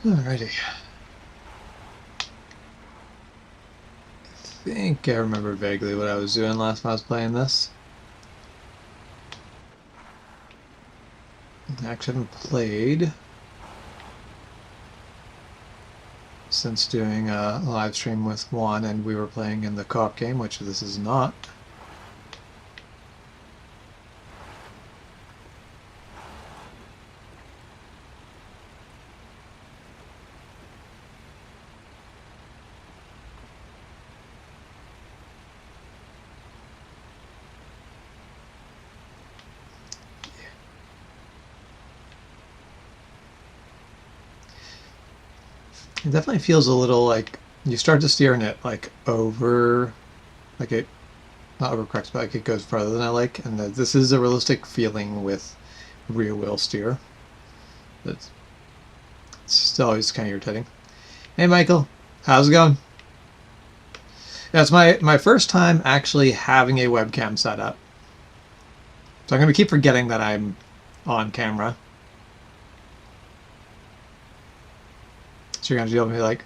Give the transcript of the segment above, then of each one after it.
Alrighty. I think I remember vaguely what I was doing last time I was playing this. I actually haven't played since doing a live stream with Juan, and we were playing in the co-op game, which this is not. It definitely feels a little like you start to steer in it like over, like it, not overcorrects, but like it goes farther than I like, and that this is a realistic feeling with rear wheel steer. It's still always kind of irritating. Hey Michael, how's it going? Yeah, it's my first time actually having a webcam set up. So I'm going to keep forgetting that I'm on camera. So you're going to deal with me like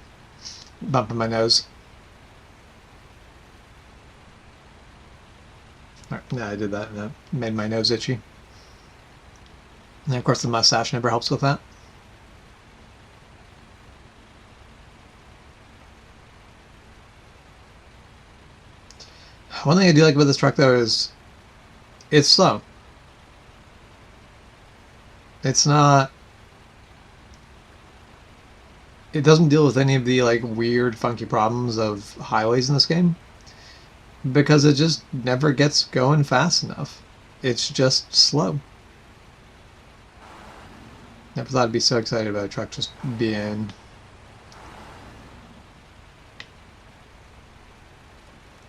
bumping my nose. Right, yeah, I did that and that made my nose itchy. And of course the mustache never helps with that. One thing I do like about this truck though is it's slow. It's not... It doesn't deal with any of the like weird funky problems of highways in this game because it just never gets going fast enough. It's just slow. Never thought I'd be so excited about a truck just being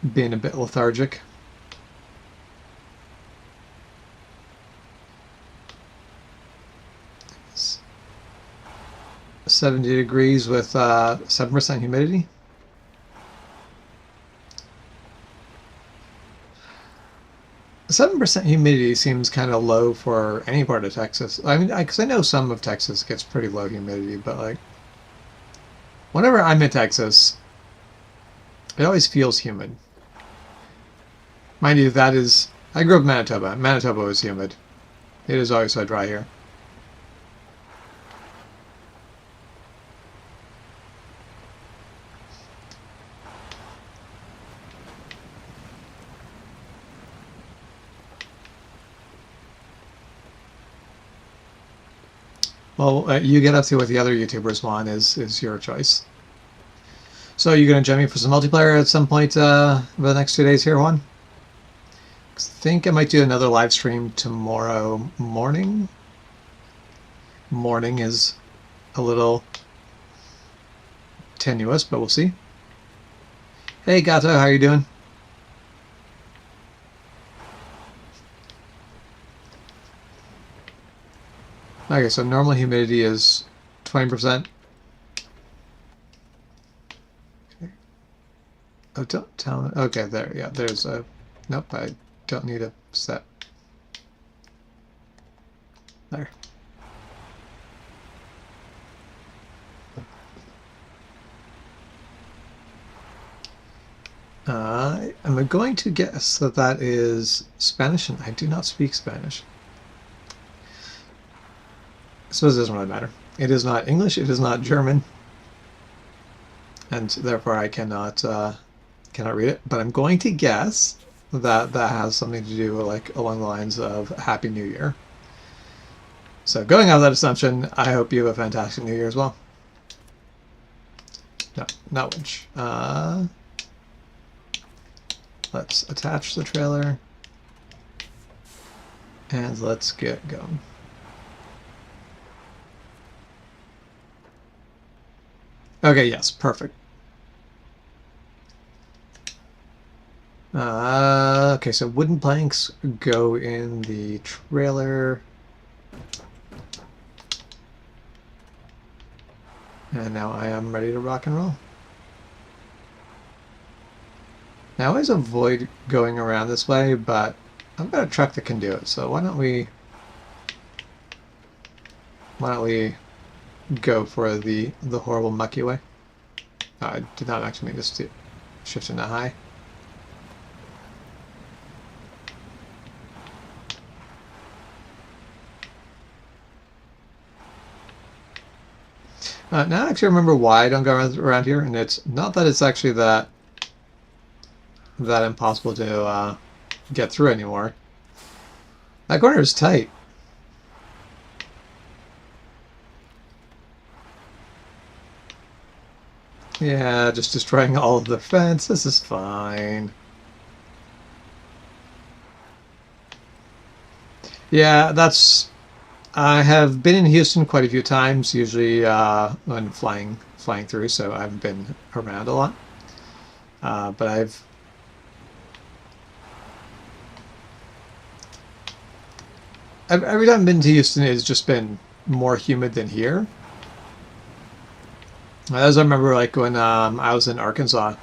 a bit lethargic. 70 degrees with 7% humidity. The 7% humidity seems kind of low for any part of Texas. I mean, because I know some of Texas gets pretty low humidity, but like, whenever I'm in Texas, it always feels humid. Mind you, that is... I grew up in Manitoba. Manitoba is humid. It is always so dry here. Well, you get up to what the other YouTubers want is your choice. So you going to join me for some multiplayer at some point over the next 2 days here, Juan? I think I might do another live stream tomorrow morning. Morning is a little tenuous, but we'll see. Hey Gato, how are you doing? Okay, so normal humidity is 20%. Okay. Oh, don't tell me. Okay, there, yeah, there's a... Nope, I don't need a set. There. I'm going to guess that that is Spanish, and I do not speak Spanish. I suppose it doesn't really matter. It is not English, it is not German, and therefore I cannot read it. But I'm going to guess that that has something to do like along the lines of Happy New Year. So going out of that assumption, I hope you have a fantastic New Year as well. No, not winch. Let's attach the trailer and let's get going. Okay, yes, perfect. Okay, so wooden planks go in the trailer. And now I am ready to rock and roll. Now I always avoid going around this way, but I've got a truck that can do it, so why don't we go for the horrible mucky way. I did not actually mean this to shift into high. Now I actually remember why I don't go around here, and it's not that it's actually that impossible to get through anymore. That corner is tight. Yeah, just destroying all of the fence. This is fine. Yeah, that's... I have been in Houston quite a few times, usually when flying through, so I haven't been around a lot. But every time I've been to Houston, it's just been more humid than here. As I remember, like when I was in Arkansas,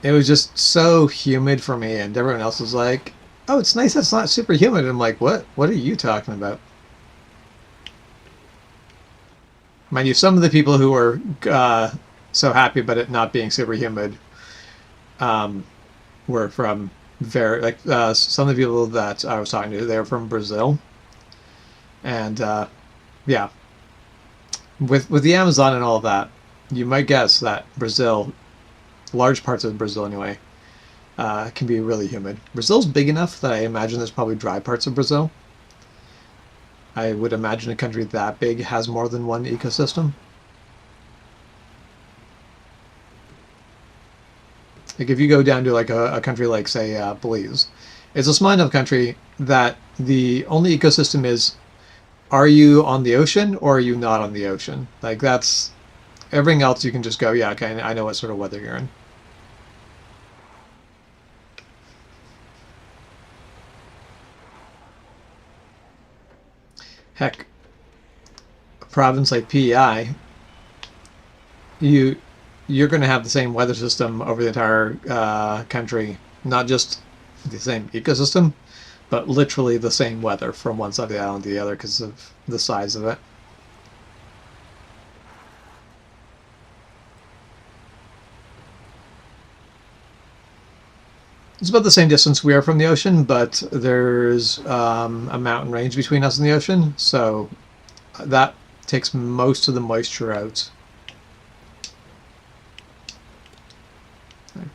it was just so humid for me, and everyone else was like, "Oh, it's nice. It's not super humid." And I'm like, "What? What are you talking about?" Mind you, some of the people who were so happy about it not being super humid um, were from very like some of the people that I was talking to. They were from Brazil, and yeah, with the Amazon and all of that, you might guess that Brazil, large parts of Brazil anyway, can be really humid. Brazil's big enough that I imagine there's probably dry parts of Brazil. I would imagine a country that big has more than one ecosystem. Like if you go down to like a country like say Belize, it's a small enough country that the only ecosystem is, are you on the ocean or are you not on the ocean? Like that's everything else you can just go, yeah, okay, I know what sort of weather you're in. Heck, a province like PEI, you you're going to have the same weather system over the entire country, not just the same ecosystem, but literally the same weather from one side of the island to the other because of the size of it. It's about the same distance we are from the ocean, but there's a mountain range between us and the ocean, so that takes most of the moisture out. I've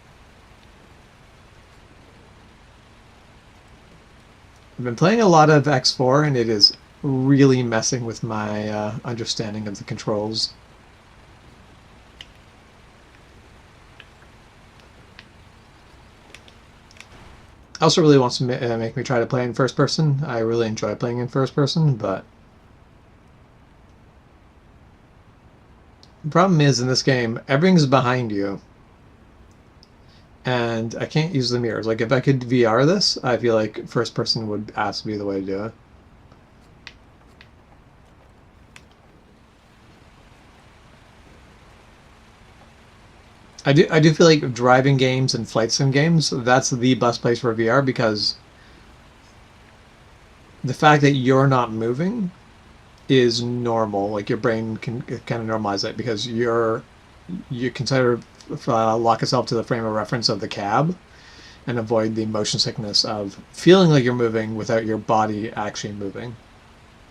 been playing a lot of X4, and it is really messing with my understanding of the controls. Also really wants to make me try to play in first person. I really enjoy playing in first person, but the problem is in this game, everything's behind you. And I can't use the mirrors. Like if I could VR this, I feel like first person would have to be the way to do it. I do feel like driving games and flight sim games, that's the best place for VR because the fact that you're not moving is normal. Like your brain can kind of normalize it because you can sort of lock yourself to the frame of reference of the cab and avoid the motion sickness of feeling like you're moving without your body actually moving.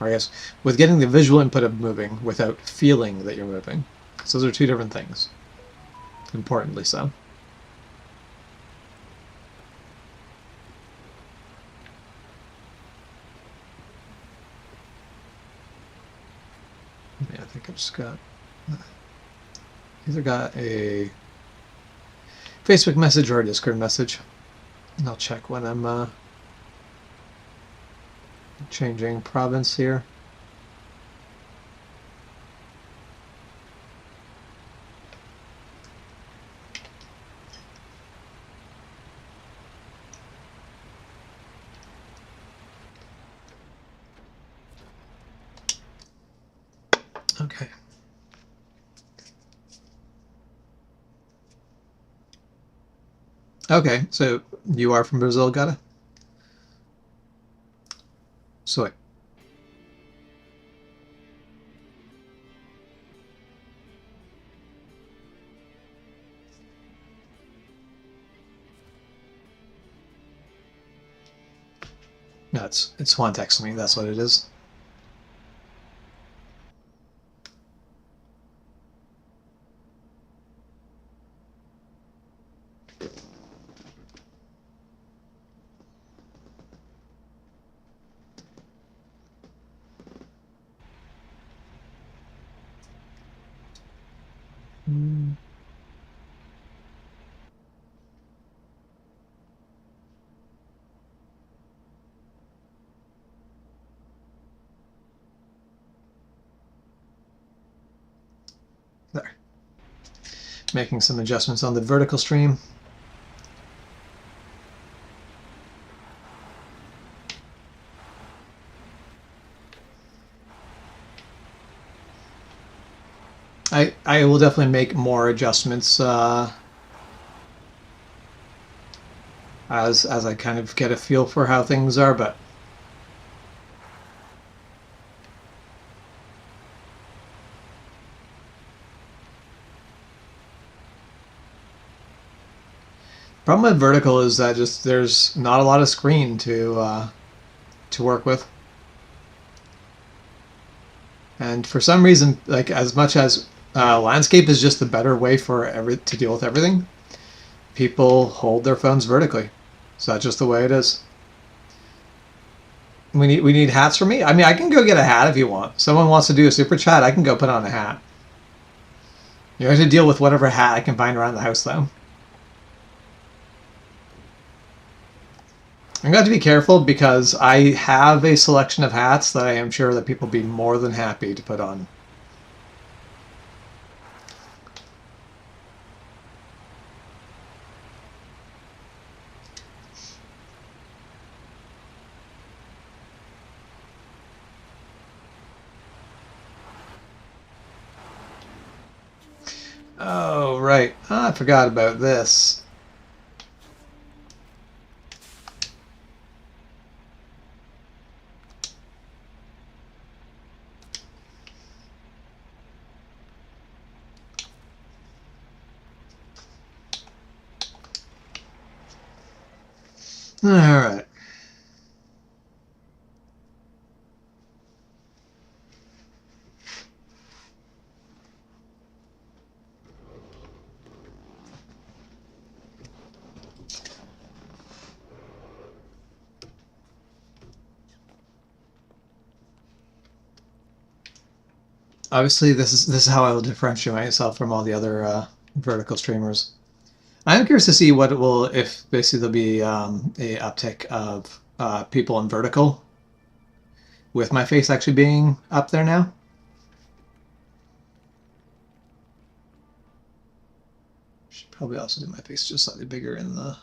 Or I guess with getting the visual input of moving without feeling that you're moving. So those are two different things. Importantly so. Yeah, I think I just got either got a Facebook message or a Discord message. And I'll check when I'm changing province here. Okay. Okay, so you are from Brazil, Gata? Soy. No, it's one text me. That's what it is. There. Making some adjustments on the vertical stream. I will definitely make more adjustments as I kind of get a feel for how things are, but problem with vertical is that just there's not a lot of screen to work with. And for some reason, like as much as landscape is just the better way to deal with everything, people hold their phones vertically. So that's just the way it is. We need hats for me. I mean, I can go get a hat if you want. Someone wants to do a super chat, I can go put on a hat. You have to deal with whatever hat I can find around the house, though. I'm going to be careful because I have a selection of hats that I am sure that people will be more than happy to put on. Oh, right. Oh, I forgot about this. All right. Obviously, this is how I will differentiate myself from all the other vertical streamers. I'm curious to see what it will, if basically there'll be a uptick of people in vertical with my face actually being up there now. Should probably also do my face just slightly bigger in the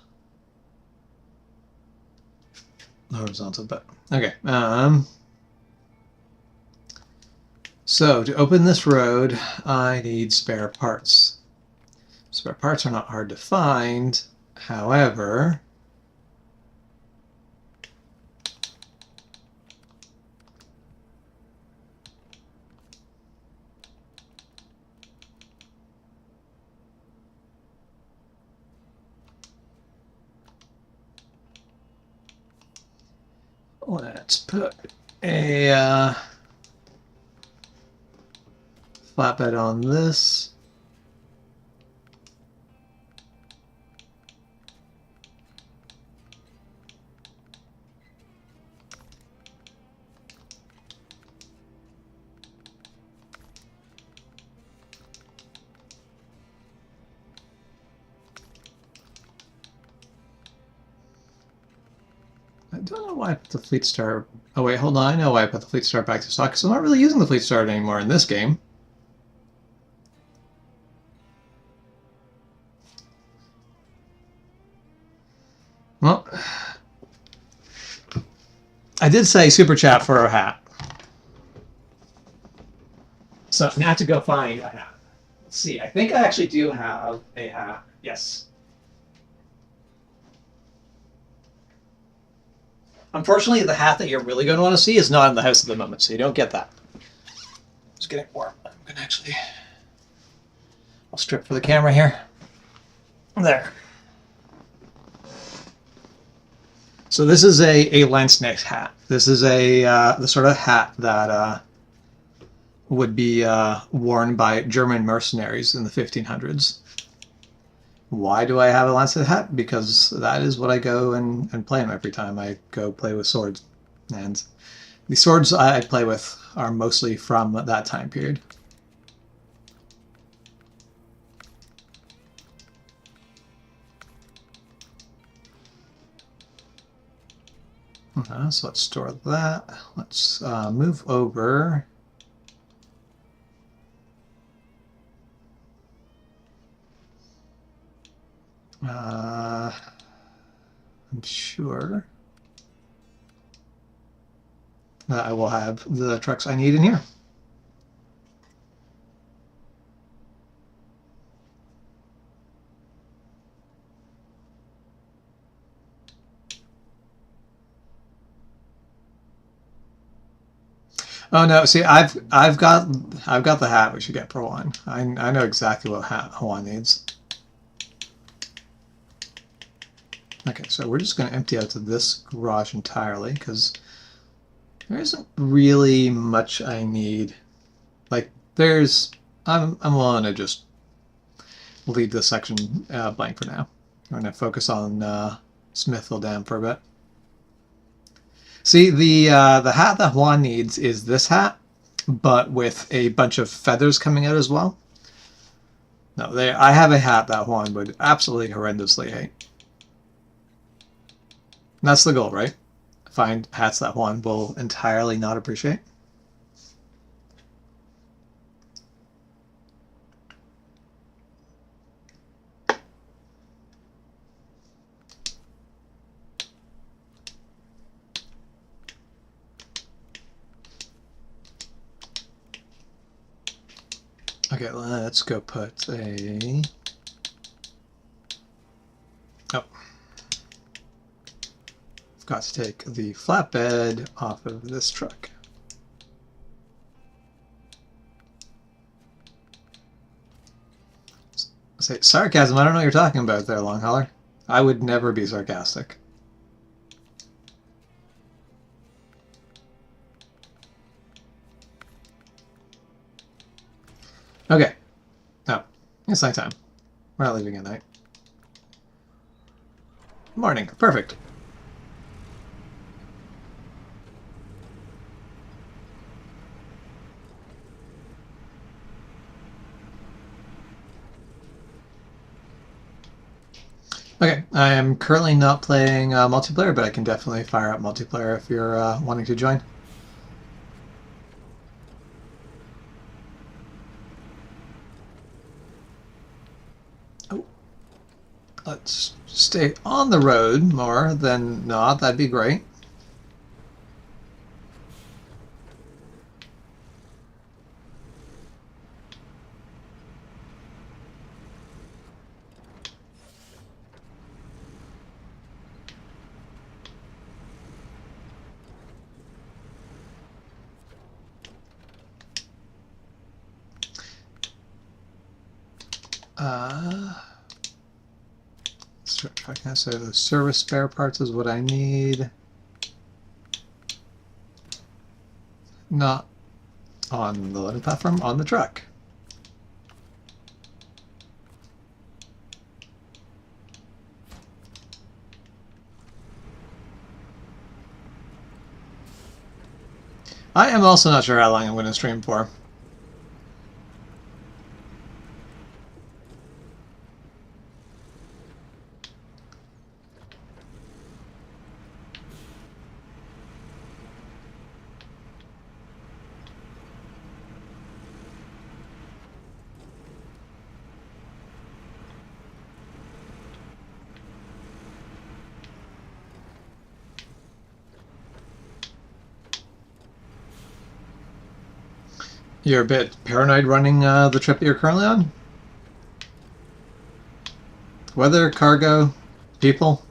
horizontal, but okay. So to open this road, I need spare parts. Spare parts are not hard to find. However, let's put a flatbed on this. I don't know why I put the Fleet Star... Oh wait, hold on. I know why I put the Fleet Star back to stock, because I'm not really using the Fleet Star anymore in this game. Well, I did say super chat for a hat. So now I have to go find a hat. Let's see. I think I actually do have a hat. Yes. Unfortunately, the hat that you're really going to want to see is not in the house at the moment, so you don't get that. It's getting warm. I'm going to actually... I'll strip for the camera here. There. So this is a landsnake hat. This is a the sort of hat that would be worn by German mercenaries in the 1500s. Why do I have a lancet hat? Because that is what I go and play in every time I go play with swords. And the swords I play with are mostly from that time period. So let's store that. Let's move over. I'm sure that I will have the trucks I need in here. Oh no! See, I've got the hat we should get for Juan. I know exactly what hat Juan needs. Okay, so we're just going to empty out this garage entirely because there isn't really much I need. Like, I'm willing to just leave this section blank for now. I'm going to focus on Smithville Dam for a bit. See, the hat that Juan needs is this hat, but with a bunch of feathers coming out as well. No, I have a hat that Juan would absolutely horrendously hate. And that's the goal, right? Find hats that Juan will entirely not appreciate. Okay, let's go put a... Oh. Forgot to take the flatbed off of this truck. Say, sarcasm, I don't know what you're talking about there, LongHauler. I would never be sarcastic. Okay. No, it's nighttime. We're not leaving at night. Morning. Perfect. Okay, I am currently not playing multiplayer, but I can definitely fire up multiplayer if you're wanting to join. Oh, let's stay on the road more than not. That'd be great. If I can say the service spare parts is what I need. Not on the loading platform, on the truck. I am also not sure how long I'm going to stream for. You're a bit paranoid running the trip that you're currently on? Weather, cargo, people?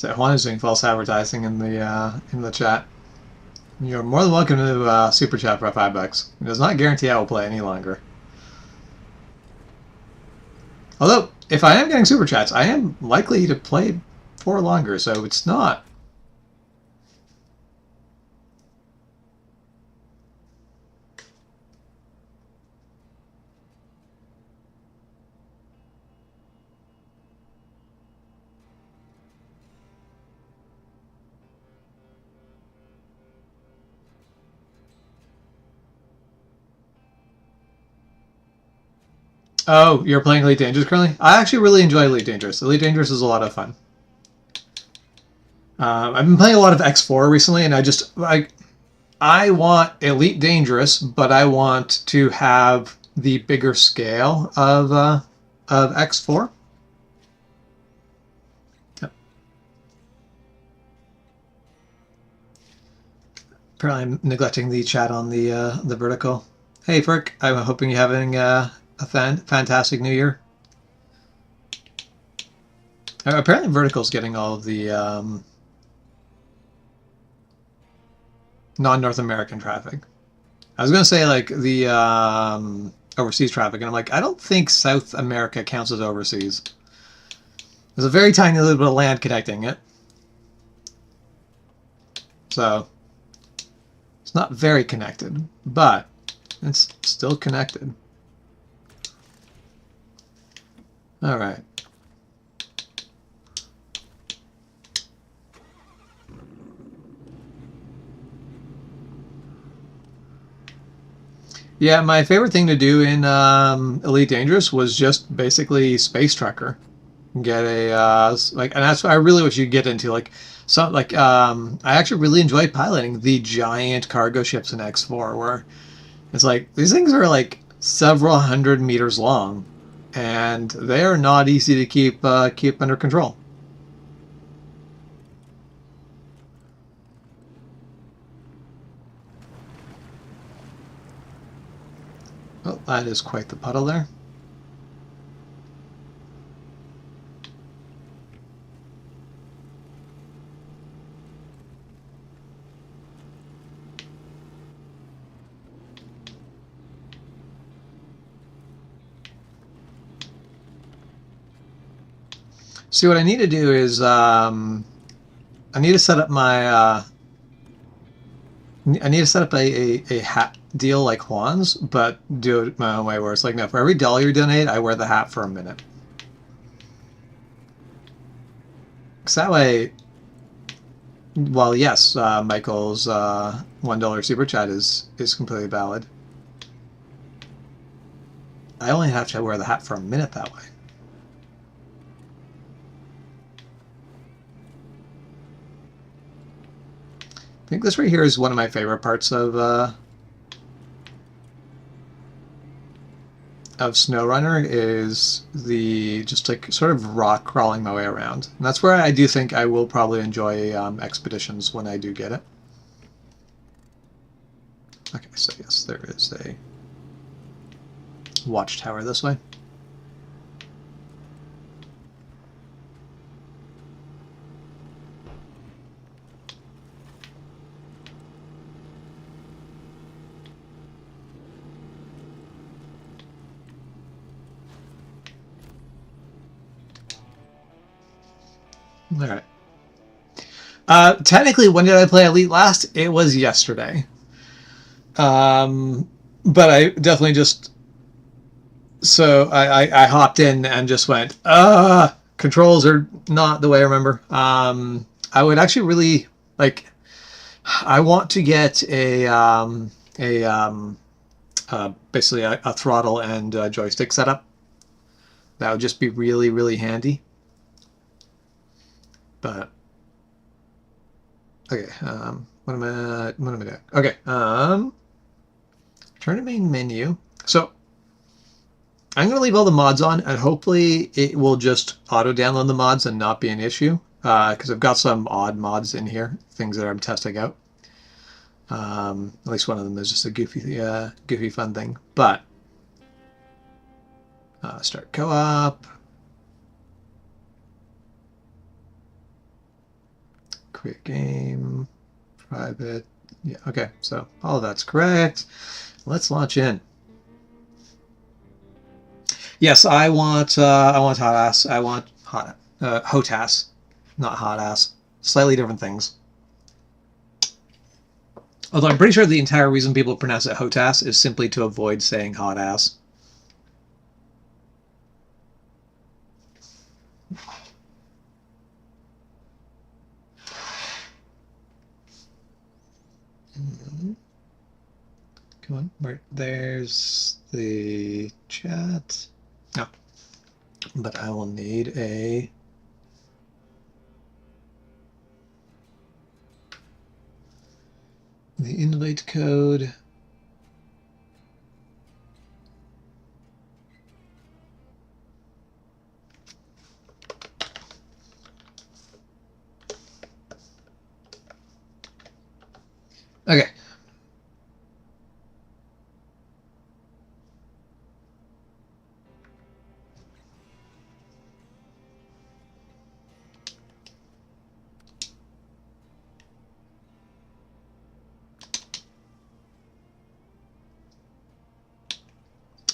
So Juan is doing false advertising in the chat. You're more than welcome to super chat for $5. It does not guarantee I will play any longer. Although, if I am getting super chats, I am likely to play for longer, so it's not. Oh, you're playing Elite Dangerous currently? I actually really enjoy Elite Dangerous. Elite Dangerous is a lot of fun. I've been playing a lot of X4 recently, and I want Elite Dangerous, but I want to have the bigger scale of X4. Yep. Apparently, I'm neglecting the chat on the vertical. Hey, Ferk, I'm hoping you're having a fantastic New Year. Apparently, Vertical's getting all of the non-North American traffic. I was going to say, like, the overseas traffic, and I'm like, I don't think South America counts as overseas. There's a very tiny little bit of land connecting it. So, it's not very connected, but it's still connected. All right. Yeah, my favorite thing to do in Elite Dangerous was just basically Space Trucker. Get a like, and that's what I really wish you'd get into. Like, I actually really enjoy piloting the giant cargo ships in X4, where it's like these things are like several hundred meters long, and they are not easy to keep under control. Oh, that is quite the puddle there. See, what I need to do is I need to set up my I need to set up a hat deal like Juan's, but do it my own way, where it's like, no, for every $1 you donate, I wear the hat for a minute. Because that way, well, yes, Michael's $1 super chat is completely valid. I only have to wear the hat for a minute that way. I think this right here is one of my favorite parts of SnowRunner, is the just like sort of rock crawling my way around. And that's where I do think I will probably enjoy expeditions when I do get it. Okay, so yes, there is a watchtower this way. All right. Technically, when did I play Elite last? It was yesterday. But I definitely just... So I hopped in and just went, controls are not the way I remember. I would actually really, like, I want to get basically a throttle and a joystick setup. That would just be really, really handy. But okay, what am I doing? Okay, turn to main menu. So I'm going to leave all the mods on, and hopefully it will just auto-download the mods and not be an issue, because I've got some odd mods in here, things that I'm testing out. At least one of them is just a goofy fun thing. But start co-op. create game, private. Yeah, okay, so all of that's correct. Let's launch in. Yes, I want hot ass. I want HOTAS, not hot ass. Slightly different things. Although I'm pretty sure the entire reason people pronounce it HOTAS is simply to avoid saying hot ass. Come on, right there's the chat. No, but I will need the invite code. Okay.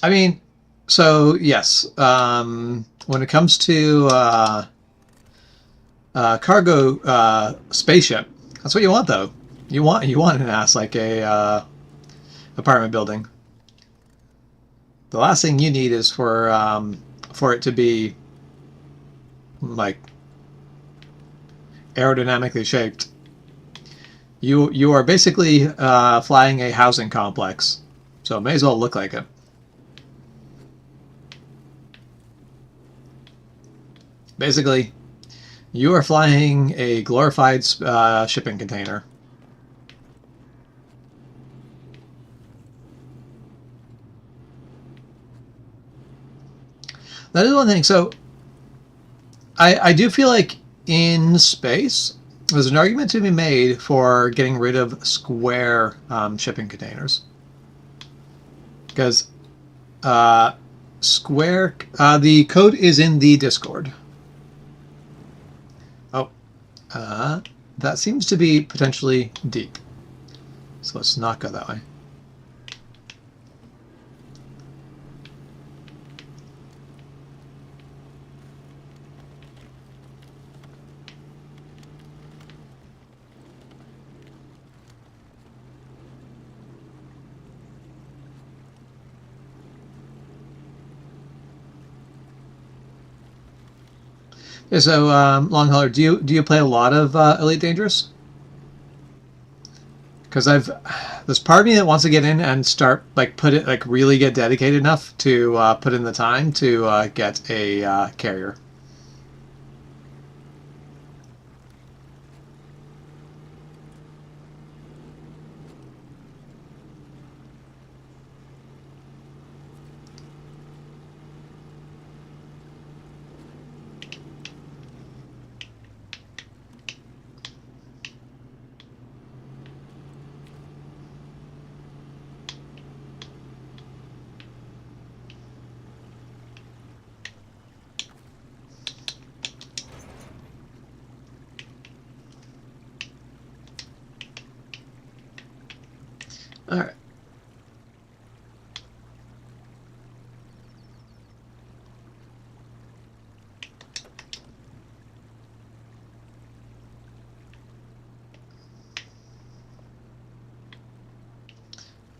I mean, so yes, when it comes to cargo spaceship, that's what you want, though. You want an ass like a apartment building. The last thing you need is for it to be like aerodynamically shaped. You are basically flying a housing complex, so it may as well look like it. Basically, you are flying a glorified shipping container. That is one thing. So I do feel like in space, there's an argument to be made for getting rid of square shipping containers. Because square, the code is in the Discord. Oh, that seems to be potentially deep. So let's not go that way. Yeah, so LongHauler, do you play a lot of Elite Dangerous? Because there's part of me that wants to get in and start really get dedicated enough to put in the time to get a carrier. All right.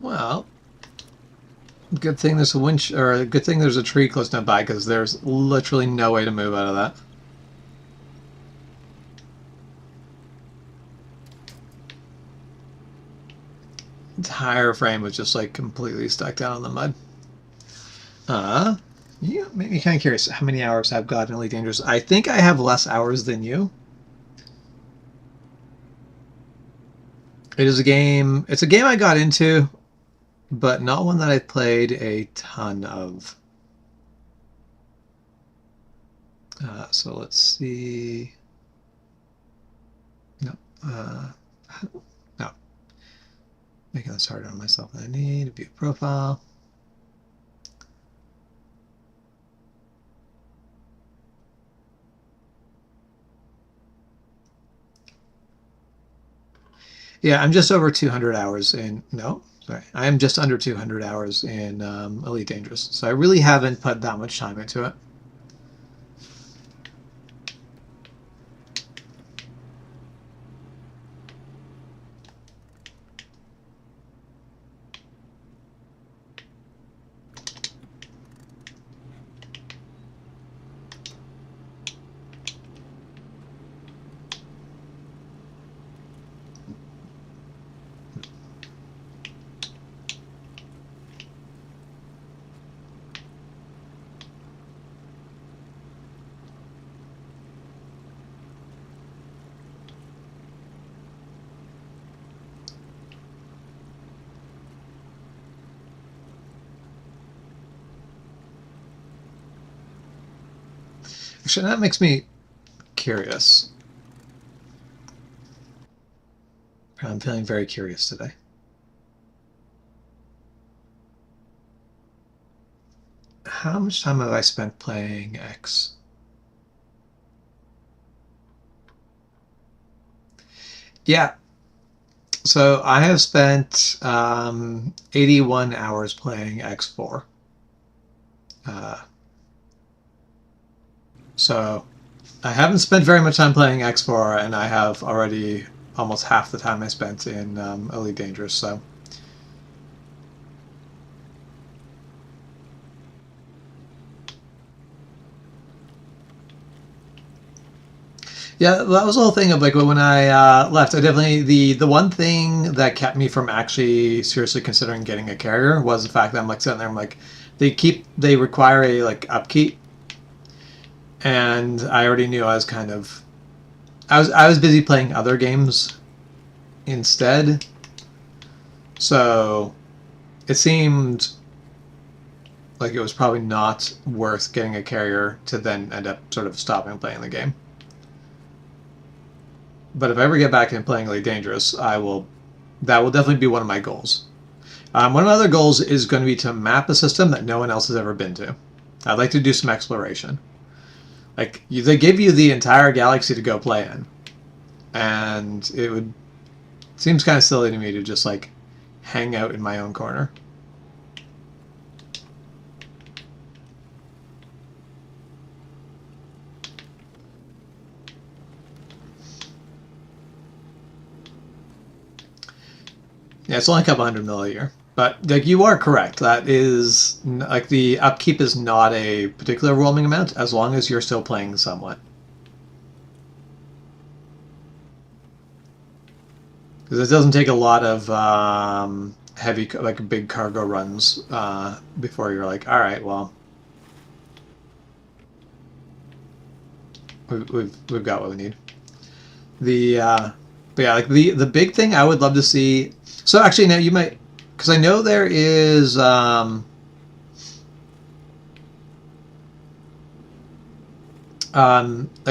Well, good thing there's a winch, or a good thing there's a tree close by, because there's literally no way to move out of that. Entire frame was just like completely stuck down in the mud. Yeah, made me kind of curious how many hours I've got in Elite Dangerous. I think I have less hours than you. It is a game. It's a game I got into, but not one that I played a ton of. So let's see. No. No. Making this harder on myself than I need. View profile. Yeah, I'm just over 200 hours in. No, sorry, I am just under 200 hours in Elite Dangerous. So I really haven't put that much time into it. Actually, that makes me curious. I'm feeling very curious today. How much time have I spent playing X? Yeah, so I have spent 81 hours playing X4. Uh, so I haven't spent very much time playing X4, and I have already almost half the time I spent in Elite Dangerous. So yeah, that was the whole thing of like when I left. I definitely the one thing that kept me from actually seriously considering getting a carrier was the fact that I'm like sitting there. I'm like, they require a like upkeep, and I already knew I was kind of I was busy playing other games instead, so it seemed like it was probably not worth getting a carrier to then end up sort of stopping playing the game. But if I ever get back into playing Elite Dangerous, I will. That will definitely be one of my goals. One of my other goals is going to be to map a system that no one else has ever been to. I'd like to do some exploration. Like they give you the entire galaxy to go play in, and it seems kind of silly to me to just like hang out in my own corner. Yeah, it's only a couple hundred mil a year. But like you are correct. That is like the upkeep is not a particular roaming amount as long as you're still playing somewhat. Because it doesn't take a lot of heavy like big cargo runs before you're like, all right, well, we've got what we need. The but yeah, like the big thing I would love to see. So actually, now you might, because I know there is like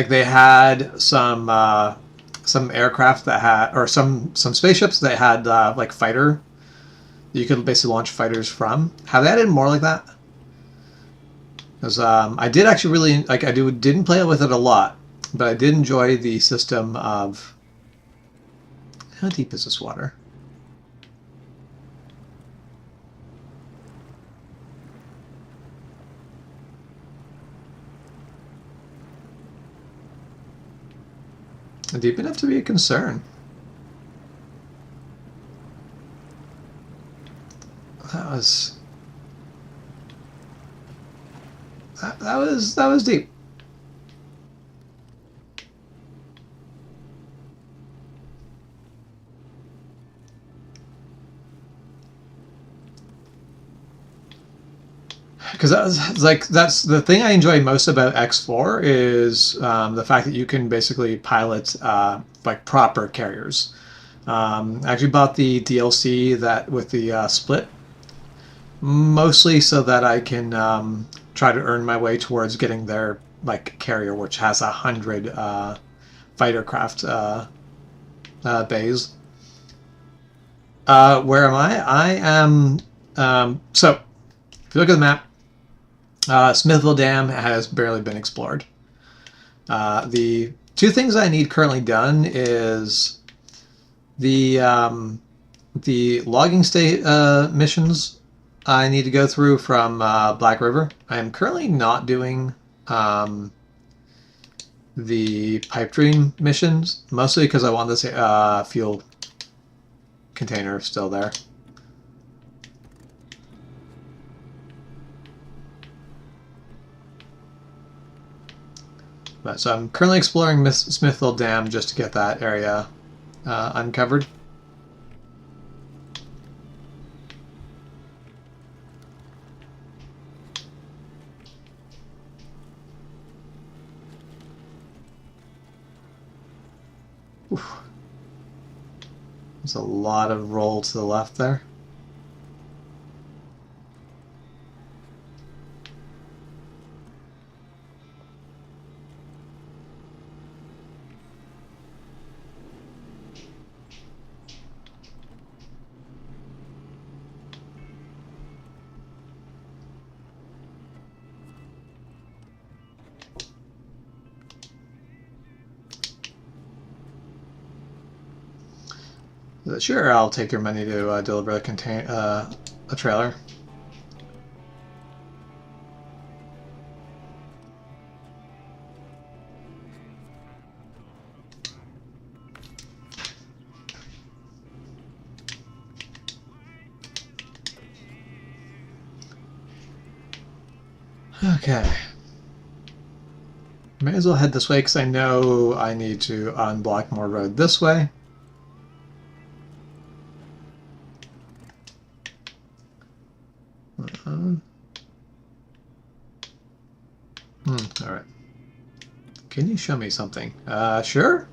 they had some aircraft that had or some spaceships that had like fighter. You could basically launch fighters from. Have they added more like that? Because I did actually really like didn't play with it a lot, but I did enjoy the system of how deep is this water? Deep enough to be a concern. That was that was deep. Because that's the thing I enjoy most about X4 is the fact that you can basically pilot like proper carriers. I actually bought the DLC that with the split, mostly so that I can try to earn my way towards getting their like carrier, which has 100 fighter craft bays. Where am I? I am. So if you look at the map, Smithville Dam has barely been explored. The two things I need currently done is The logging state missions I need to go through from Black River. I am currently not doing the pipe dream missions, mostly because I want this fuel container still there. So I'm currently exploring Smithville Dam just to get that area uncovered. Oof. There's a lot of roll to the left there. Sure, I'll take your money to deliver a trailer. Okay. May as well head this way because I know I need to unblock more road this way. All right. Can you show me something? Sure.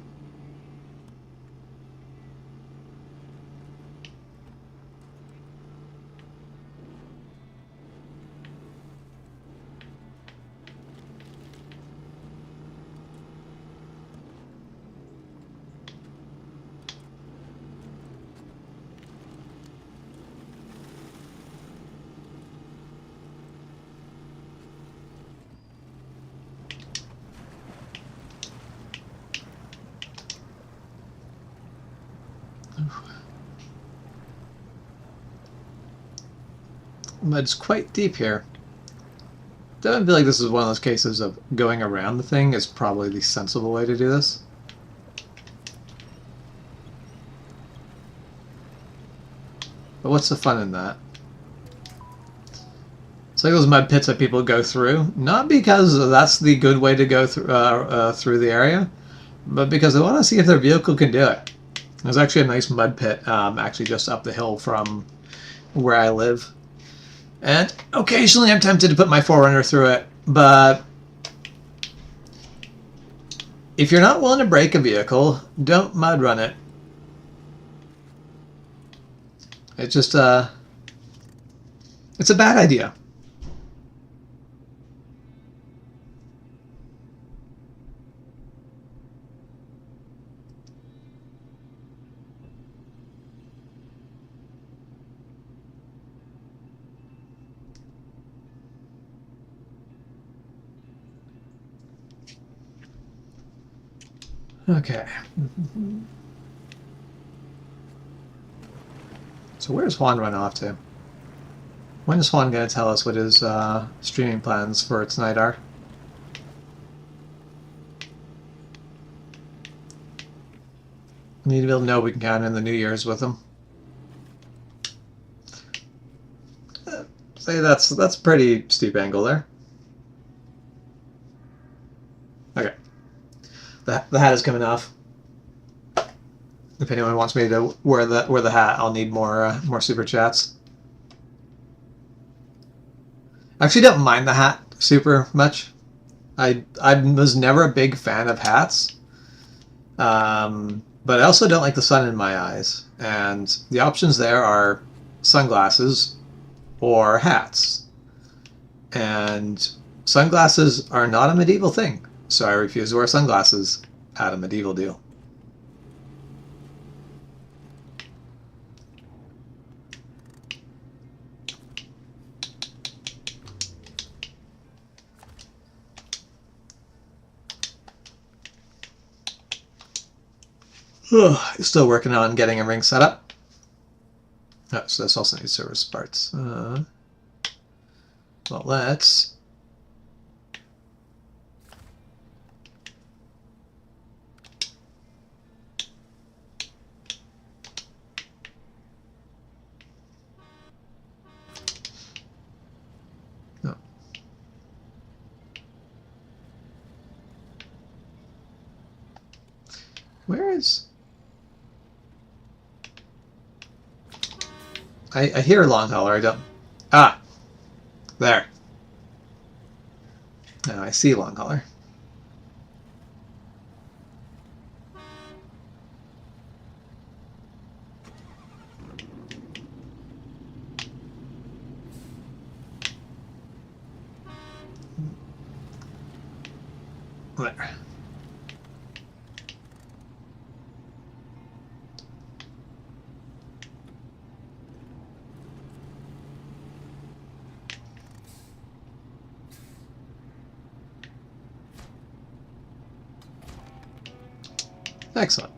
Mud's quite deep here. Don't feel like this is one of those cases of going around the thing is probably the sensible way to do this. But what's the fun in that? It's like those mud pits that people go through, not because that's the good way to go through the area, but because they want to see if their vehicle can do it. There's actually a nice mud pit actually just up the hill from where I live. And occasionally I'm tempted to put my 4Runner through it, but if you're not willing to break a vehicle, don't mud run it. It's just it's a bad idea. Okay. So where's Juan run off to? When is Juan going to tell us what his streaming plans for tonight are? We need to be able to know we can count in the New Year's with him. Say that's a pretty steep angle there. Okay. The hat is coming off. If anyone wants me to wear the hat, I'll need more super chats. I actually don't mind the hat super much. I was never a big fan of hats, but I also don't like the sun in my eyes. And the options there are sunglasses or hats. And sunglasses are not a medieval thing. So I refuse to wear sunglasses at a medieval deal. Still working on getting a ring set up. Oh, so this also needs service parts. Well, let's... No. Where is... I hear LongHauler, I don't... Ah! There. Now I see LongHauler. There. Excellent.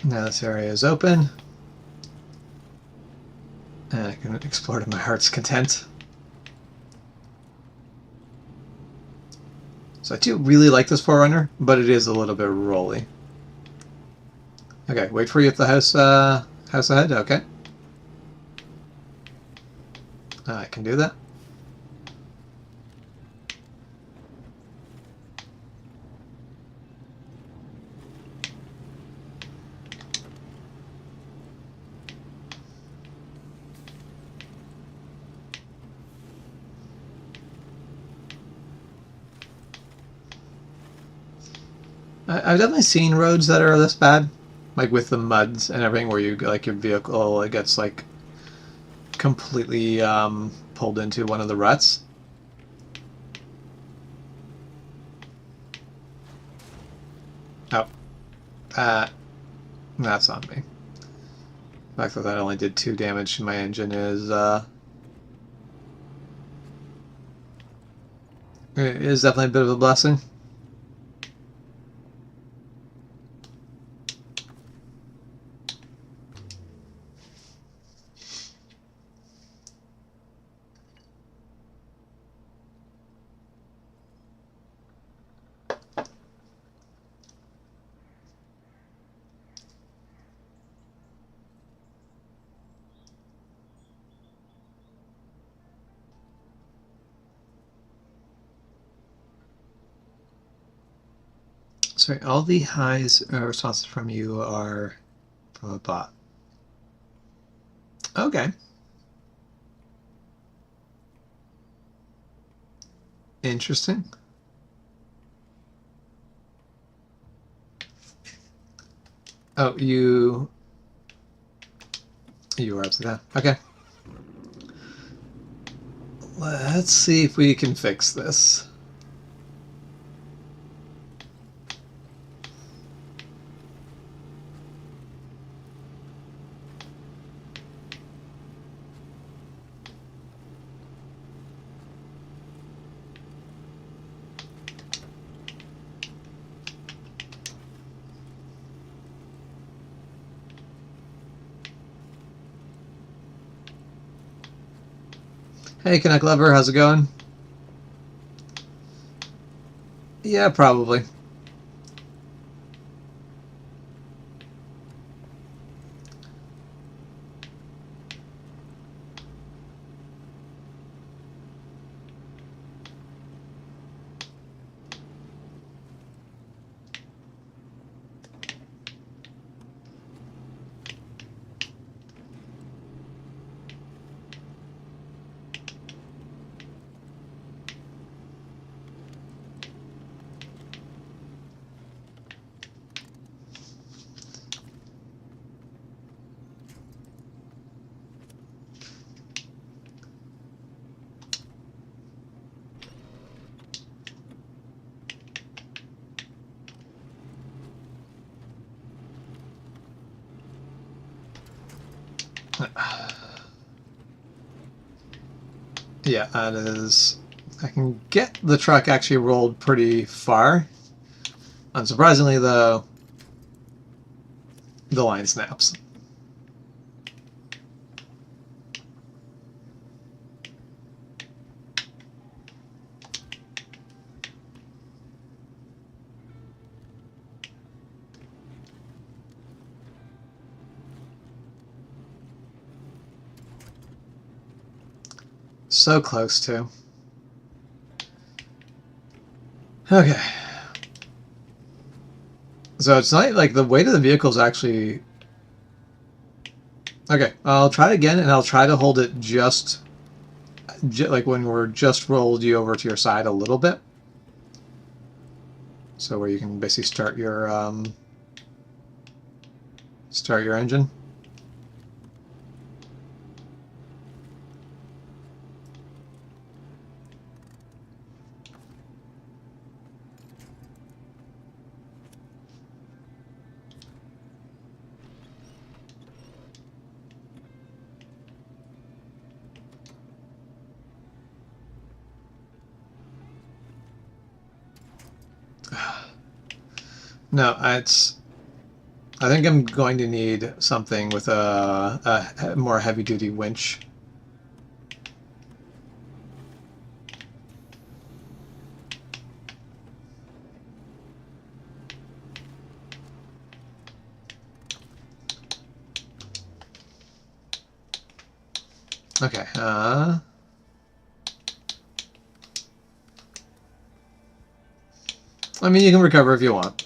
Now this area is open. And I can explore to my heart's content. So I do really like this Forerunner, but it is a little bit rolly. Okay, wait for you at the house ahead. Okay. I can do that. I've definitely seen roads that are this bad, like with the muds and everything, where you like your vehicle it gets like completely pulled into one of the ruts. Oh, that's on me. The fact that only did 2 damage to my engine is definitely a bit of a blessing. Sorry, all the highs responses from you are from a bot. Okay. Interesting. Oh, you were upside down. Okay. Let's see if we can fix this. Hey, Connect Lover, how's it going? Yeah, probably. Yeah, that is I can get the truck actually rolled pretty far. Unsurprisingly, though, the line snaps. So close to. Okay. So it's not like the weight of the vehicle is actually... Okay, I'll try it again, and I'll try to hold it just like when we're just rolled you over to your side a little bit. So where you can basically start your engine. No, it's... I think I'm going to need something with a more heavy-duty winch. Okay, I mean, you can recover if you want.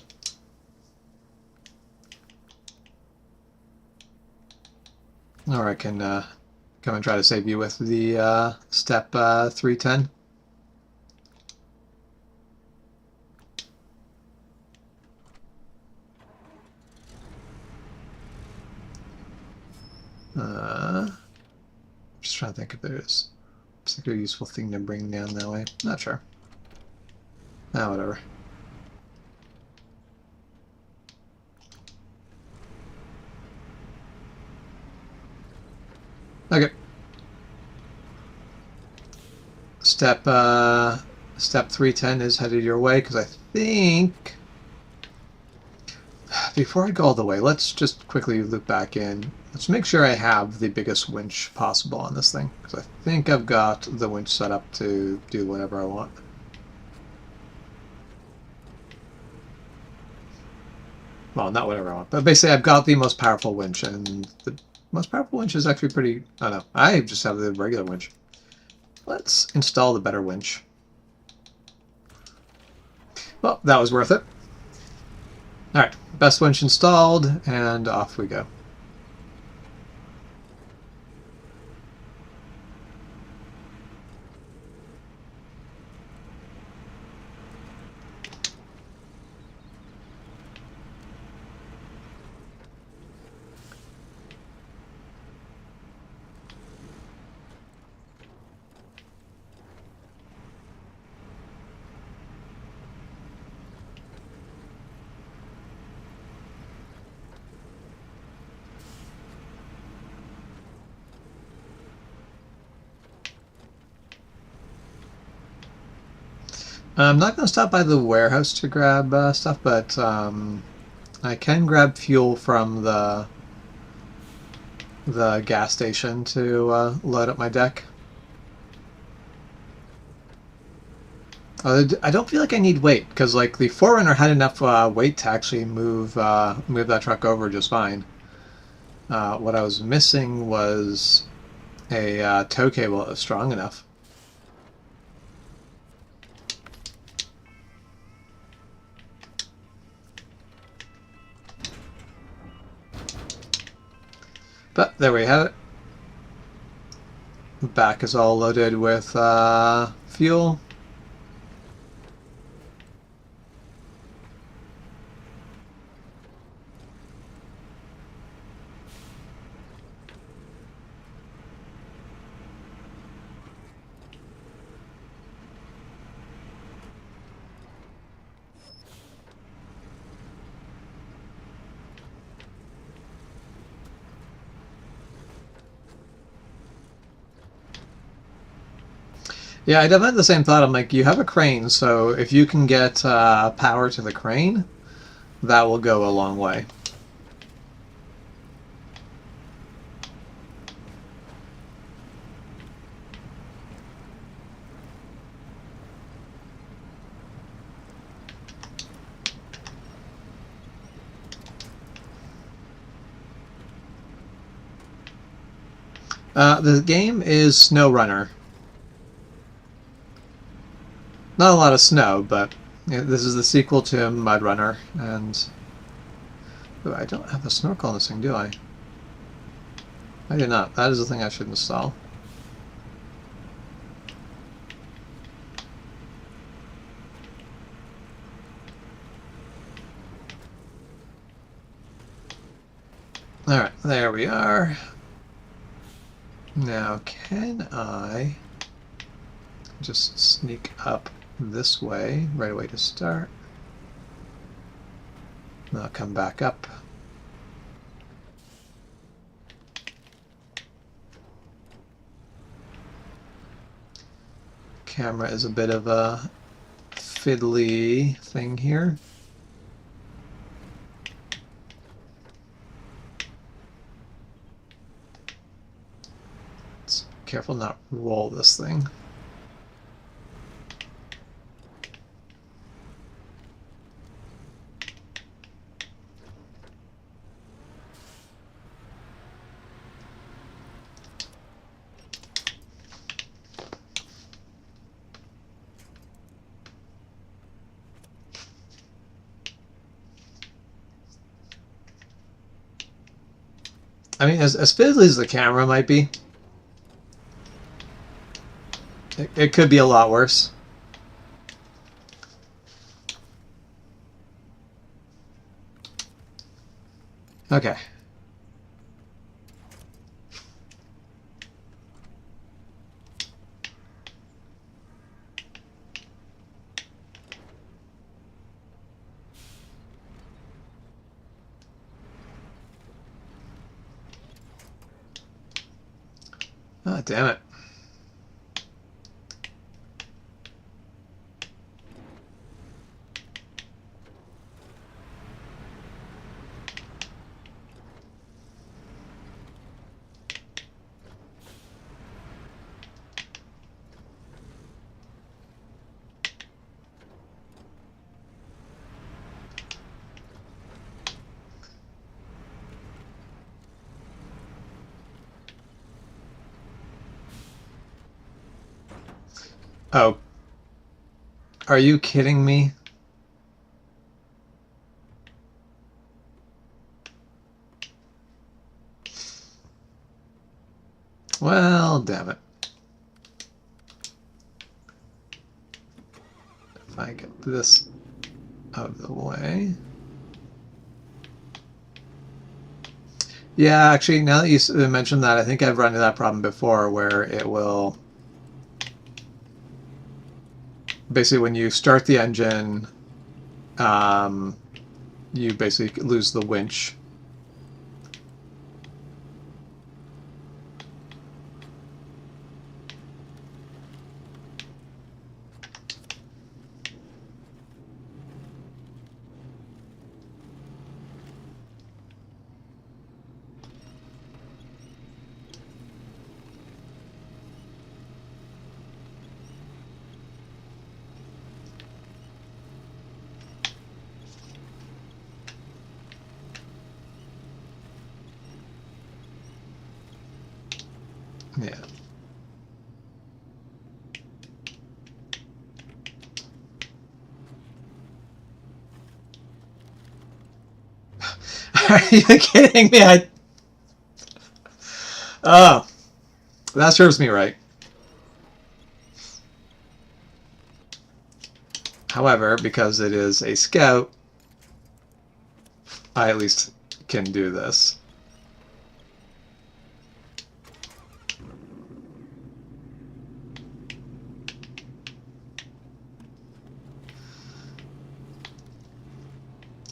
Or I can come and try to save you with the step 310. Just trying to think if there's a particular useful thing to bring down that way. Not sure. Ah, whatever. Okay. Step 310 is headed your way, because I think... Before I go all the way, let's just quickly loop back in. Let's make sure I have the biggest winch possible on this thing, because I think I've got the winch set up to do whatever I want. Well, not whatever I want, but basically I've got the most powerful winch, and the most powerful winch is actually pretty... I don't know. I just have the regular winch. Let's install the better winch. Well, that was worth it. Alright, best winch installed, and off we go. I'm not going to stop by the warehouse to grab stuff, but I can grab fuel from the gas station to load up my deck. I don't feel like I need weight, because like the 4Runner had enough weight to actually move that truck over just fine. What I was missing was a tow cable that was strong enough. But there we have it. The back is all loaded with fuel. Yeah, I definitely had the same thought. I'm like, you have a crane, so if you can get power to the crane, that will go a long way. The game is SnowRunner. Not a lot of snow, but this is the sequel to MudRunner, and ooh, I don't have a snorkel on this thing, do I? I do not. That is the thing I should install. Alright, there we are. Now, can I just sneak up this way, right away to start? And I'll come back up. Camera is a bit of a fiddly thing here. Let's careful not roll this thing. I mean, as fiddly as the camera might be, it could be a lot worse. Okay. Oh, damn it. Oh. Are you kidding me? Well, damn it. If I get this out of the way. Yeah, actually, now that you mentioned that, I think I've run into that problem before where it will... Basically, when you start the engine, you basically lose the winch. Yeah. Are you kidding me? Oh, that serves me right. However, because it is a scout, I at least can do this.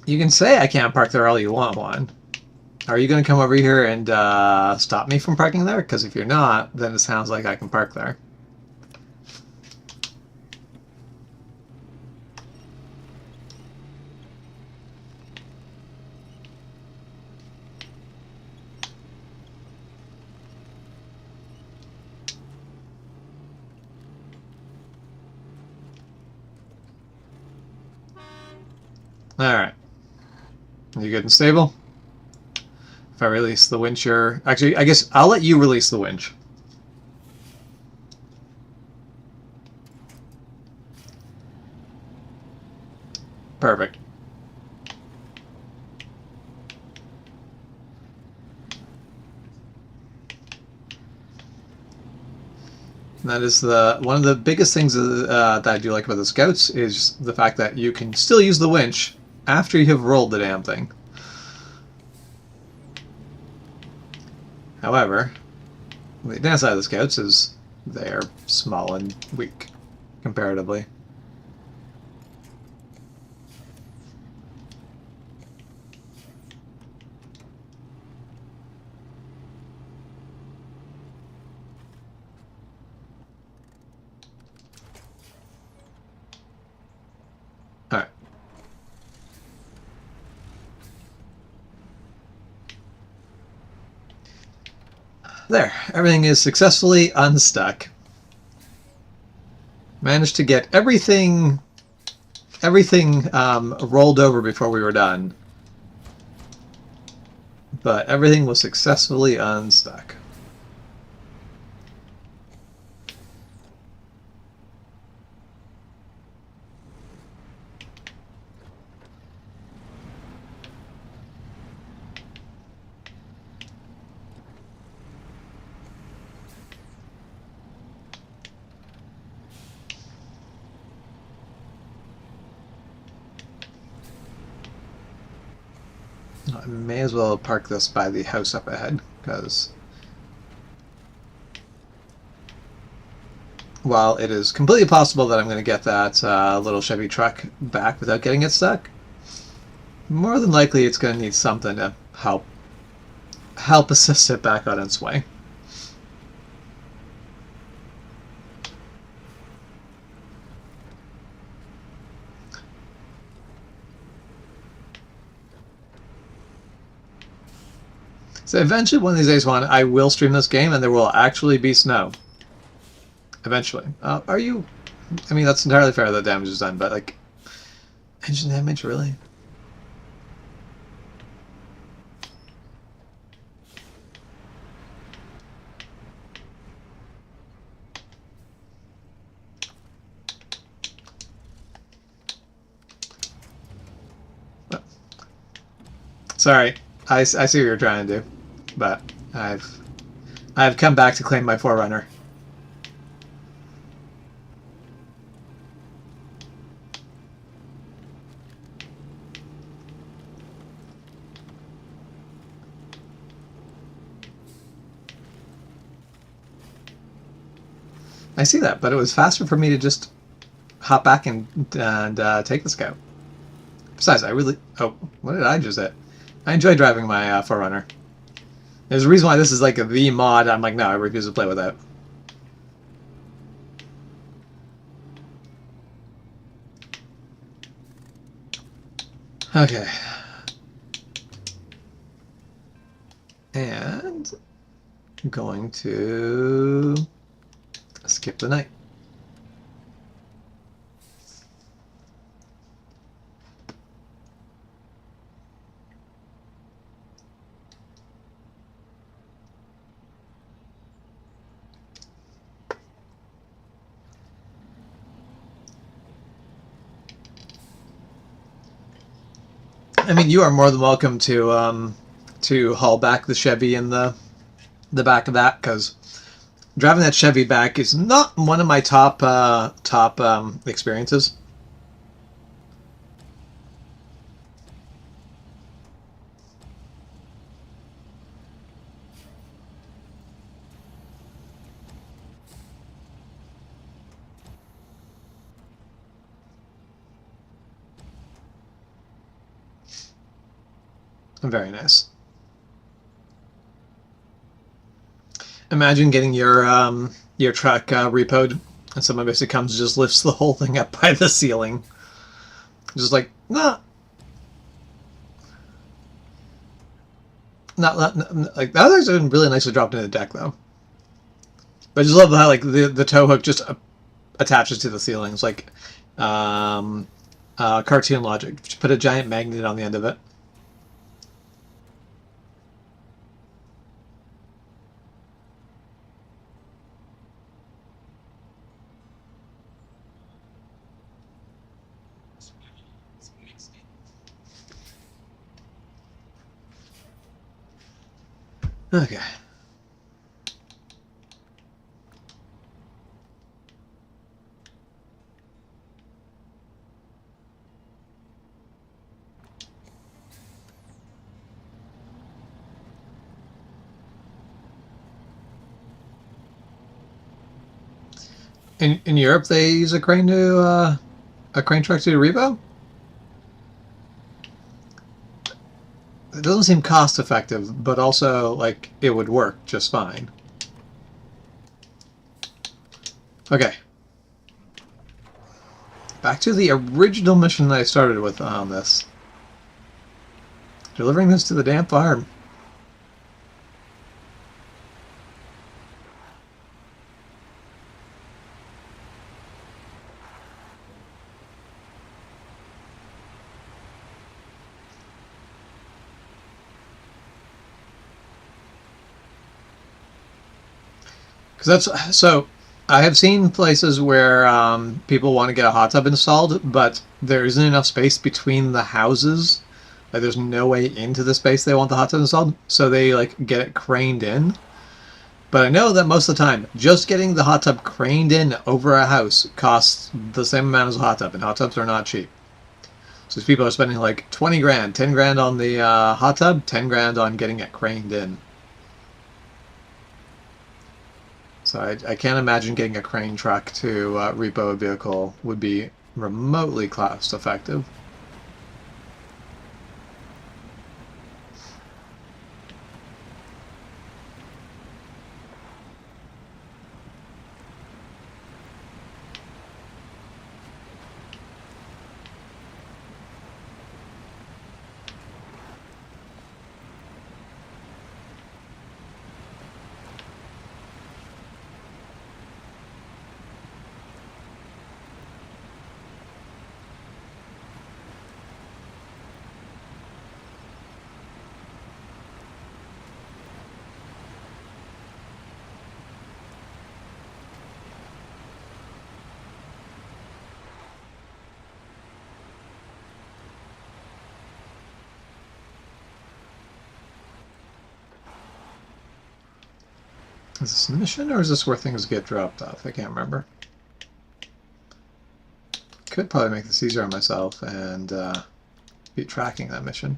You can say I can't park there all you want, Juan. Are you going to come over here and stop me from parking there? Because if you're not, then it sounds like I can park there. Alright. You good and stable? If I release the winch, you're... Actually, I guess I'll let you release the winch. Perfect. And that is one of the biggest things that I do like about the Scouts is the fact that you can still use the winch after you have rolled the damn thing. However, the downside of the Scouts is they're small and weak, comparatively. Alright. There, everything is successfully unstuck. Managed to get everything rolled over before we were done. But everything was successfully unstuck. I may as well park this by the house up ahead, because while it is completely possible that I'm going to get that little Chevy truck back without getting it stuck, more than likely it's going to need something to help assist it back on its way. So eventually, one of these days, I will stream this game, and there will actually be snow. Eventually. Are you... I mean, that's entirely fair that damage is done, but, like... Engine damage, really? Sorry. I see what you're trying to do. But I've come back to claim my 4Runner. I see that, but it was faster for me to just hop back and take the Scout. Besides, I really... Oh, what did I just hit? I enjoy driving my 4Runner. There's a reason why this is like the mod. I'm like, no, I refuse to play with that. Okay. And I'm going to skip the night. I mean, you are more than welcome to haul back the Chevy in the back of that, because driving that Chevy back is not one of my top experiences. Very nice. Imagine getting your truck repoed, and someone basically comes and just lifts the whole thing up by the ceiling. Just like, nah. Not like that was actually really nicely dropped into the deck though. But I just love how like the tow hook just attaches to the ceiling. It's like, cartoon logic. Just put a giant magnet on the end of it. Okay. In Europe, they use a crane truck to do repo. It doesn't seem cost effective, but also like it would work just fine. Okay. Back to the original mission that I started with on this. Delivering this to the damn farm. Because that's so. I have seen places where people want to get a hot tub installed, but there isn't enough space between the houses. Like, there's no way into the space they want the hot tub installed, so they like get it craned in. But I know that most of the time, just getting the hot tub craned in over a house costs the same amount as a hot tub, and hot tubs are not cheap. So people are spending like 20 grand, 10 grand on the hot tub, 10 grand on getting it craned in. So I can't imagine getting a crane truck to repo a vehicle would be remotely cost effective. Is this a mission, or is this where things get dropped off? I can't remember. Could probably make this easier on myself and be tracking that mission.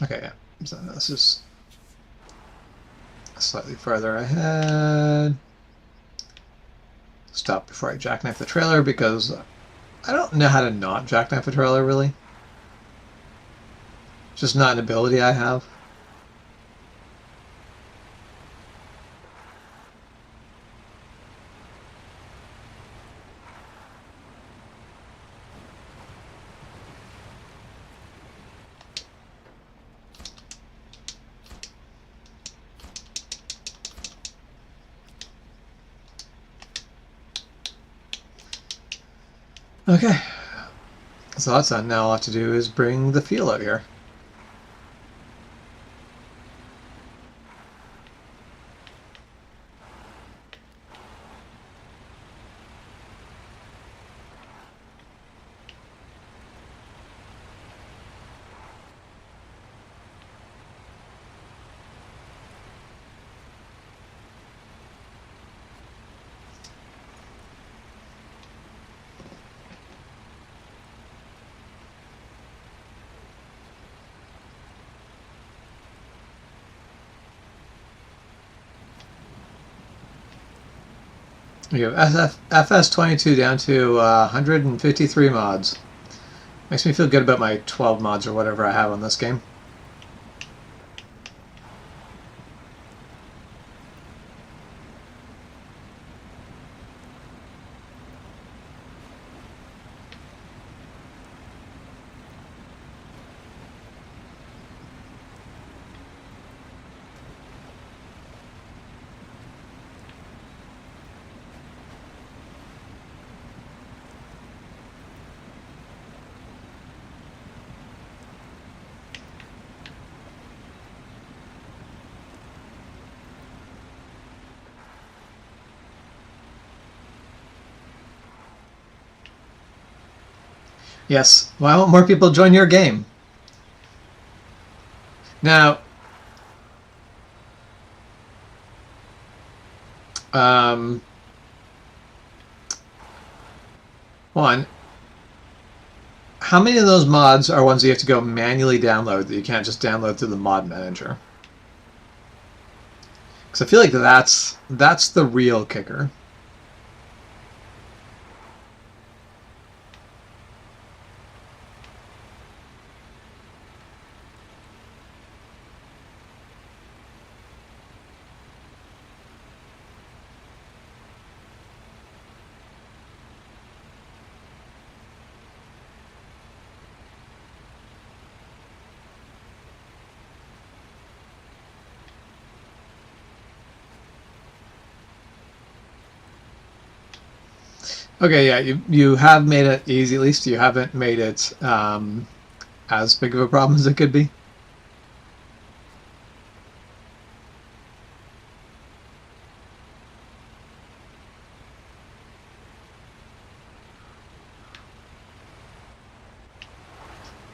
Okay, yeah. So this is slightly further ahead. Stop before I jackknife the trailer because I don't know how to not jackknife a trailer, really. It's just not an ability I have. Okay, so that's done. Now all I have to do is bring the fuel out here. We have FS22 down to 153 mods. Makes me feel good about my 12 mods or whatever I have on this game. Yes. Why won't more people join your game? Now, one, how many of those mods are ones you have to go manually download that you can't just download through the mod manager? Because I feel like that's the real kicker. Okay, yeah, you have made it easy. At least you haven't made it as big of a problem as it could be.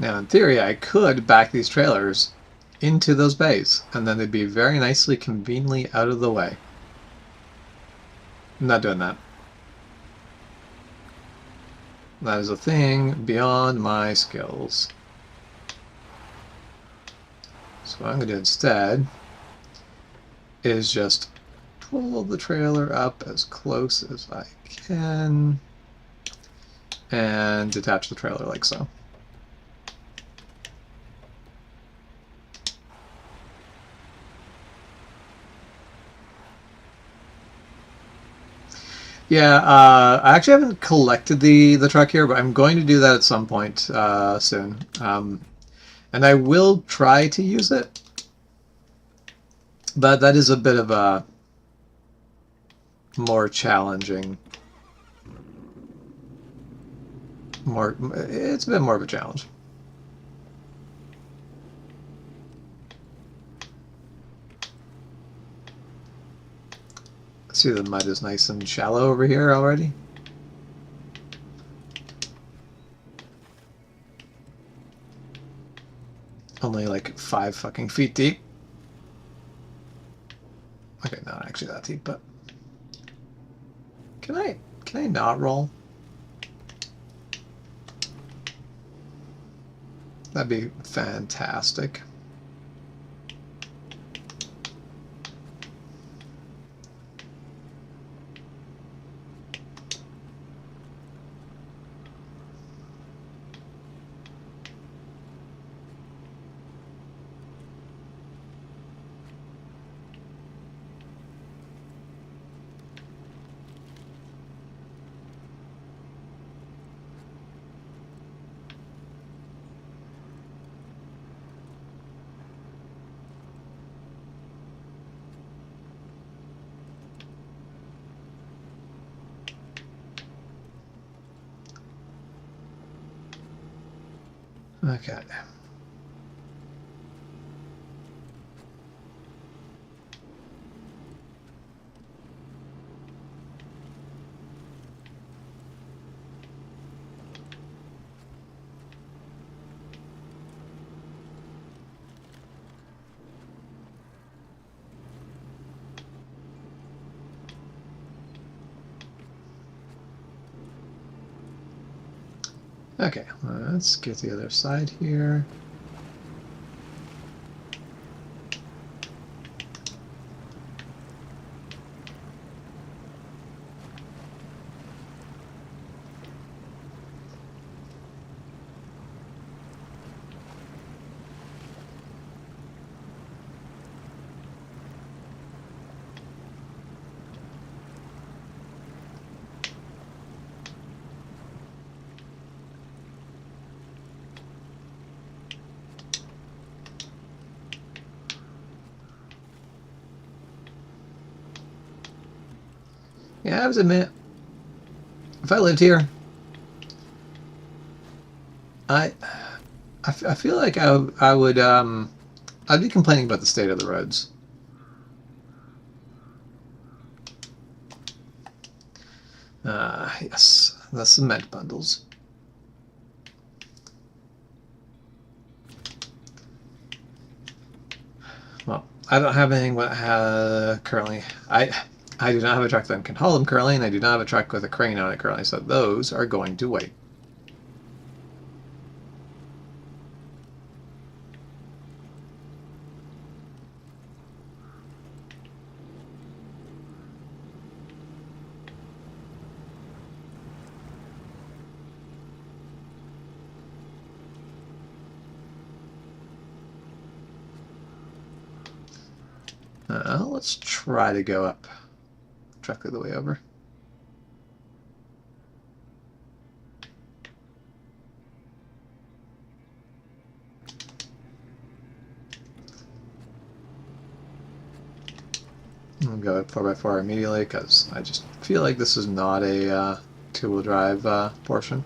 Now, in theory, I could back these trailers into those bays, and then they'd be very nicely, conveniently out of the way. I'm not doing that. That is a thing beyond my skills. So what I'm going to do instead is just pull the trailer up as close as I can and detach the trailer like so. Yeah, I actually haven't collected the truck here, but I'm going to do that at some point soon. And I will try to use it, but that is a bit of a more challenging, it's a bit more of a challenge. See, the mud is nice and shallow over here already. Only like 5 fucking feet deep. Okay, not actually that deep, but can I not roll? That'd be fantastic. Okay. Okay, let's get the other side here. Yeah, I have to admit, if I lived here, I feel like I would I'd be complaining about the state of the roads. Yes, the cement bundles. I don't have anything currently. I do not have a truck that can haul them currently, and I do not have a truck with a crane on it currently, so those are going to wait. Let's try to go up directly the way over. I'll go up 4x4 immediately because I just feel like this is not a two-wheel drive portion.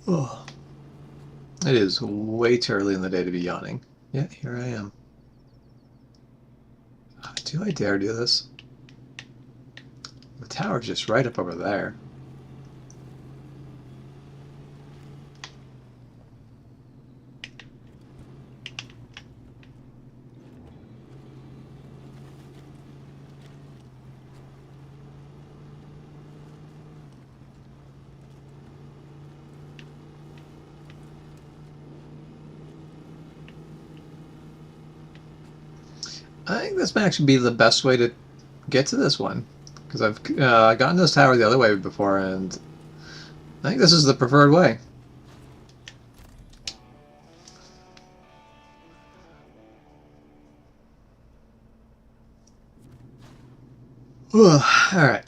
Oh, it is way too early in the day to be yawning. Yeah, here I am. Do I dare do this? The tower's just right up over there. I think this might actually be the best way to get to this one, because I've gotten this tower the other way before, and I think this is the preferred way. Alright.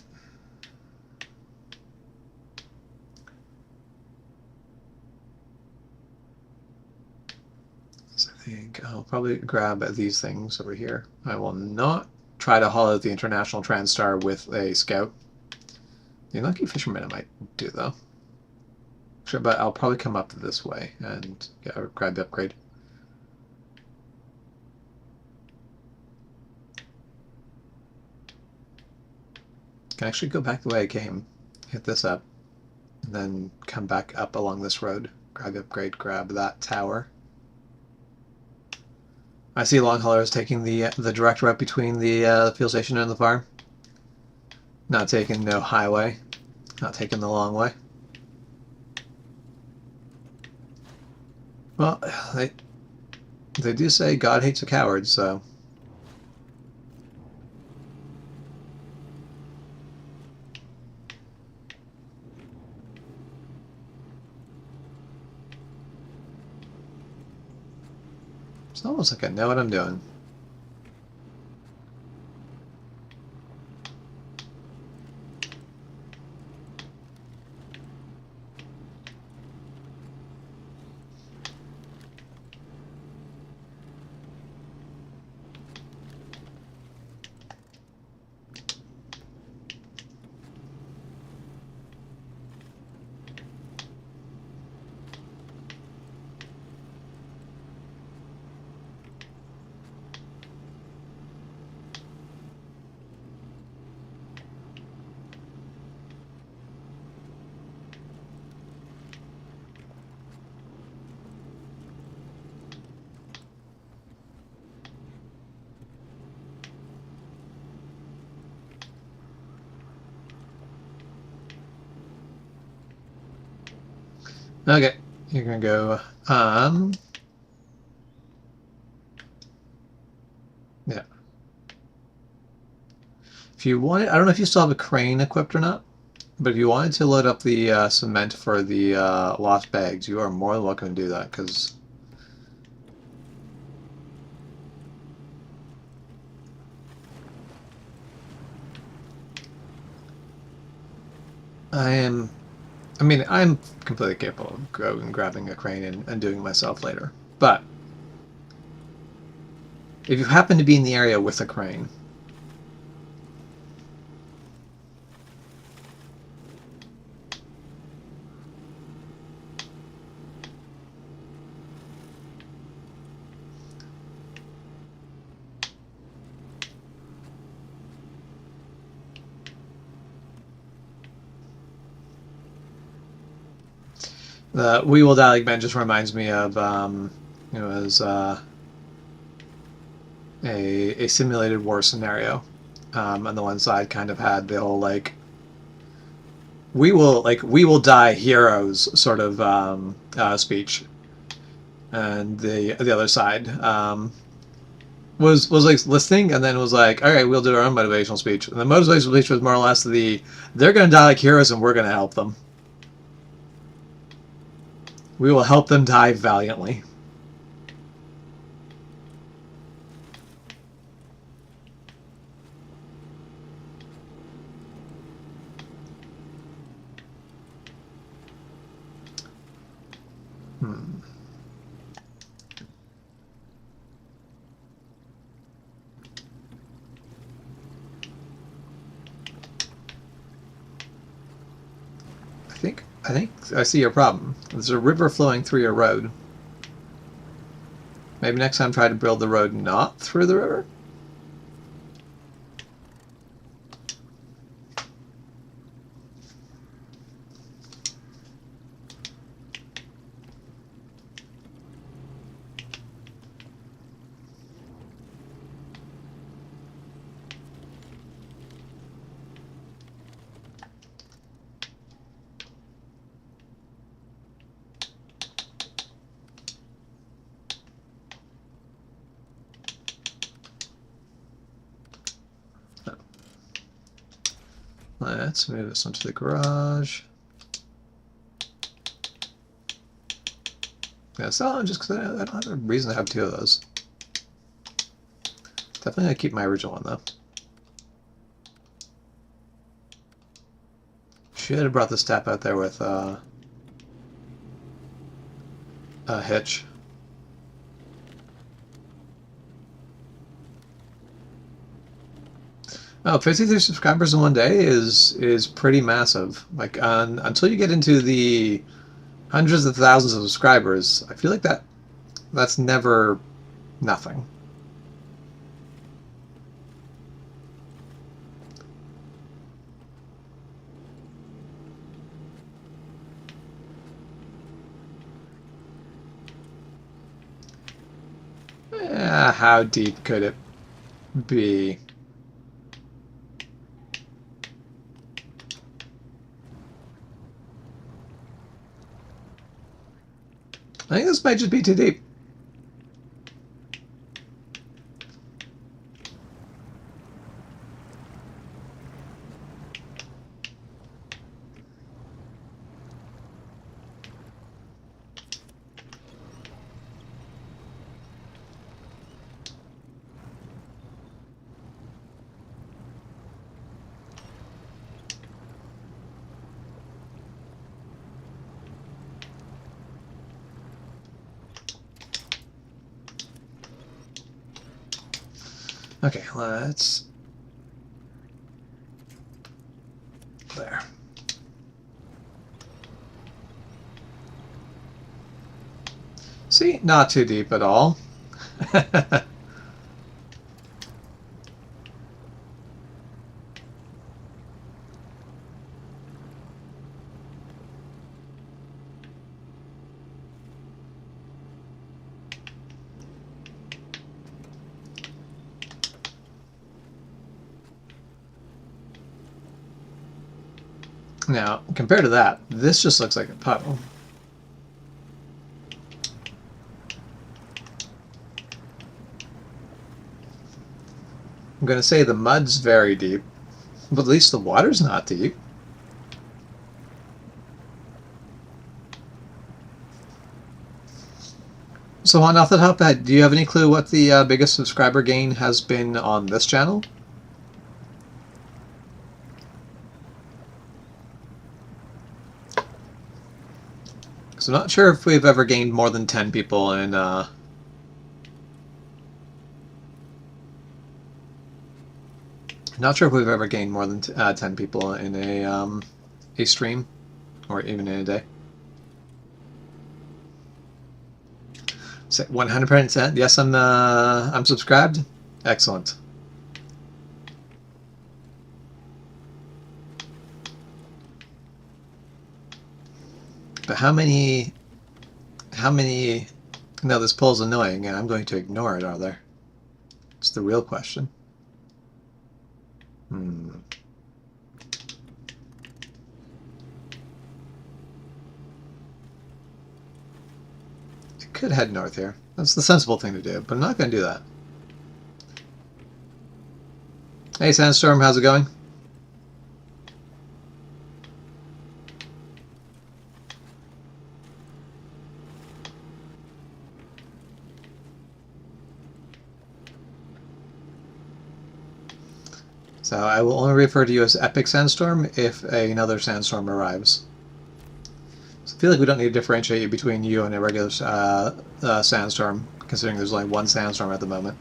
So I think I'll probably grab these things over here. I will not try to haul out the International Transstar with a Scout. The Lucky Fisherman I might do, though. Sure, but I'll probably come up this way and grab the upgrade. Can actually go back the way I came, hit this up, and then come back up along this road, grab the upgrade, grab that tower. I see LongHauler is taking the direct route between the fuel station and the farm. Not taking no highway, not taking the long way. Well, they do say God hates a coward, so. It's almost like I know what I'm doing. Okay, you're gonna go, yeah. If you want, I don't know if you still have a crane equipped or not, but if you wanted to load up the cement for the lost bags, you are more than welcome to do that, because I'm completely capable of going and grabbing a crane and doing it myself later. But if you happen to be in the area with a crane, The "We Will Die Like Men" just reminds me of it was a simulated war scenario. On the one side, kind of had the whole like we will die heroes sort of speech, and the other side was like listening, and then was like, all right, we'll do our own motivational speech. And the motivational speech was more or less they're going to die like heroes, and we're going to help them. We will help them die valiantly. I think I see your problem. There's a river flowing through your road. Maybe next time try to build the road not through the river? Let's move this onto the garage. Yeah, so just because I don't have a reason to have two of those. Definitely gonna keep my original one though. Should have brought the step out there with a hitch. Oh, 53 subscribers in one day is pretty massive. Like until you get into the hundreds of thousands of subscribers, I feel like that's never nothing. How deep could it be? I think this might just be too deep. Okay, let's... There. See? Not too deep at all. Now, compared to that, this just looks like a puddle. I'm going to say the mud's very deep, but at least the water's not deep. So on off the top, do you have any clue what the biggest subscriber gain has been on this channel? So I'm not sure if we've ever gained more than 10 people in not sure if we've ever gained more than 10 people in a stream, or even in a day. Say 100%. Yes, I'm subscribed. Excellent. But how many... No, this poll's annoying, and I'm going to ignore it, are there? It's the real question. It could head north here. That's the sensible thing to do, but I'm not going to do that. Hey, Sandstorm, how's it going? So I will only refer to you as Epic Sandstorm if another Sandstorm arrives. So I feel like we don't need to differentiate you between you and a regular Sandstorm, considering there's only one Sandstorm at the moment.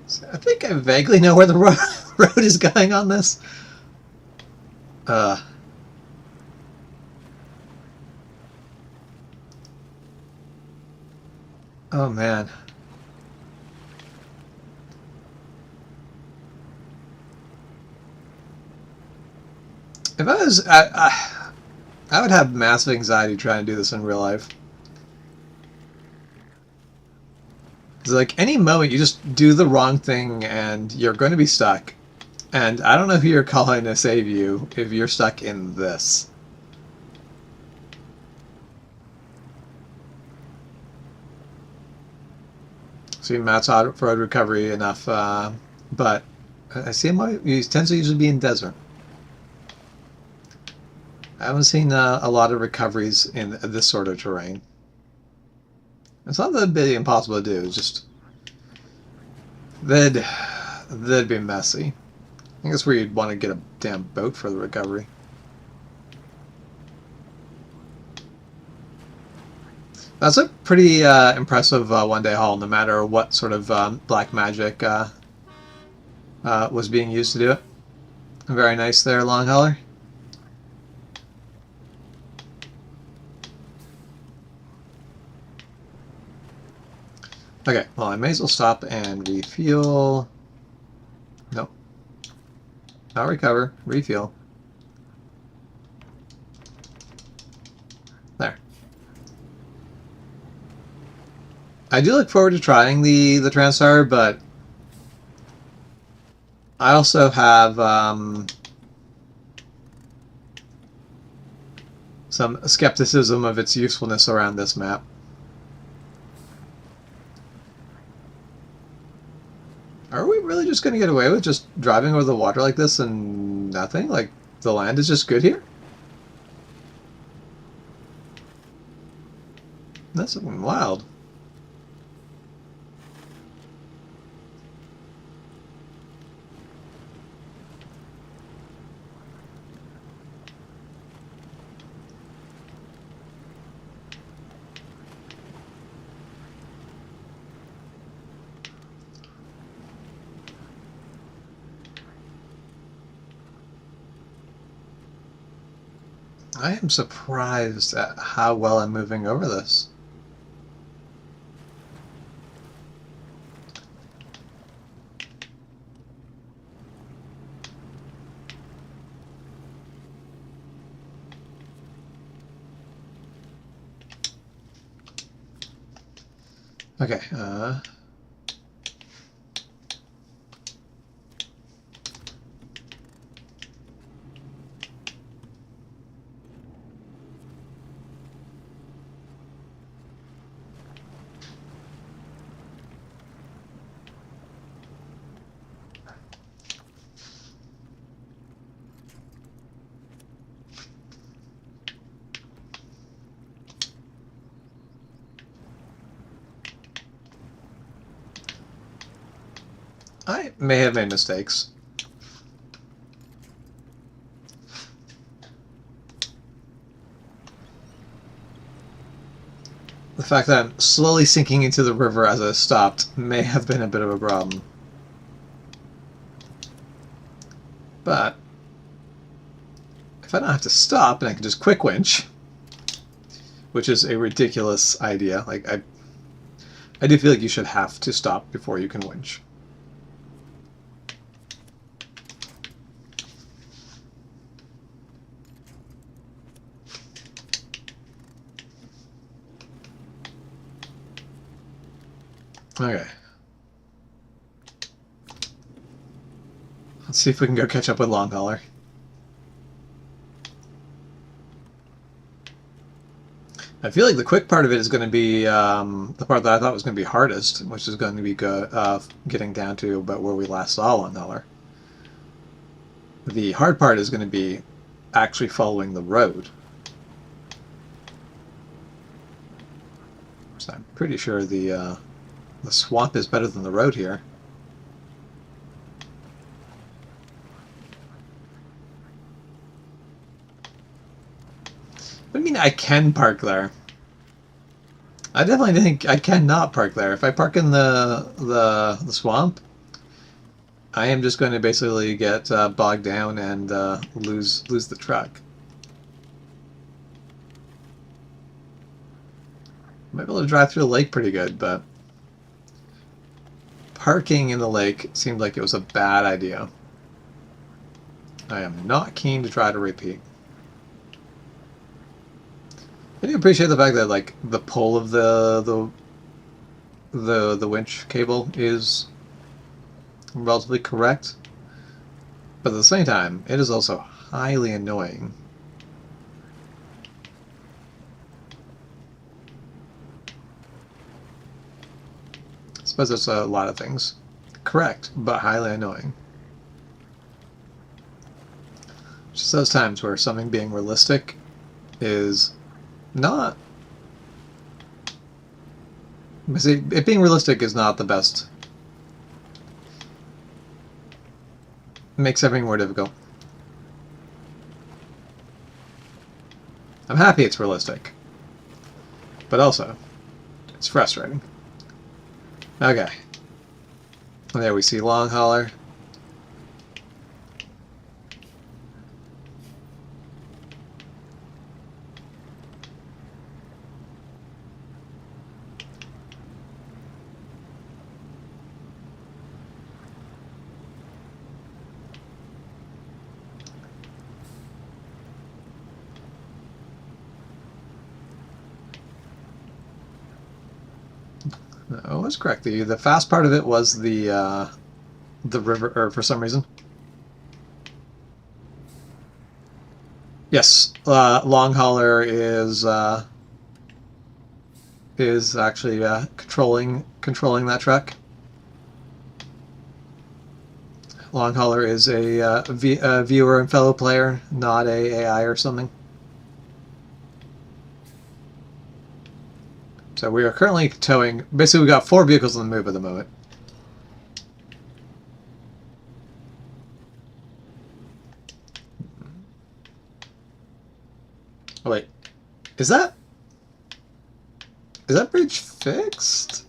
So I think I vaguely know where the road is going on this. Oh man. If I was, I would have massive anxiety trying to do this in real life. It's like any moment you just do the wrong thing and you're going to be stuck. And I don't know who you're calling to save you if you're stuck in this. See, Matt's off-road recovery enough, but I see him. He tends to usually be in desert. I haven't seen a lot of recoveries in this sort of terrain. It's not that it'd be impossible to do. It's just they'd be messy. I think that's where you'd want to get a damn boat for the recovery. That's a pretty impressive one-day haul, no matter what sort of black magic was being used to do it. Very nice there, LongHauler. Okay, well, I may as well stop and refuel. Nope. Not recover, refuel. There. I do look forward to trying the Transstar, but I also have some skepticism of its usefulness around this map. Are we really just going to get away with just driving over the water like this and nothing? Like, the land is just good here? That's wild. I am surprised at how well I'm moving over this. Okay, I may have made mistakes. The fact that I'm slowly sinking into the river as I stopped may have been a bit of a problem. But if I don't have to stop and I can just quick winch, which is a ridiculous idea. Like I do feel like you should have to stop before you can winch. Okay. Let's see if we can go catch up with LongHauler. I feel like the quick part of it is going to be the part that I thought was going to be hardest, which is going to be getting down to about where we last saw LongHauler. The hard part is going to be actually following the road. So I'm pretty sure the swamp is better than the road here. I mean, I can park there. I definitely think I cannot park there. If I park in the swamp, I am just going to basically get bogged down and lose the truck. Might be able to drive through the lake pretty good, but parking in the lake seemed like it was a bad idea. I am not keen to try to repeat. I do appreciate the fact that like the pull of the winch cable is relatively correct, but at the same time, it is also highly annoying. I suppose it's a lot of things. Correct, but highly annoying. Just those times where something being realistic is not... See, it being realistic is not the best. It makes everything more difficult. I'm happy it's realistic, but also, it's frustrating. Okay. And there we see LongHauler. Oh, that's correct. The fast part of it was the river, or for some reason. Yes, LongHauler is actually controlling that truck. LongHauler is a viewer and fellow player, not a AI or something. So we are currently towing. Basically, we've got 4 vehicles on the move at the moment. Oh wait, is that bridge fixed?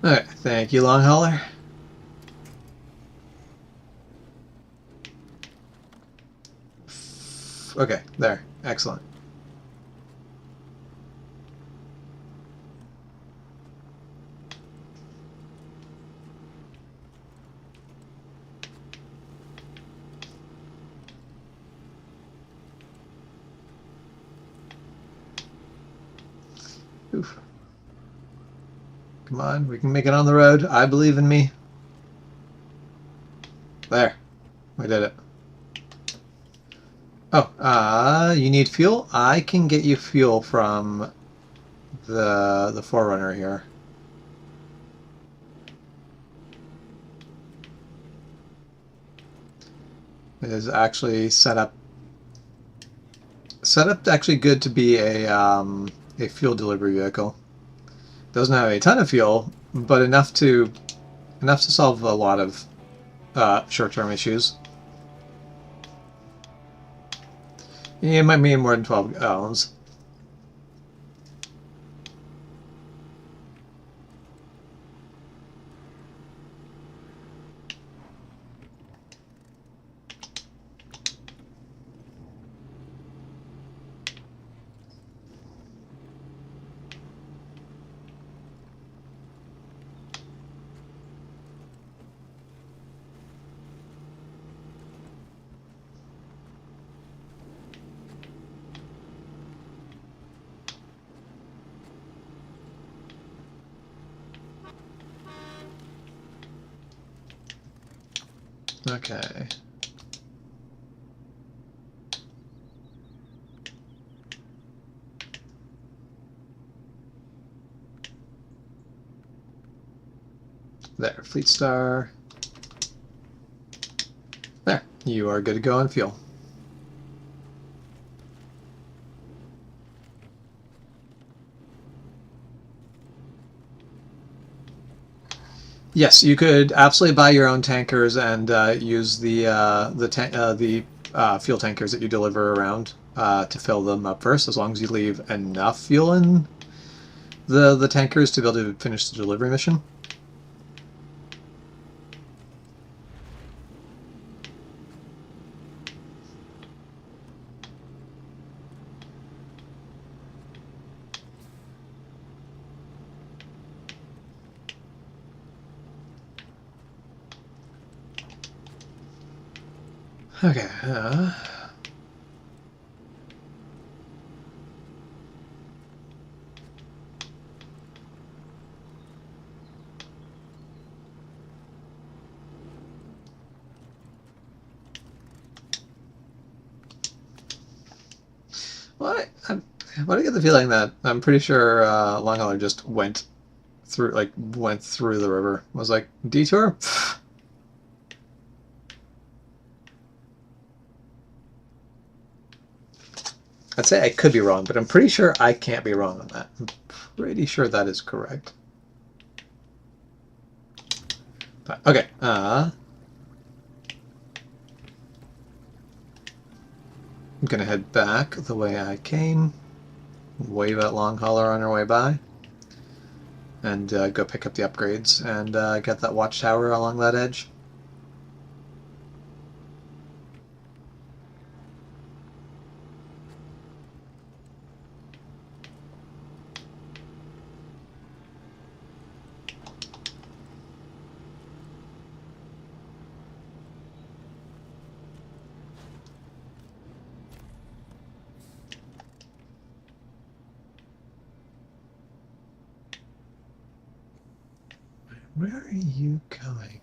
Alright, thank you, LongHauler. Okay, there. Excellent. Oof. Come on, we can make it on the road. I believe in me. There. We did it. Oh, you need fuel? I can get you fuel from the 4Runner here. It is actually set up actually good to be a fuel delivery vehicle. Doesn't have a ton of fuel, but enough to solve a lot of short-term issues. It might mean more than 12 gallons. Okay. There, Fleet Star. There, you are good to go on fuel. Yes, you could absolutely buy your own tankers and use the fuel tankers that you deliver around to fill them up first, as long as you leave enough fuel in the tankers to be able to finish the delivery mission. Okay. Well, I get the feeling that I'm pretty sure LongHauler just went through the river. I was like, detour? I'd say I could be wrong, but I'm pretty sure I can't be wrong on that. I'm pretty sure that is correct. But, okay. I'm gonna head back the way I came, wave at LongHauler on our way by, and go pick up the upgrades and get that watchtower along that edge. Where are you going?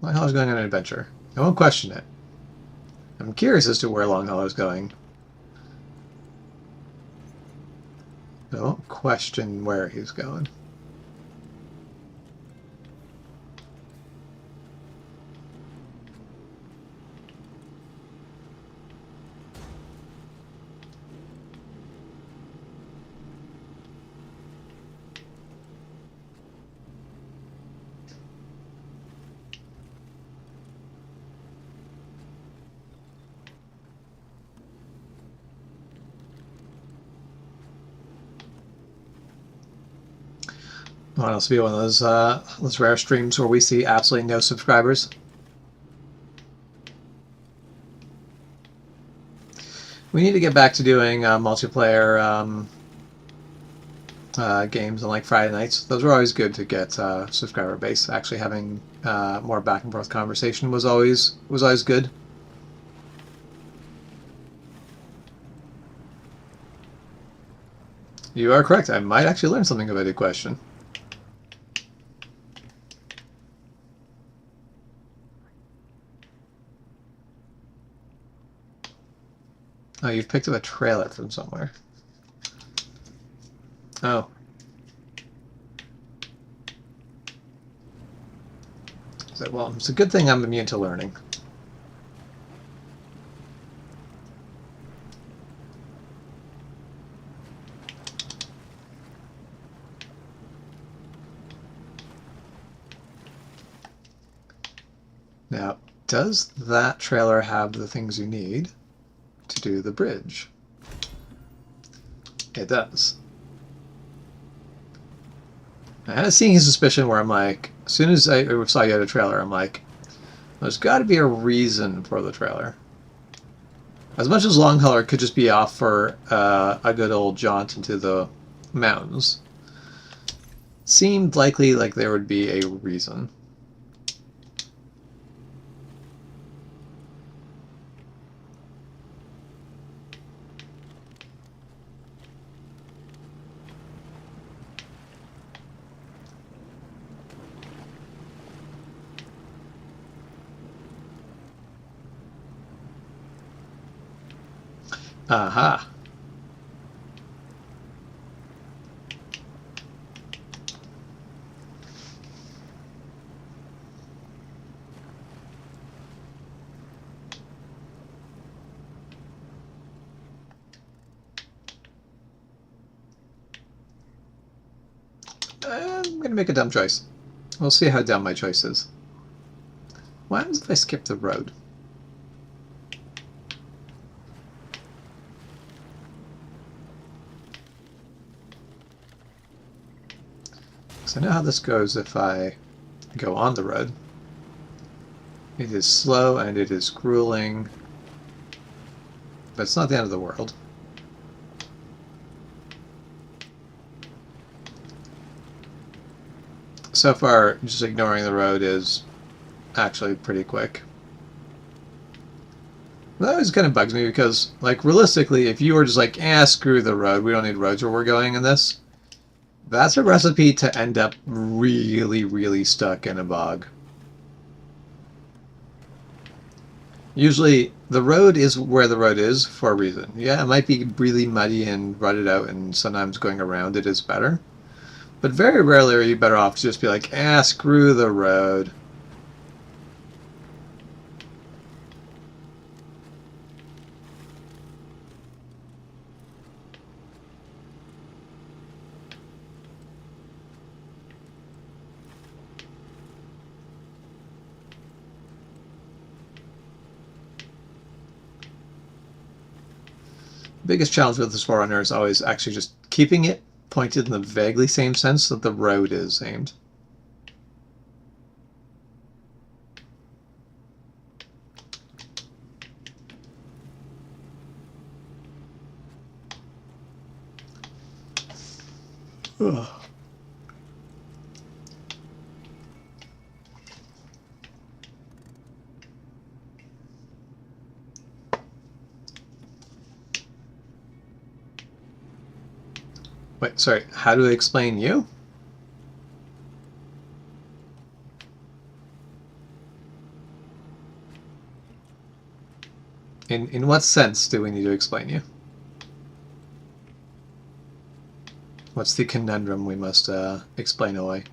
LongHauler's going on an adventure. I won't question it. I'm curious as to where LongHauler's going. I won't question where he's going. Want us to be one of those rare streams where we see absolutely no subscribers? We need to get back to doing multiplayer games on like Friday nights. Those were always good to get subscriber base. Actually, having more back and forth conversation was always good. You are correct. I might actually learn something about a question. Oh, you've picked up a trailer from somewhere. Oh. So, well, it's a good thing I'm immune to learning. Now, does that trailer have the things you need to do the bridge? It does. I had a seeing suspicion where I'm like, as soon as I saw you had a trailer, I'm like, there's got to be a reason for the trailer. As much as LongHauler could just be off for a good old jaunt into the mountains, seemed likely like there would be a reason. Aha. I'm going to make a dumb choice. We'll see how dumb my choice is. What happens if I skip the road? So I know how this goes if I go on the road. It is slow and it is grueling, but it's not the end of the world. So far, just ignoring the road is actually pretty quick. That always kind of bugs me because, like, realistically, if you were just like, screw the road, we don't need roads where we're going in this, that's a recipe to end up really, really stuck in a bog. Usually, the road is where the road is for a reason. Yeah, it might be really muddy and rutted out, and sometimes going around it is better. But very rarely are you better off to just be like, screw the road. Biggest challenge with the SnowRunner is always actually just keeping it pointed in the vaguely same sense that the road is aimed. Ugh. Wait, sorry, how do I explain you? In what sense do we need to explain you? What's the conundrum we must explain away?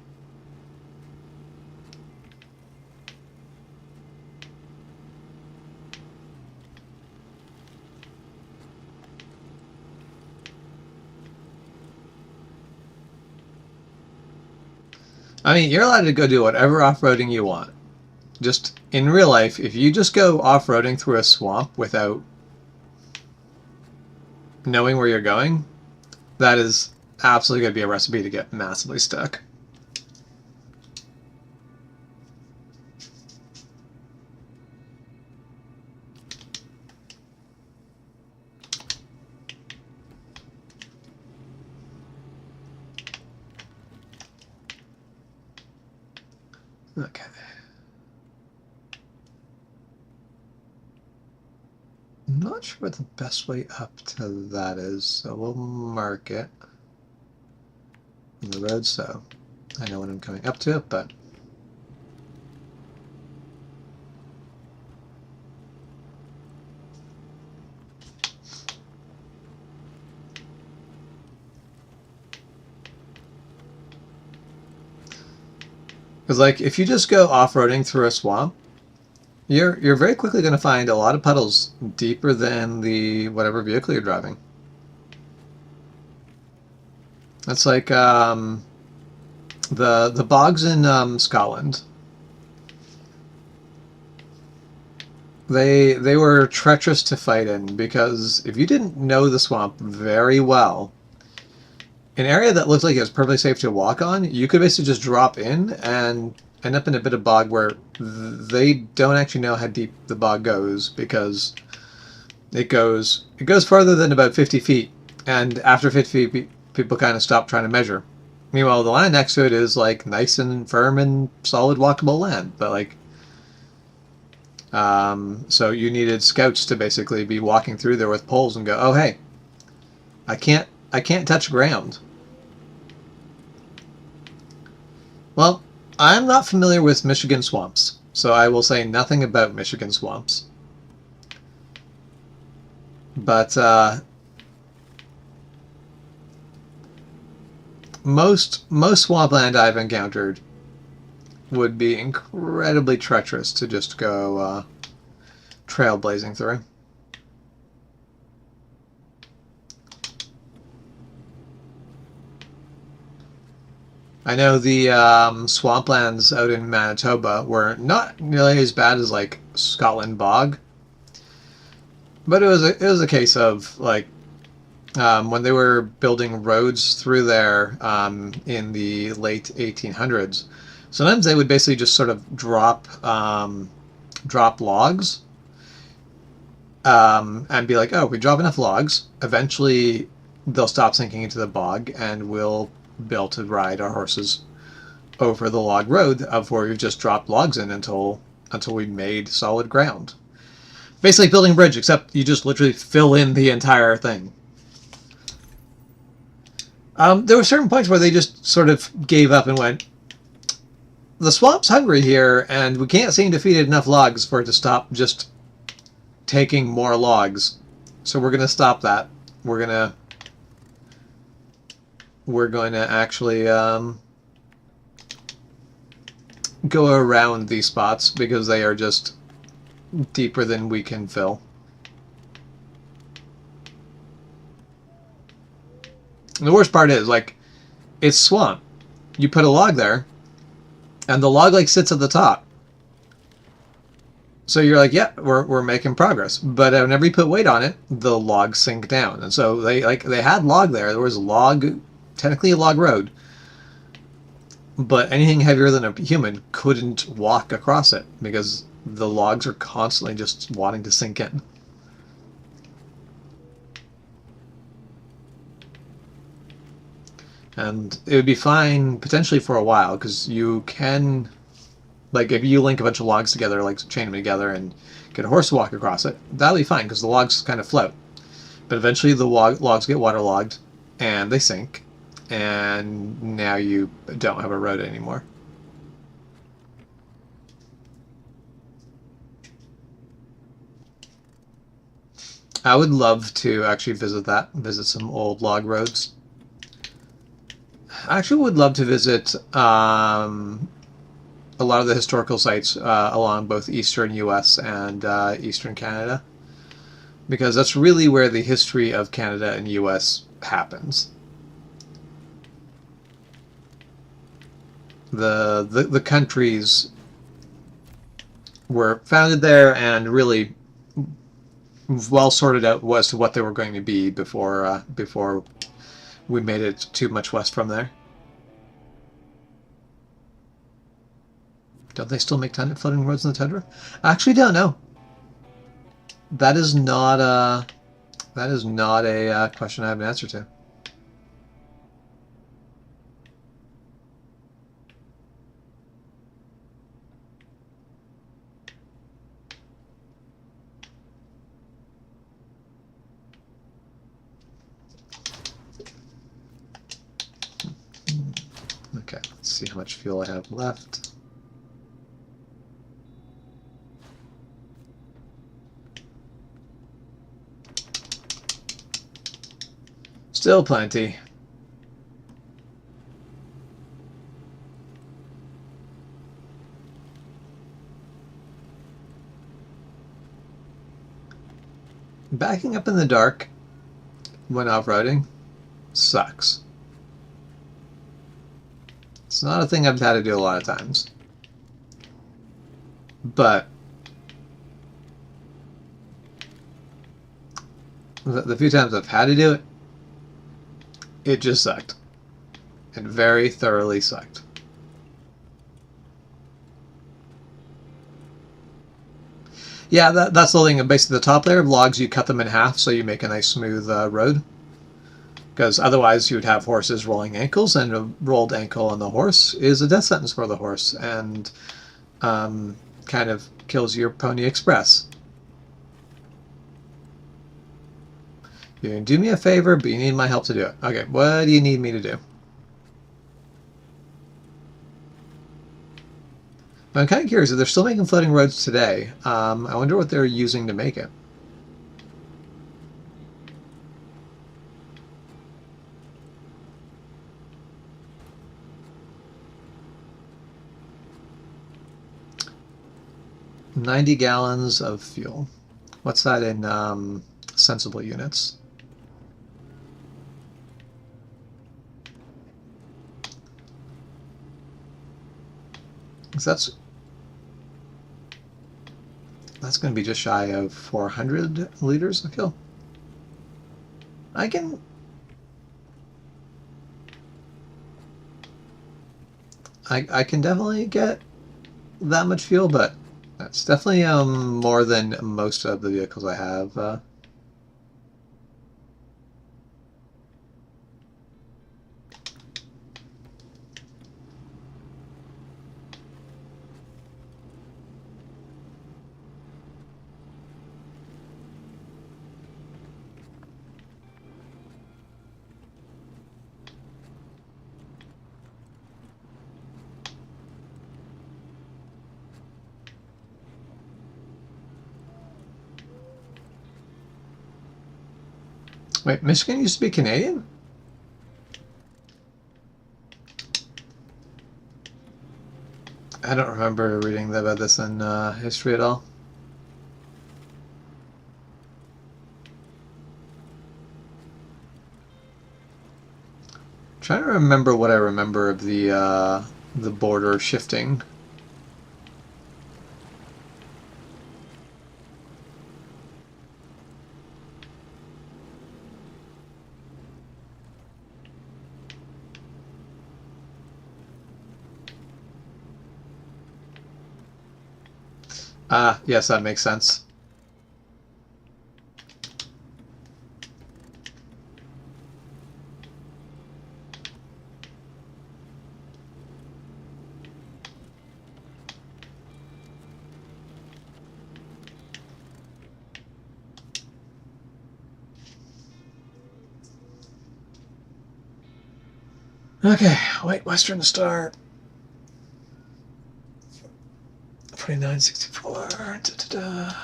I mean, you're allowed to go do whatever off-roading you want. Just, in real life, if you just go off-roading through a swamp without knowing where you're going, that is absolutely going to be a recipe to get massively stuck. Okay. I'm not sure what the best way up to that is, so we'll mark it on the road so I know when I'm coming up to it, but Because like if you just go off-roading through a swamp, you're very quickly going to find a lot of puddles deeper than the whatever vehicle you're driving. That's like the bogs in Scotland. They were treacherous to fight in because if you didn't know the swamp very well, an area that looked like it was perfectly safe to walk on, you could basically just drop in and end up in a bit of bog where they don't actually know how deep the bog goes because it goes farther than about 50 feet, and after 50 feet, people kind of stop trying to measure. Meanwhile, the land next to it is like nice and firm and solid walkable land, but like so you needed scouts to basically be walking through there with poles and go, oh hey, I can't touch ground. Well, I'm not familiar with Michigan swamps, so I will say nothing about Michigan swamps. But most swampland I've encountered would be incredibly treacherous to just go trailblazing through. I know the swamplands out in Manitoba were not nearly as bad as like Scotland bog, but it was a case of like when they were building roads through there in the late 1800s. Sometimes they would basically just sort of drop logs and be like, oh, we drop enough logs. Eventually, they'll stop sinking into the bog, and we'll be able to ride our horses over the log road of where we've just dropped logs in until we made solid ground. Basically, building a bridge, except you just literally fill in the entire thing. There were certain points where they just sort of gave up and went, the swamp's hungry here, and we can't seem to feed it enough logs for it to stop just taking more logs. So we're going to stop that. We're going to actually go around these spots because they are just deeper than we can fill. And the worst part is, like, it's swamp. You put a log there, and the log like sits at the top. So you're like, yeah, we're making progress. But whenever you put weight on it, the logs sink down. And so they had log there. There was log, technically a log road. But anything heavier than a human couldn't walk across it because the logs are constantly just wanting to sink in. And it would be fine potentially for a while because you can, like, if you link a bunch of logs together, like chain them together and get a horse to walk across it, that'll be fine because the logs kind of float. But eventually the logs get waterlogged and they sink, and now you don't have a road anymore. I would love to actually visit some old log roads. I actually would love to visit a lot of the historical sites along both eastern US and eastern Canada, because that's really where the history of Canada and US happens. The countries were founded there and really well sorted out as to what they were going to be before we made it too much west from there. Don't they still make floating roads in the tundra? I actually don't know. That is not a question I have an answer to. Okay, let's see how much fuel I have left. Still plenty. Backing up in the dark when off-roading sucks. It's not a thing I've had to do a lot of times. But the few times I've had to do it, it just sucked. It very thoroughly sucked. Yeah, that's the thing. Basically, the top layer of logs, you cut them in half so you make a nice smooth road. Because otherwise you would have horses rolling ankles, and a rolled ankle on the horse is a death sentence for the horse, and kind of kills your Pony Express. You can do me a favor, but you need my help to do it. Okay, what do you need me to do? I'm kind of curious if they're still making floating roads today. I wonder what they're using to make it. $90 gallons of fuel. What's that in sensible units? So that's going to be just shy of 400 liters of fuel. I can definitely get that much fuel, but that's definitely more than most of the vehicles I have. Wait, Michigan used to be Canadian? I don't remember reading about this in history at all. I'm trying to remember what I remember of the border shifting. Ah, yes, that makes sense. Okay, wait, Western Star. 4964. Da-da-da.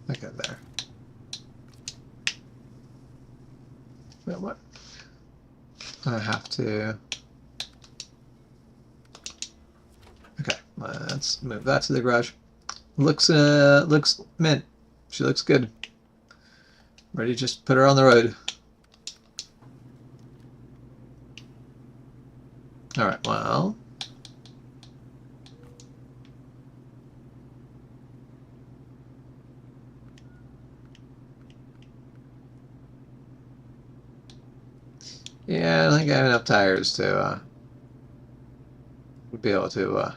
Okay, there. Wait, what? I have to... Okay, let's move that to the garage. Looks mint. She looks good. Ready to just put her on the road. Alright, well... Yeah, I don't think I have enough tires to be able to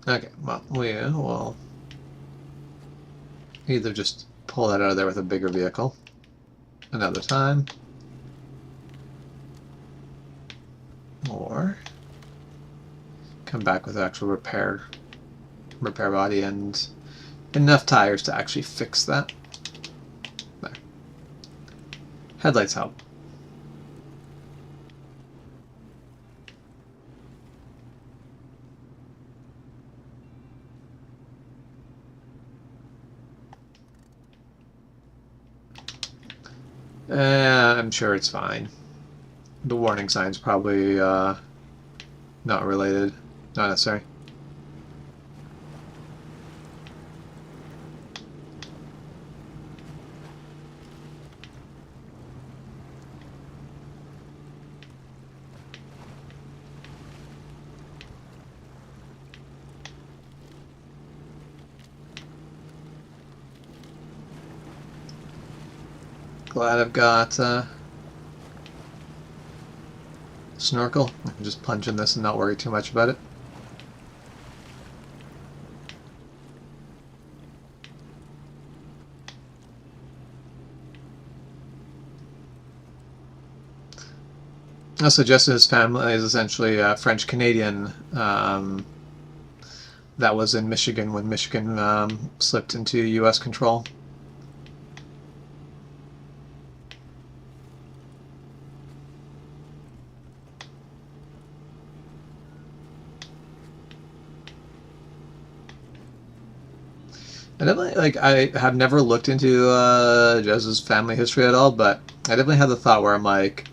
Okay, well, we will either just pull that out of there with a bigger vehicle another time, or come back with actual repair body and enough tires to actually fix that. There. Headlights help. I'm sure it's fine. The warning sign's probably not related, not necessary. Glad I've got snorkel. I can just plunge in this and not worry too much about it. Also, Jess's family is essentially French-Canadian. That was in Michigan when Michigan slipped into U.S. control. I definitely, I have never looked into Jez's family history at all, but I definitely had the thought where I'm like,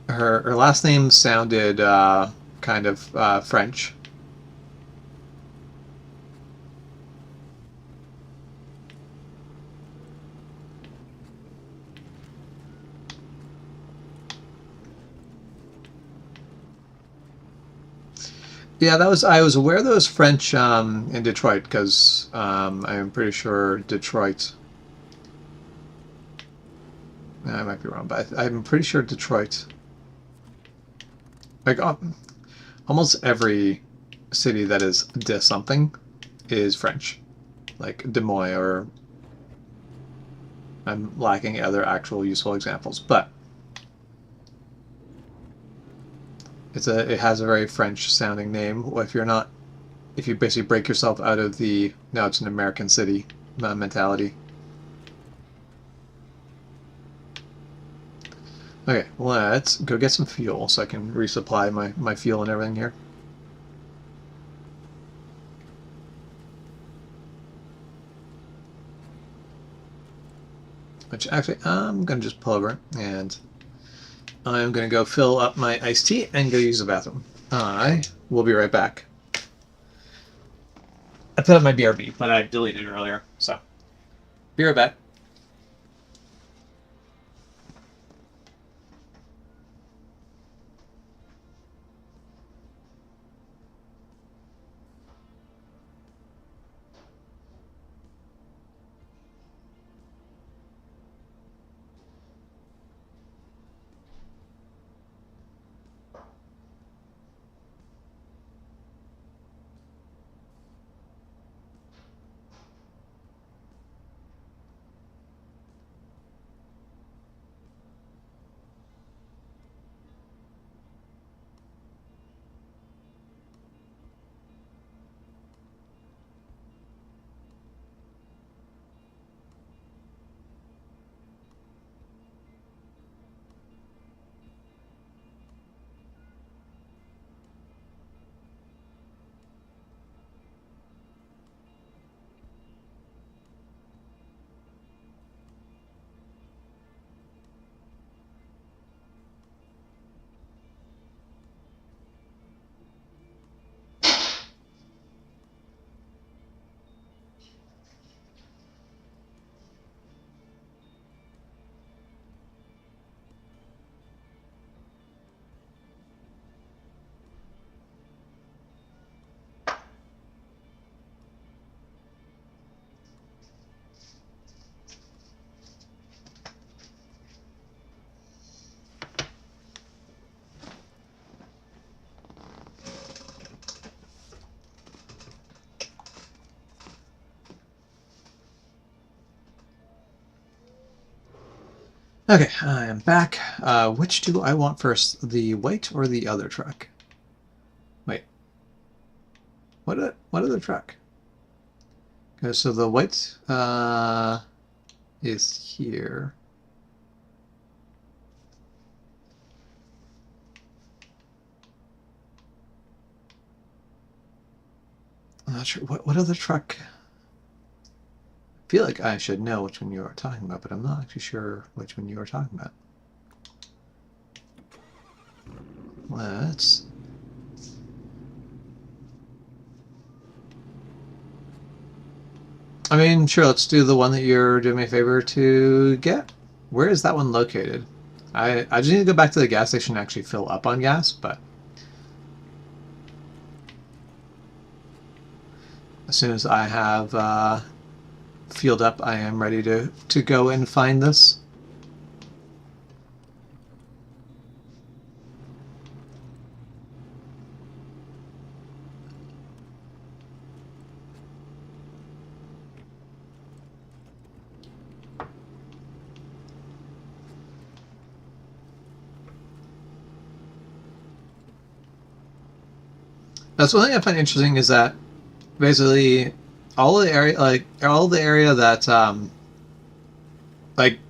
her last name sounded kind of French. Yeah, I was aware that was French in Detroit because I'm pretty sure Detroit. I might be wrong, but I'm pretty sure Detroit. Like almost every city that is de something is French, like Des Moines, or I'm lacking other actual useful examples, but it has a very French sounding name. If you basically break yourself out of the now it's an American city mentality. Okay, let's go get some fuel so I can resupply my fuel and everything here. Which actually, I'm going to just pull over and I'm going to go fill up my iced tea and go use the bathroom. I will be right back. I put up my BRB, but I deleted it earlier, so be right back. Okay, I am back. Which do I want first, the white or the other truck? Wait, what other truck? Okay, so the white is here. I'm not sure what other truck. I feel like I should know which one you are talking about, but I'm not actually sure which one you are talking about. Let's. I mean, sure, let's do the one that you're doing me a favor to get. Where is that one located? I just need to go back to the gas station and actually fill up on gas, but as soon as I have filled up, I am ready to go and find this. That's one thing I find interesting is that basically all the area that like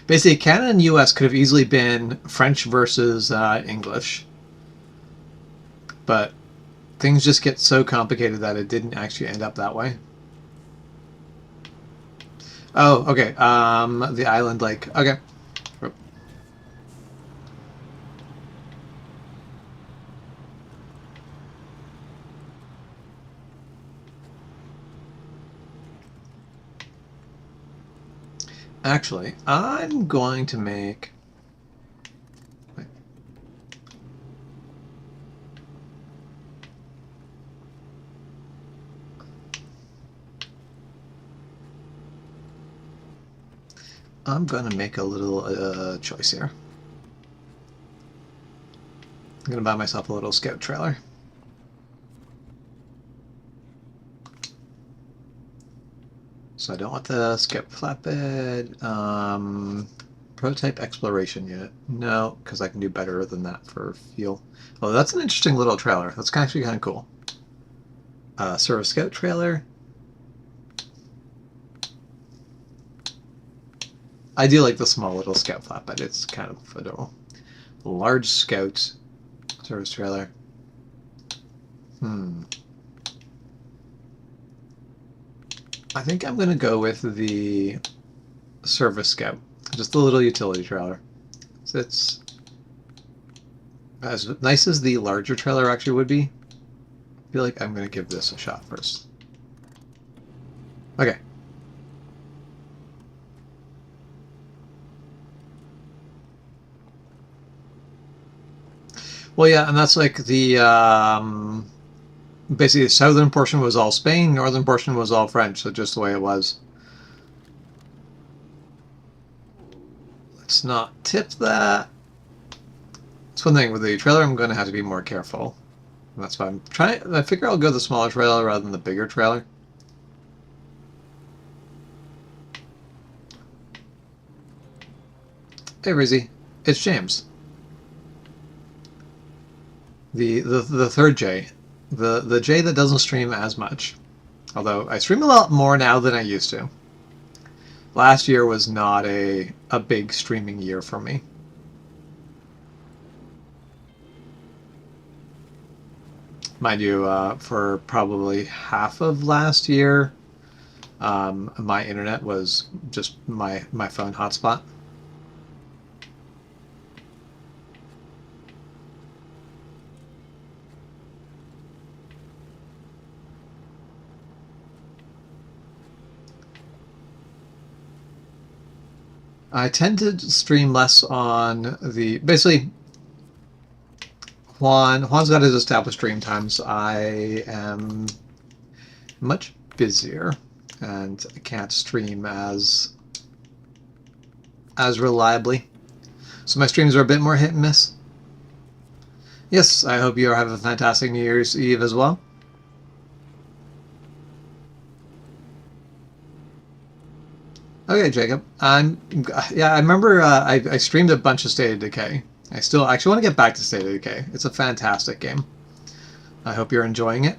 basically Canada and US could have easily been French versus English, but things just get so complicated that it didn't actually end up that way. Oh, okay. The island lake. Okay. Actually, I'm going to make. Wait. I'm going to make a little choice here. I'm going to buy myself a little scout trailer. So I don't want the scout flatbed. Prototype exploration unit. No, because I can do better than that for fuel. Oh, that's an interesting little trailer. That's actually kind of cool. Service scout trailer. I do like the small little scout flatbed. It's kind of adorable. Large scout service trailer. I think I'm going to go with the service scout. Just a little utility trailer. So it's as nice as the larger trailer actually would be. I feel like I'm going to give this a shot first. Okay. Well, yeah, and that's like the basically the southern portion was all Spain, northern portion was all French, so just the way it was. Let's not tip that. That's one thing with the trailer. I'm going to have to be more careful. And that's why I'm trying. I figure I'll go the smaller trailer rather than the bigger trailer. Hey, Rizzy, it's James. The third J, the J that doesn't stream as much. Although I stream a lot more now than I used to. Last year was not a big streaming year for me. Mind you, for probably half of last year, my internet was just my phone hotspot. I tend to stream less on the basically Juan's got his established stream times. I am much busier and I can't stream as reliably. So my streams are a bit more hit and miss. Yes, I hope you have a fantastic New Year's Eve as well. Okay, Jacob. Yeah, I remember I streamed a bunch of State of Decay. I still actually want to get back to State of Decay. It's a fantastic game. I hope you're enjoying it.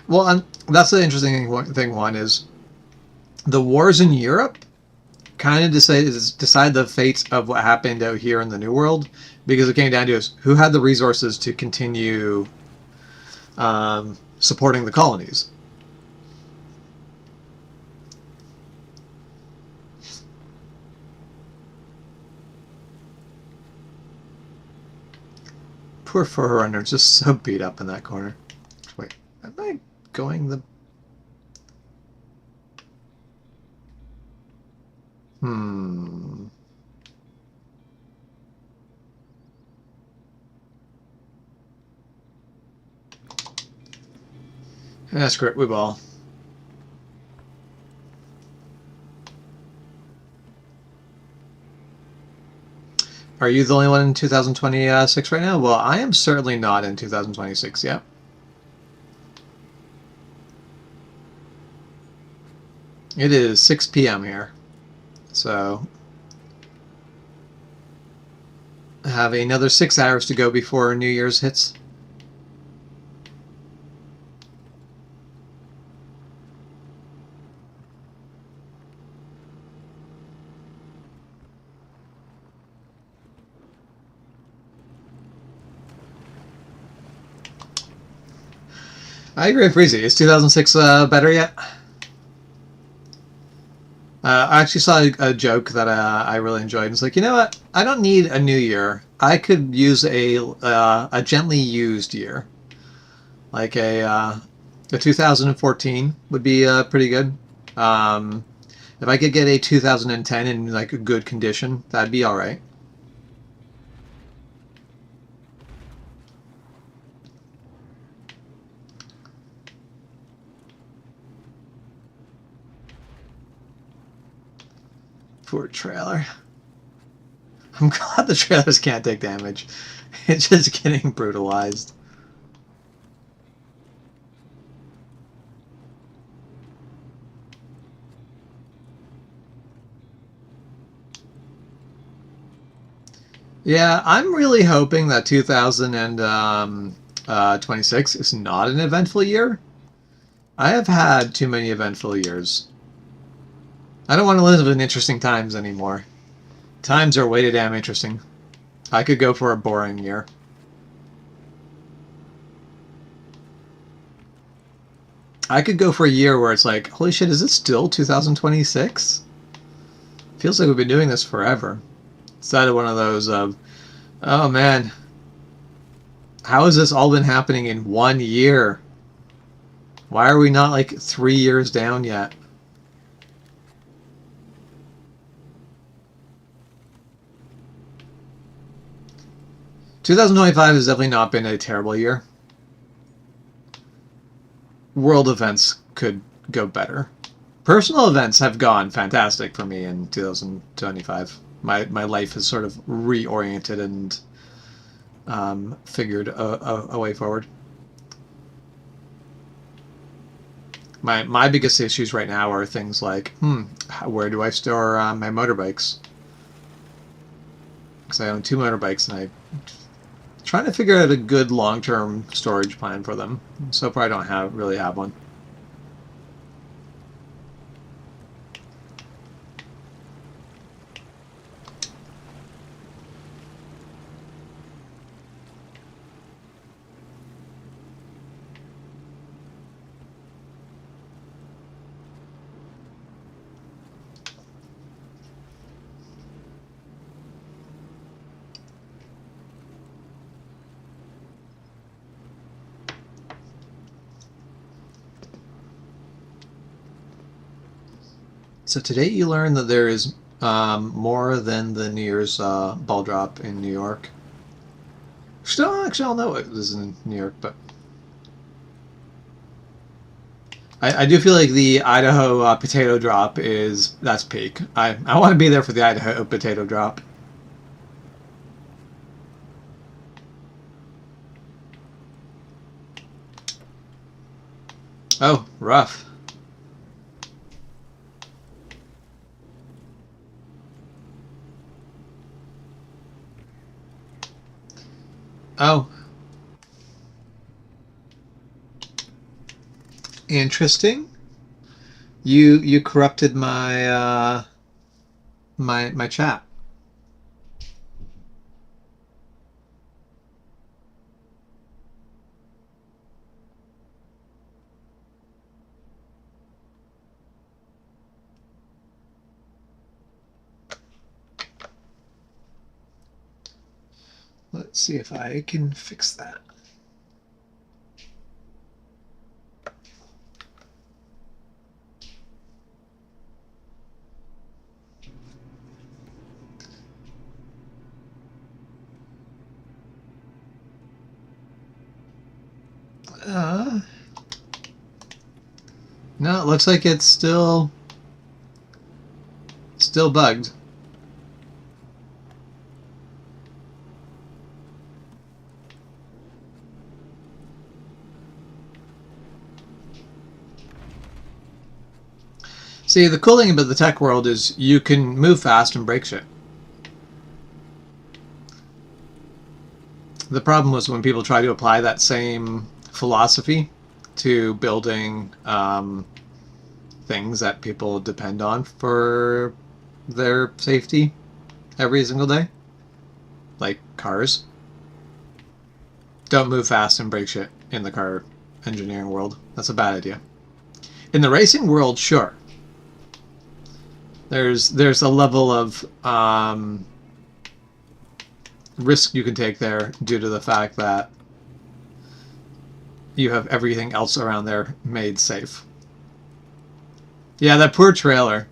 Well, that's the interesting thing. One is the wars in Europe kind of decide the fate of what happened out here in the New World, because it came down to is who had the resources to continue supporting the colonies. Poor Forerunner, just so beat up in that corner. Wait, am I going the... Hmm. That's great, we ball. Are you the only one in 2026 right now? Well, I am certainly not in 2026 yet. It is 6 p.m. here. So I have another 6 hours to go before New Year's hits. I agree with Breezy. Is 2006 better yet? I actually saw a joke that I really enjoyed. It's like, you know what? I don't need a new year. I could use a gently used year, like a 2014 would be pretty good. Um, if I could get a 2010 in like a good condition, that'd be all right. Poor trailer. I'm glad the trailers can't take damage. It's just getting brutalized. Yeah, I'm really hoping that 2026 is not an eventful year. I have had too many eventful years. I don't want to live in interesting times anymore. Times are way too damn interesting. I could go for a boring year. I could go for a year where it's like, holy shit, is it still 2026? Feels like we've been doing this forever. Instead of one of those of, oh man, how has this all been happening in 1 year? Why are we not like 3 years down yet? "2025 has definitely not been a terrible year. World events could go better. Personal events have gone fantastic for me in 2025. My life has sort of reoriented and figured a way forward. My biggest issues right now are things like, where do I store my motorbikes? Because I own two motorbikes and I'm trying to figure out a good long-term storage plan for them. So far, I don't really have one. So today you learned that there is more than the New Year's ball drop in New York. Still, actually, I'll know it was in New York, but I do feel like the Idaho potato drop that's peak. I want to be there for the Idaho potato drop. Oh, rough. Oh. Interesting. You corrupted my my chat. Let's see if I can fix that. No, it looks like it's still bugged. See, the cool thing about the tech world is you can move fast and break shit. The problem was when people try to apply that same philosophy to building things that people depend on for their safety every single day, like cars. Don't move fast and break shit in the car engineering world. That's a bad idea. In the racing world, sure. There's a level of risk you can take there due to the fact that you have everything else around there made safe. Yeah, that poor trailer.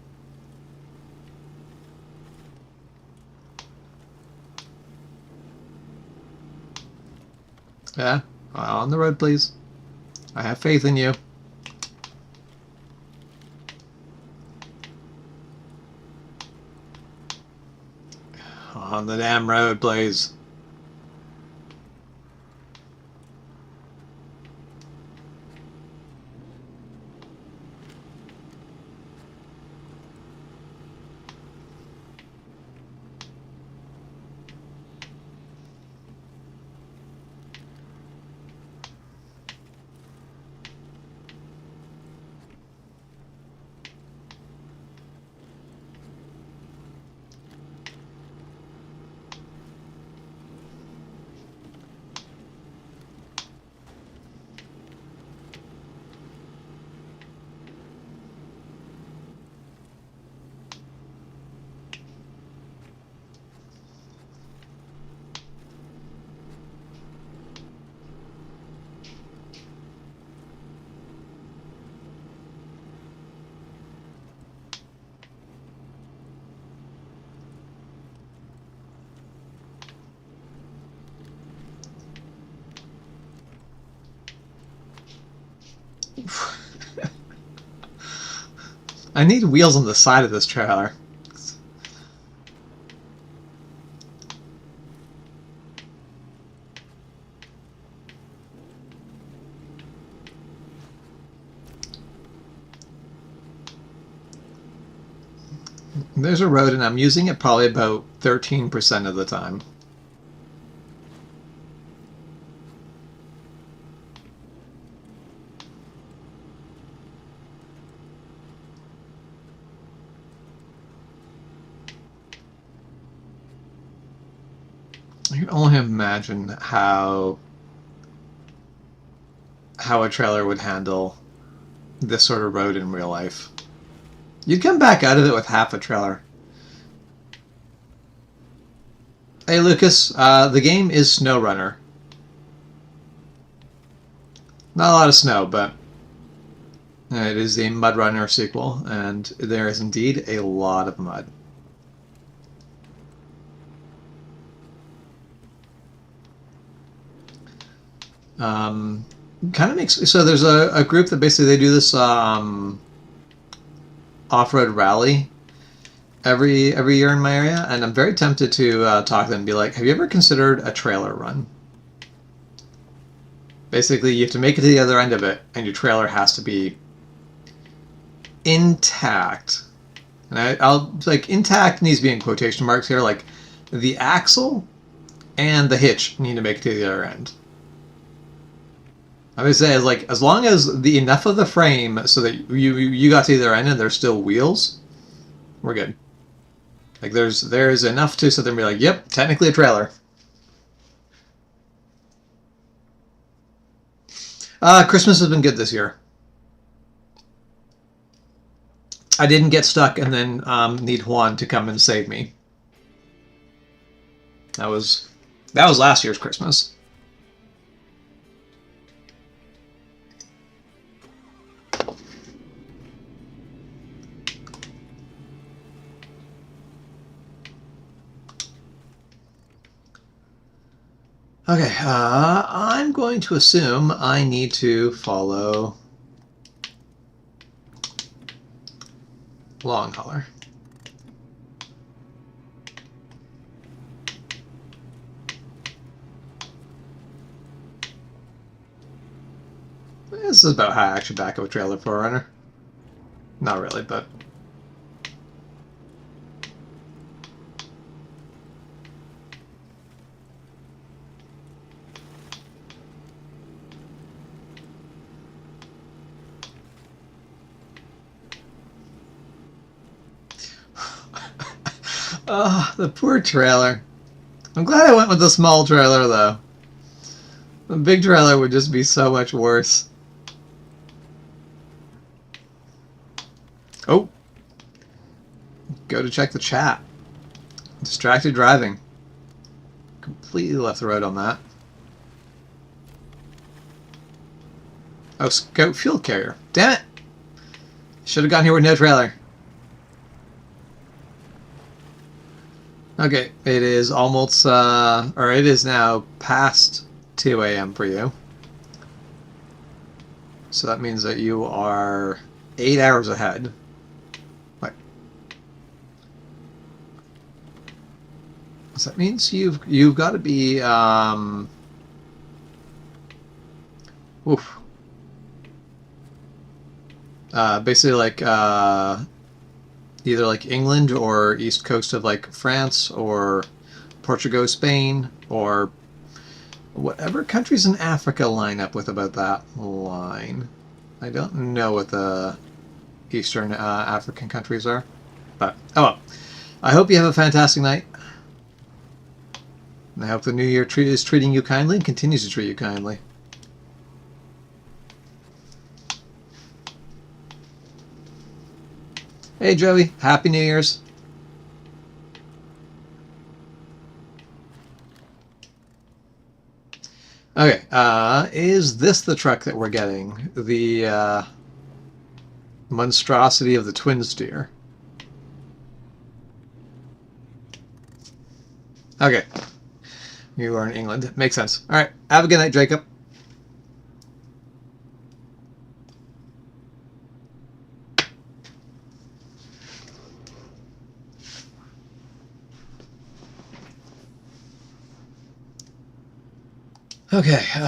Yeah, on the road, please. I have faith in you. On the damn road, please. I need wheels on the side of this trailer. There's a road and I'm using it probably about 13% of the time. I can only imagine how a trailer would handle this sort of road in real life. You'd come back out of it with half a trailer. Hey Lucas, the game is SnowRunner. Not a lot of snow, but it is a Mud Runner sequel, and there is indeed a lot of mud. Kind of makes so there's a group that basically they do this off-road rally every year in my area, and I'm very tempted to talk to them and be like, have you ever considered a trailer run? Basically, you have to make it to the other end of it, and your trailer has to be intact. And I'll like intact needs to be in quotation marks here, like the axle and the hitch need to make it to the other end. I would say as long as the enough of the frame so that you got to either end and there's still wheels, we're good. Like there's enough to sit there and be like, yep, technically a trailer. Christmas has been good this year. I didn't get stuck and then need Juan to come and save me. That was last year's Christmas. Okay, I'm going to assume I need to follow LongHauler. This is about how I actually back up a trailer for a runner. Not really, but... Oh, the poor trailer. I'm glad I went with the small trailer, though. The big trailer would just be so much worse. Oh. Go to check the chat. Distracted driving. Completely left the road on that. Oh, Scout fuel carrier. Damn it! Should have gotten here with no trailer. Okay, it is almost, or it is now past 2 a.m. for you. So that means that you are 8 hours ahead. What? So that means you've got to be, oof. Basically like, either like England or east coast of like France or Portugal, Spain, or whatever countries in Africa line up with about that line. I don't know what the Eastern African countries are, but oh well. I hope you have a fantastic night. And I hope the new year is treating you kindly and continues to treat you kindly. Hey Joey, Happy New Year's. Okay, is this the truck that we're getting? The monstrosity of the twin steer. Okay, you are in England. Makes sense. All right, have a good night, Jacob. Okay, all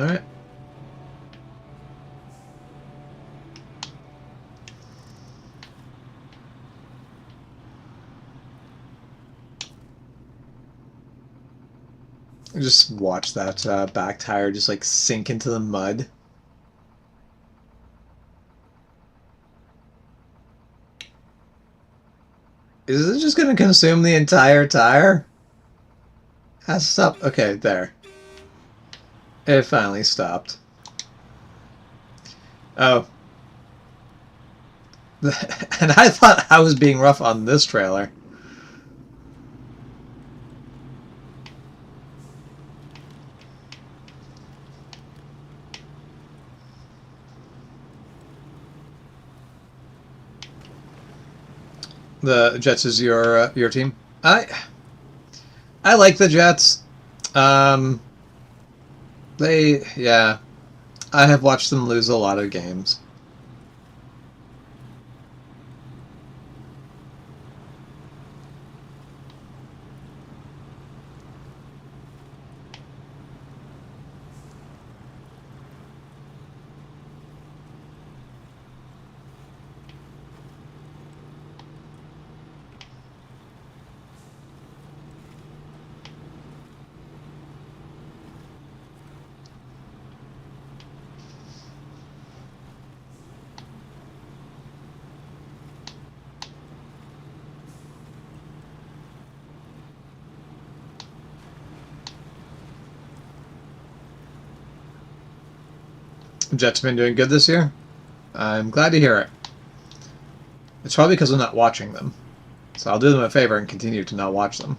right. Just watch that back tire just like sink into the mud. Is it just going to consume the entire tire? Has to stop. Okay, there. It finally stopped. Oh. And I thought I was being rough on this trailer. The Jets is your team. I like the Jets. Yeah, I have watched them lose a lot of games. Jet's been doing good this year. I'm glad to hear it. It's probably because I'm not watching them. So I'll do them a favor and continue to not watch them.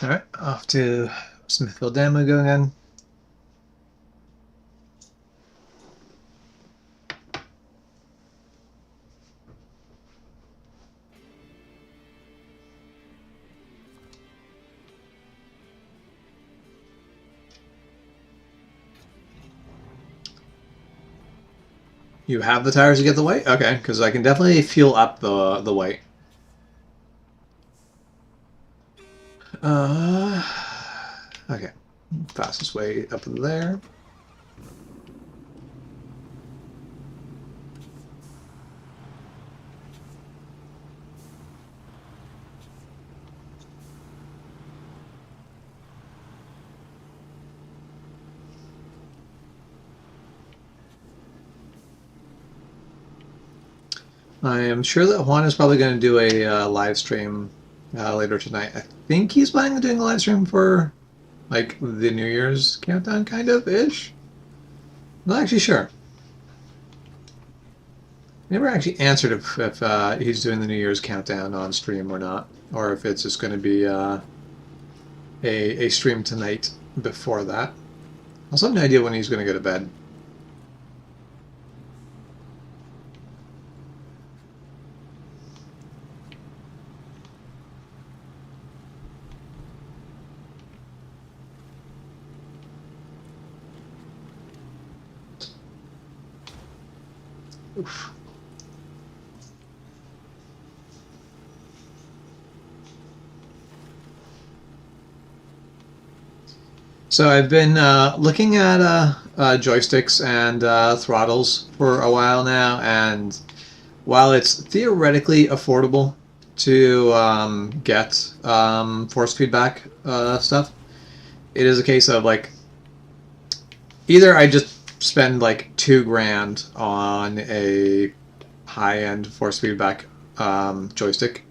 Alright, off to Smithfield Dam we go again. You have the tires to get the weight? Okay, because I can definitely fuel up the weight. Okay, fastest way up there. I am sure that Juan is probably going to do a live stream later tonight. I think he's planning on doing a live stream for like the New Year's countdown, kind of ish. Not actually sure. Never actually answered if he's doing the New Year's countdown on stream or not, or if it's just going to be a stream tonight before that. I also have no idea when he's going to go to bed. Oof. So I've been looking at joysticks and throttles for a while now, and while it's theoretically affordable to get force feedback stuff, it is a case of like either I just spend like $2,000 on a high-end force feedback joystick,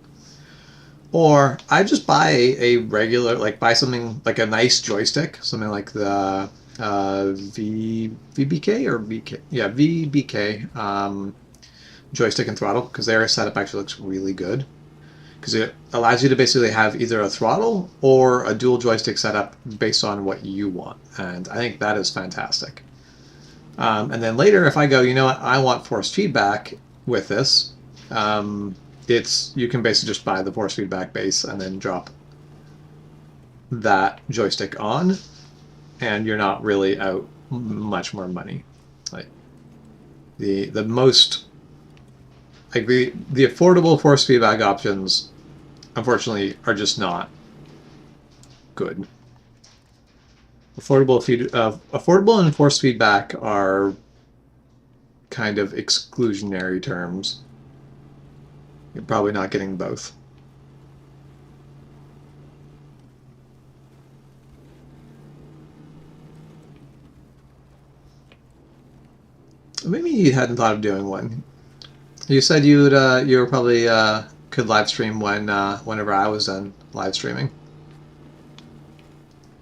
or I just buy a regular, like buy something like a nice joystick, something like the VBK or VK, yeah, VBK joystick and throttle, because their setup actually looks really good. Because it allows you to basically have either a throttle or a dual joystick setup based on what you want, and I think that is fantastic. And then later, if I go, you know what, I want force feedback with this, you can basically just buy the force feedback base and then drop that joystick on, and you're not really out much more money. Like the most, like the affordable force feedback options, unfortunately, are just not good. Affordable and force feedback are kind of exclusionary terms. You're probably not getting both. Maybe you hadn't thought of doing one. You said you would. You were probably could live stream when whenever I was done live streaming.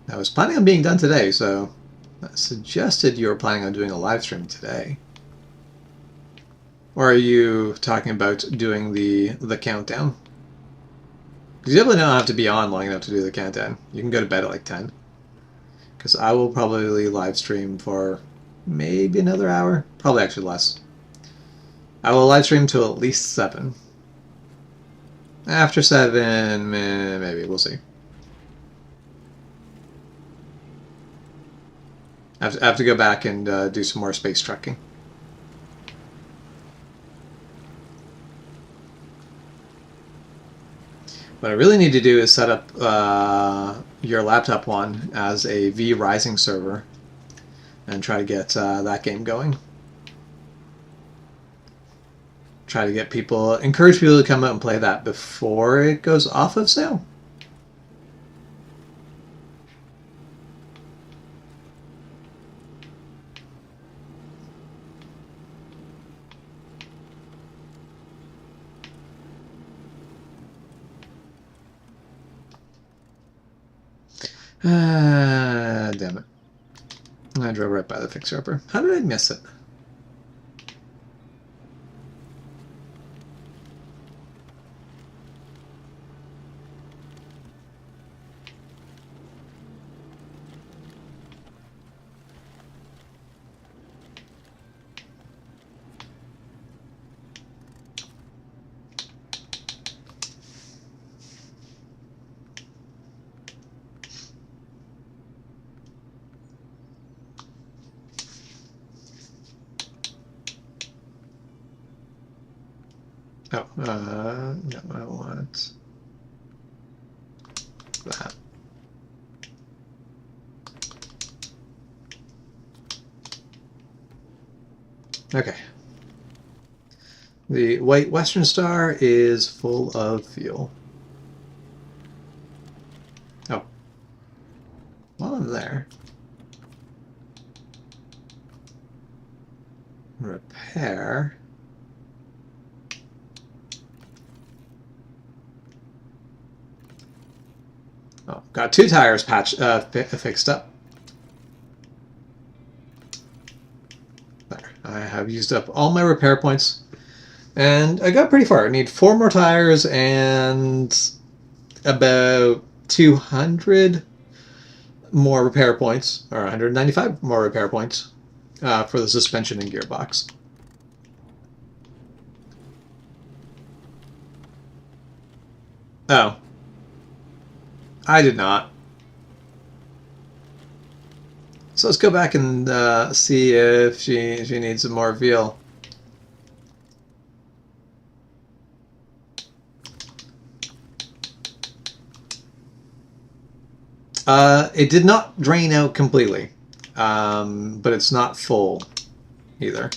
I was planning on being done today, so I suggested you were planning on doing a live stream today. Or are you talking about doing the countdown? Because you definitely don't have to be on long enough to do the countdown. You can go to bed at like 10. Because I will probably live stream for maybe another hour. Probably actually less. I will live stream till at least 7. After 7, maybe. We'll see. I have to go back and do some more space trekking. What I really need to do is set up your laptop one as a V Rising server and try to get that game going. Try to get people, encourage people to come out and play that before it goes off of sale. Damn it. I drove right by the fixer-upper. How did I miss it? Oh, no, I want that. Okay. The white Western Star is full of fuel. Oh. While I'm there. Repair. Oh, got 2 tires fixed up. There. I have used up all my repair points. And I got pretty far. I need 4 more tires and about 200 more repair points, or 195 more repair points for the suspension and gearbox. Oh. I did not. So let's go back and see if she needs some more veal. It did not drain out completely, but it's not full either.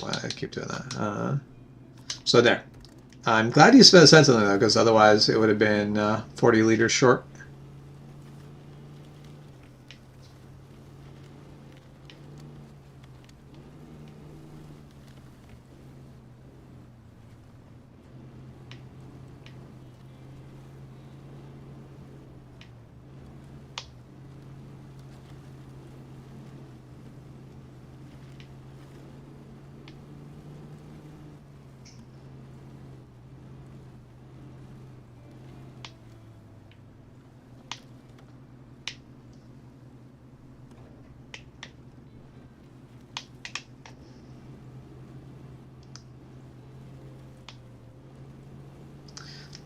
Why I keep doing that? So there. I'm glad you said something though, because otherwise it would have been 40 liters short.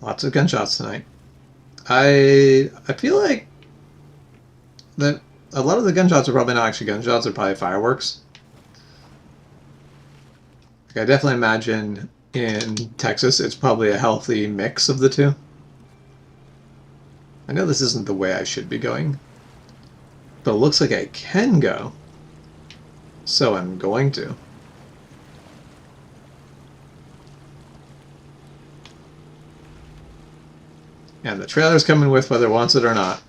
Lots of gunshots tonight. I feel like that a lot of the gunshots are probably not actually gunshots, they're probably fireworks. Like, I definitely imagine in Texas it's probably a healthy mix of the two. I know this isn't the way I should be going, but it looks like I can go, so I'm going to. And the trailer's coming with whether it wants it or not.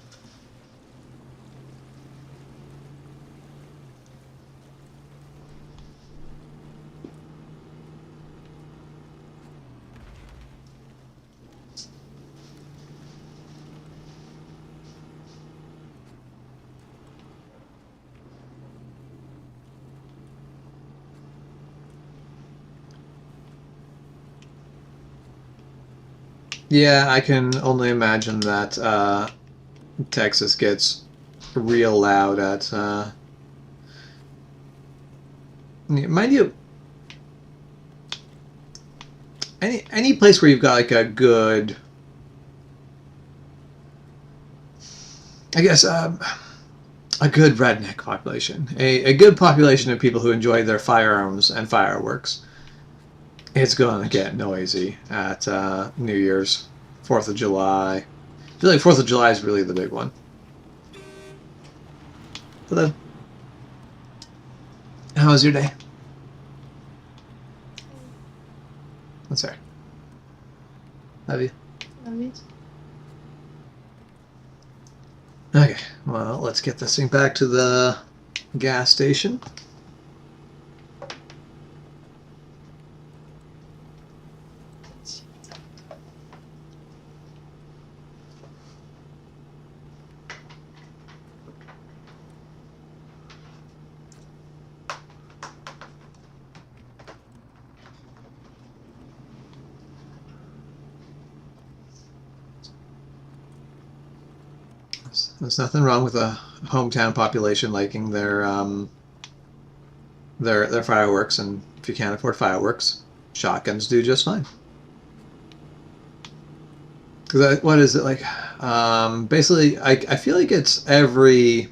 Yeah, I can only imagine that Texas gets real loud at. Mind you, any place where you've got like a good, I guess, a good redneck population, a good population of people who enjoy their firearms and fireworks. It's going to get noisy at New Year's, 4th of July. I feel like 4th of July is really the big one. Hello. How was your day? That's fair. Love you. Love you. Okay, well, let's get this thing back to the gas station. There's nothing wrong with a hometown population liking their fireworks, and if you can't afford fireworks, shotguns do just fine. Because what is it like? Basically, I feel like it's every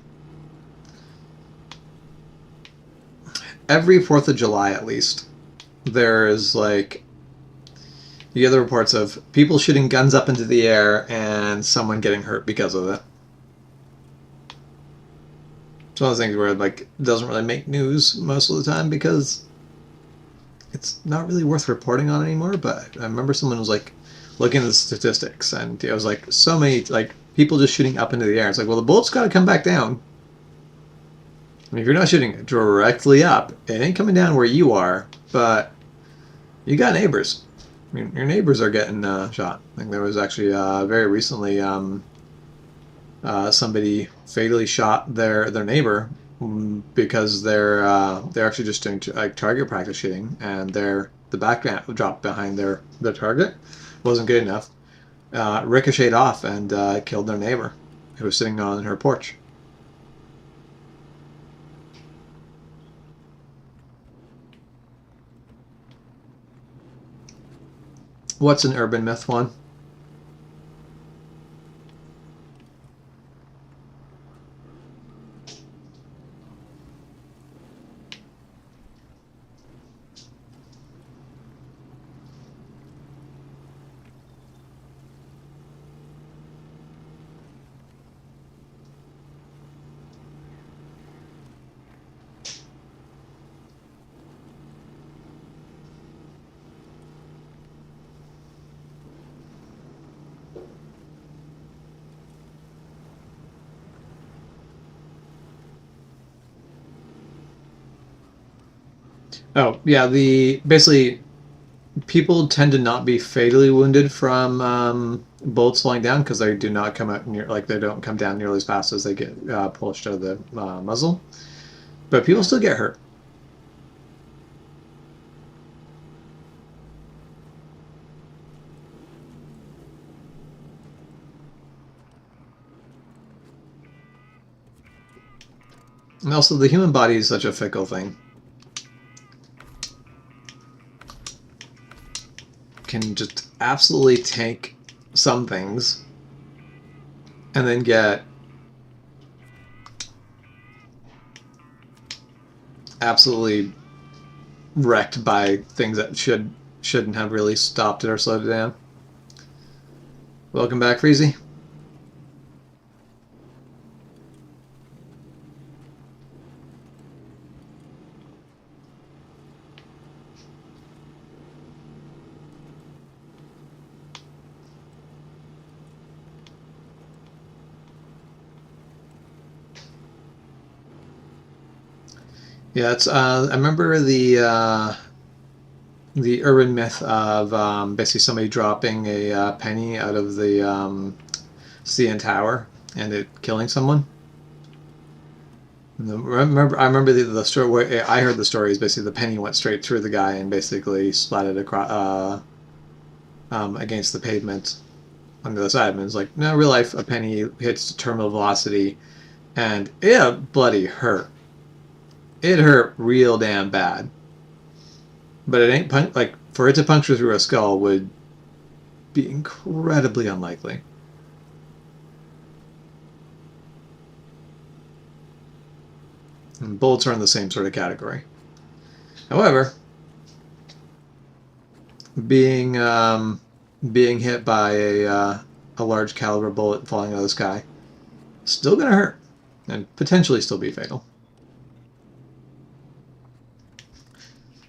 4th of July at least. There's like you get the reports of people shooting guns up into the air and someone getting hurt because of it. It's one of those things where like it doesn't really make news most of the time because it's not really worth reporting on anymore. But I remember someone was like looking at the statistics, and it was like so many like people just shooting up into the air. It's like, well, the bullets got to come back down. I mean, if you're not shooting directly up, it ain't coming down where you are, but you got neighbors. I mean, your neighbors are getting shot. I think there was actually very recently somebody fatally shot their neighbor because they're actually just doing like target practice shooting, and the backdrop behind their target wasn't good enough. Ricocheted off and killed their neighbor who was sitting on her porch. What's an urban myth one? Oh yeah, the basically people tend to not be fatally wounded from bullets flying down because they do not come out near, like they don't come down nearly as fast as they get pushed out of the muzzle. But people still get hurt. And also, the human body is such a fickle thing. Can just absolutely tank some things and then get absolutely wrecked by things that shouldn't have really stopped it or slowed it down. Welcome back, Freezy. Yeah, it's. I remember the urban myth of basically somebody dropping a penny out of the CN Tower and it killing someone. I remember the story where I heard the story is basically the penny went straight through the guy and basically splattered across against the pavement on the other side. And it's like, no, real life, a penny hits terminal velocity, and it bloody hurt. It hurt real damn bad. But it ain't like for it to puncture through a skull would be incredibly unlikely. And bullets are in the same sort of category. However, being hit by a large caliber bullet falling out of the sky, still gonna hurt, and potentially still be fatal.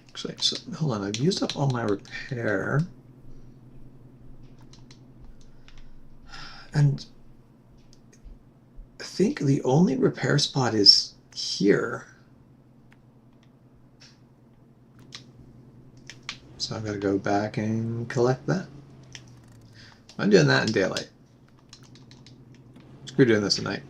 Actually, so, hold on, I've used up all my repair. And I think the only repair spot is here. So I'm going to go back and collect that. I'm doing that in daylight. Screw doing this at night.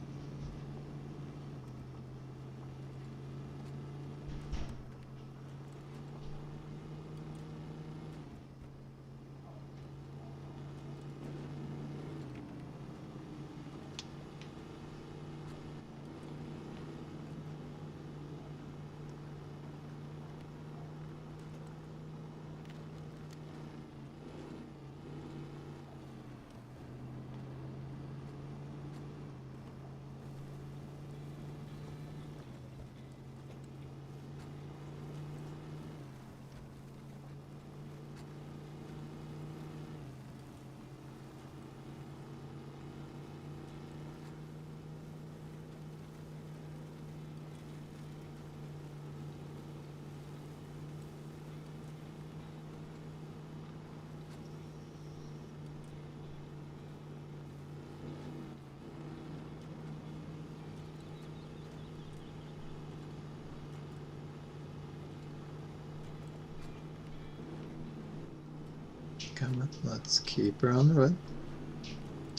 Come on, let's keep her on the road.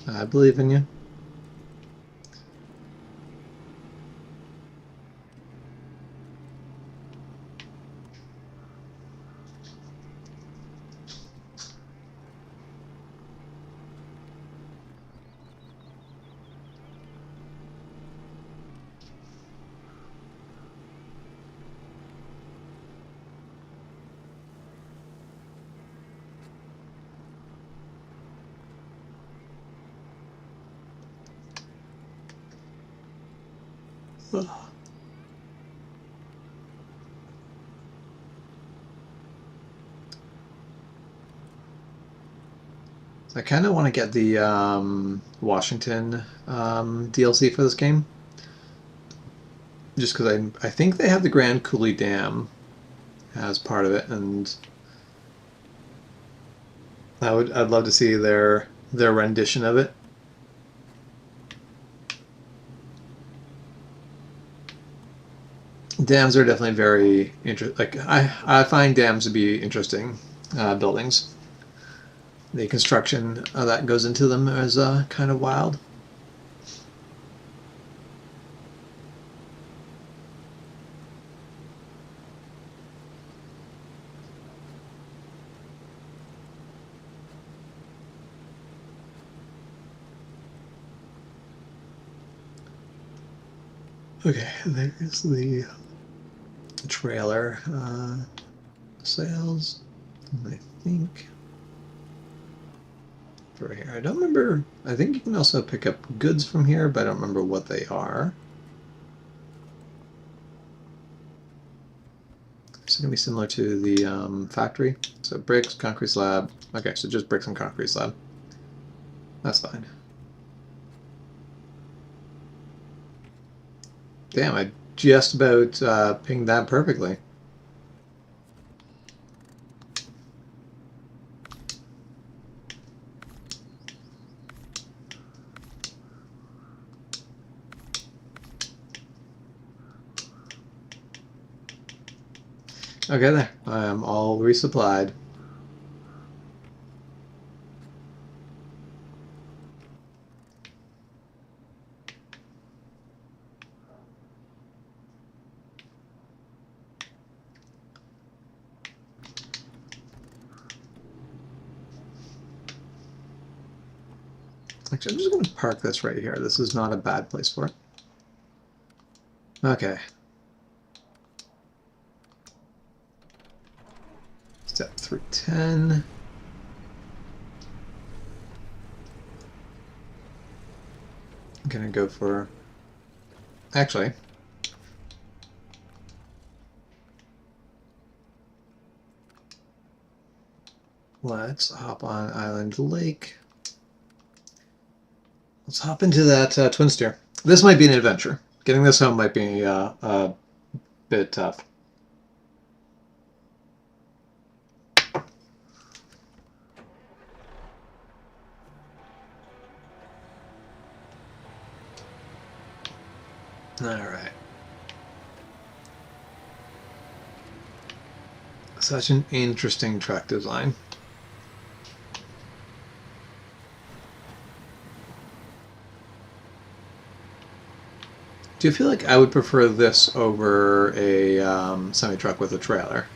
I believe in you. I kind of want to get the Washington DLC for this game, just because I think they have the Grand Coulee Dam as part of it, and I'd love to see their rendition of it. Dams are definitely very interesting. Like I find dams to be interesting buildings. The construction that goes into them is kind of wild. Okay, there's the trailer sales. I think for here. I don't remember. I think you can also pick up goods from here, but I don't remember what they are. It's going to be similar to the factory. So bricks, concrete slab. Okay, so just bricks and concrete slab. That's fine. Damn, I just about pinged that perfectly. Okay, there. I am all resupplied. Actually, I'm just going to park this right here. This is not a bad place for it. Okay. Step 310. I'm going to go for... Actually... Let's hop on Island Lake. Let's hop into that twin steer. This might be an adventure. Getting this home might be a bit tough. Alright. Such an interesting track design. Do you feel like I would prefer this over a semi-truck with a trailer?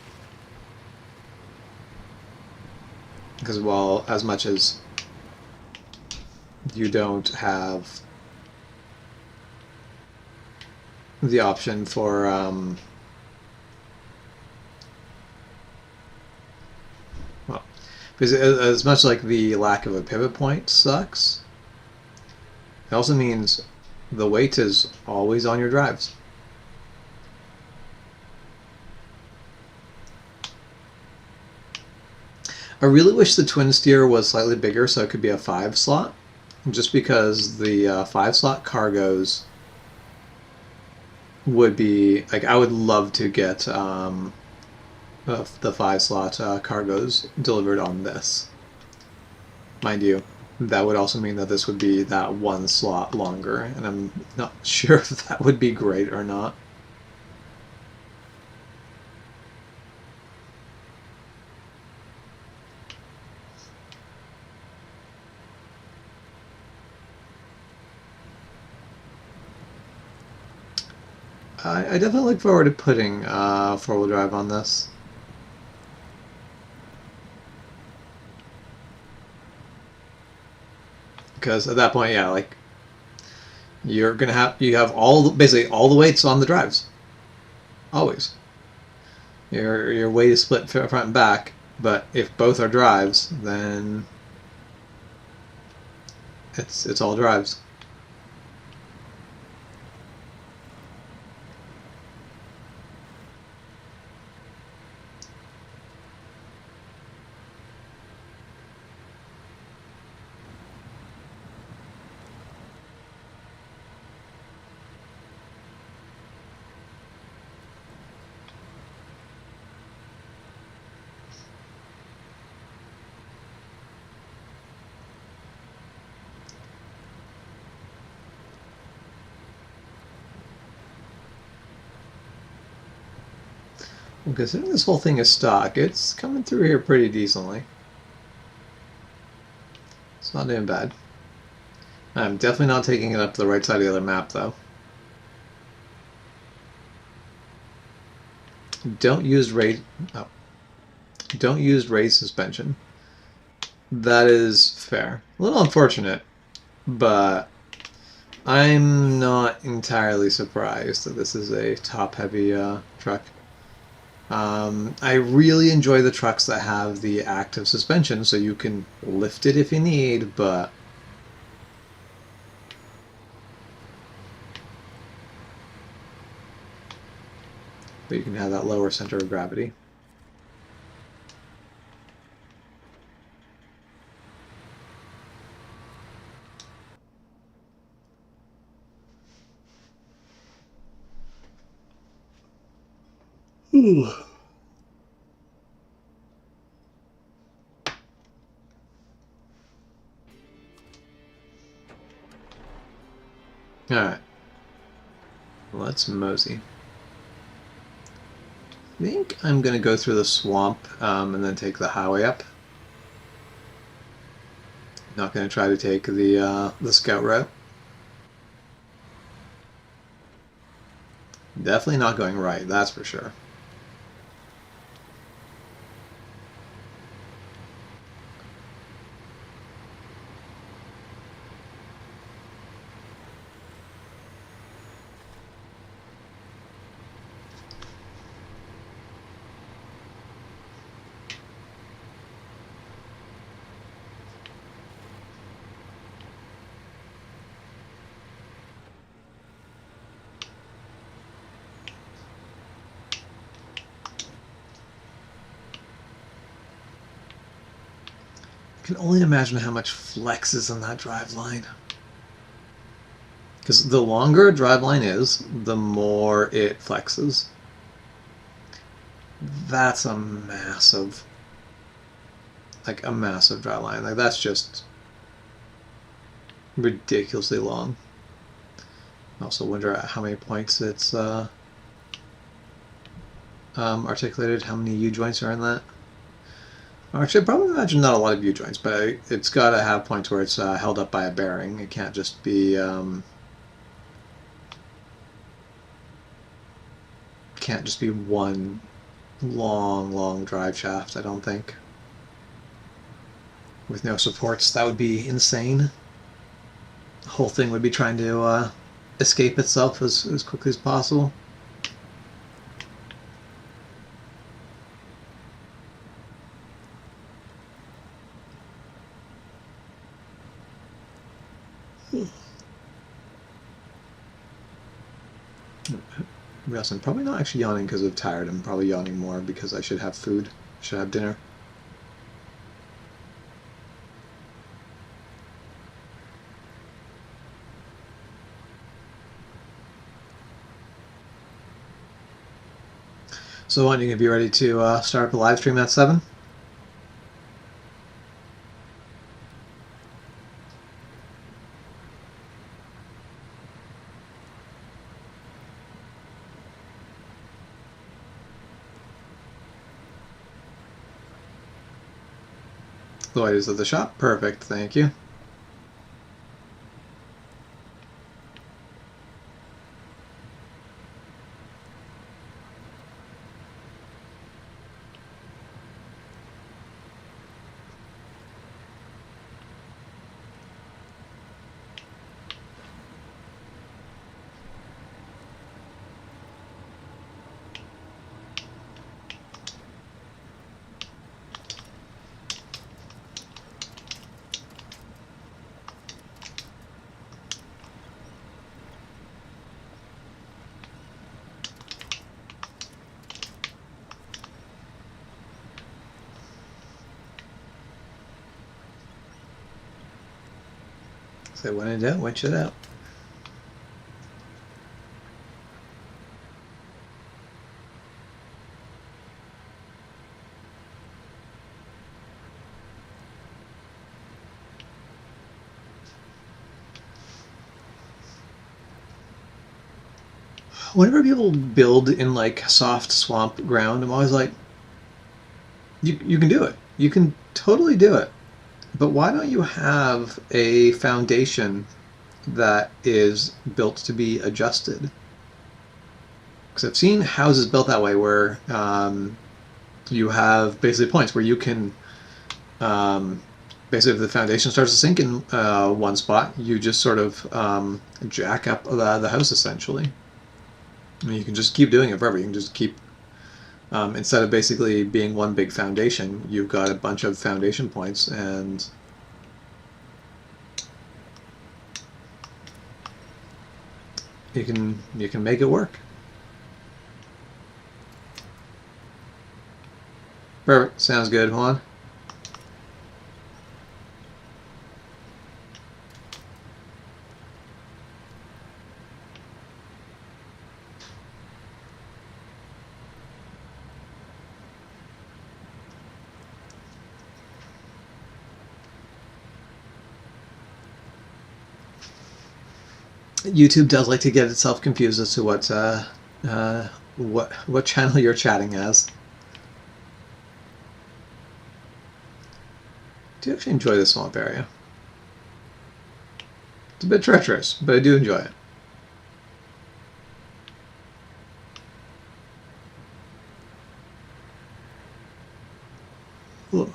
Because while as much as you don't have the option for well, because as much like the lack of a pivot point sucks, it also means the weight is always on your drives. I really wish the twin steer was slightly bigger so it could be a 5 slot, just because the 5 slot cargos would be like, I would love to get the 5 slot cargos delivered on this. Mind you, that would also mean that this would be that 1 slot longer, and I'm not sure if that would be great or not. I definitely look forward to putting 4-wheel drive on this. Because at that point, yeah, like you have basically all the weights on the drives, always. Your weight is split front and back, but if both are drives, then it's all drives. Well, considering this whole thing is stock, it's coming through here pretty decently. It's not doing bad. I'm definitely not taking it up to the right side of the other map, though. Don't use raised suspension. That is fair. A little unfortunate, but I'm not entirely surprised that this is a top-heavy truck. I really enjoy the trucks that have the active suspension, so you can lift it if you need, but you can have that lower center of gravity. Ooh. Alright. Let's mosey. I think I'm going to go through the swamp and then take the highway up. Not going to try to take the scout route. Definitely not going right, that's for sure. can only imagine how much flex is in that drive line. Because the longer a drive line is, the more it flexes. That's a massive, like a massive drive line. Like that's just ridiculously long. I also wonder how many points it's articulated, how many U-joints are in that. Actually, I probably imagine not a lot of U-joints, but it's got to have points where it's held up by a bearing. It can't just be one long drive shaft, I don't think. With no supports, that would be insane. The whole thing would be trying to escape itself as quickly as possible. Yes, I'm probably not actually yawning because I'm tired. I'm probably yawning more because I should have food. I should have dinner. So when are you going to be ready to start up a live stream at 7? Lloyd is at the shop. Perfect, thank you. So when in doubt, winch it out. Whenever people build in like soft swamp ground, I'm always like, you can do it. You can totally do it. But why don't you have a foundation that is built to be adjusted? Because I've seen houses built that way where you have basically points where you can basically if the foundation starts to sink in one spot, you just sort of jack up the house essentially. I mean, you can just keep doing it forever. You can just keep instead of basically being one big foundation, you've got a bunch of foundation points, and you can make it work. Perfect. Sounds good, Juan. YouTube does like to get itself confused as to what channel you're chatting as. I do actually enjoy the swamp area. It's a bit treacherous, but I do enjoy it. Ooh.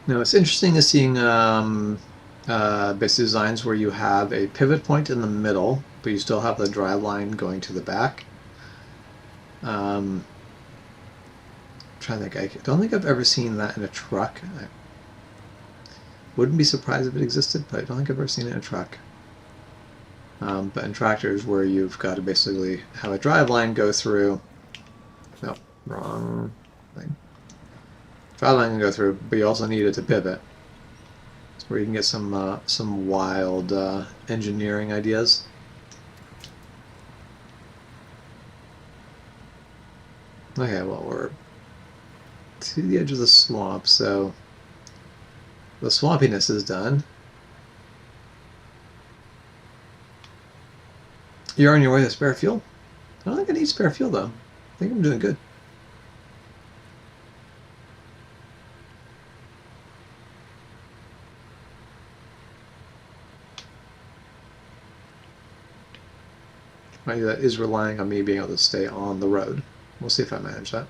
Now it's interesting to seeing base designs where you have a pivot point in the middle, but you still have the drive line going to the back. I'm trying to think. I don't think I've ever seen that in a truck. I wouldn't be surprised if it existed, but I don't think I've ever seen it in a truck. But in tractors, where you've got to basically have a drive line go through. No, wrong thing. Drive line can go through, but you also need it to pivot. It's where you can get some wild engineering ideas. Okay, well, we're to the edge of the swamp, so the swampiness is done. You're on your way to spare fuel? I don't think I need spare fuel, though. I think I'm doing good. That is relying on me being able to stay on the road. We'll see if I manage that.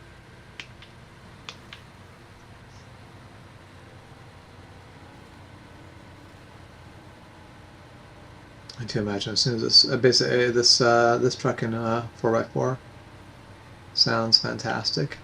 I do imagine as soon as this basically this truck in 4x4 sounds fantastic.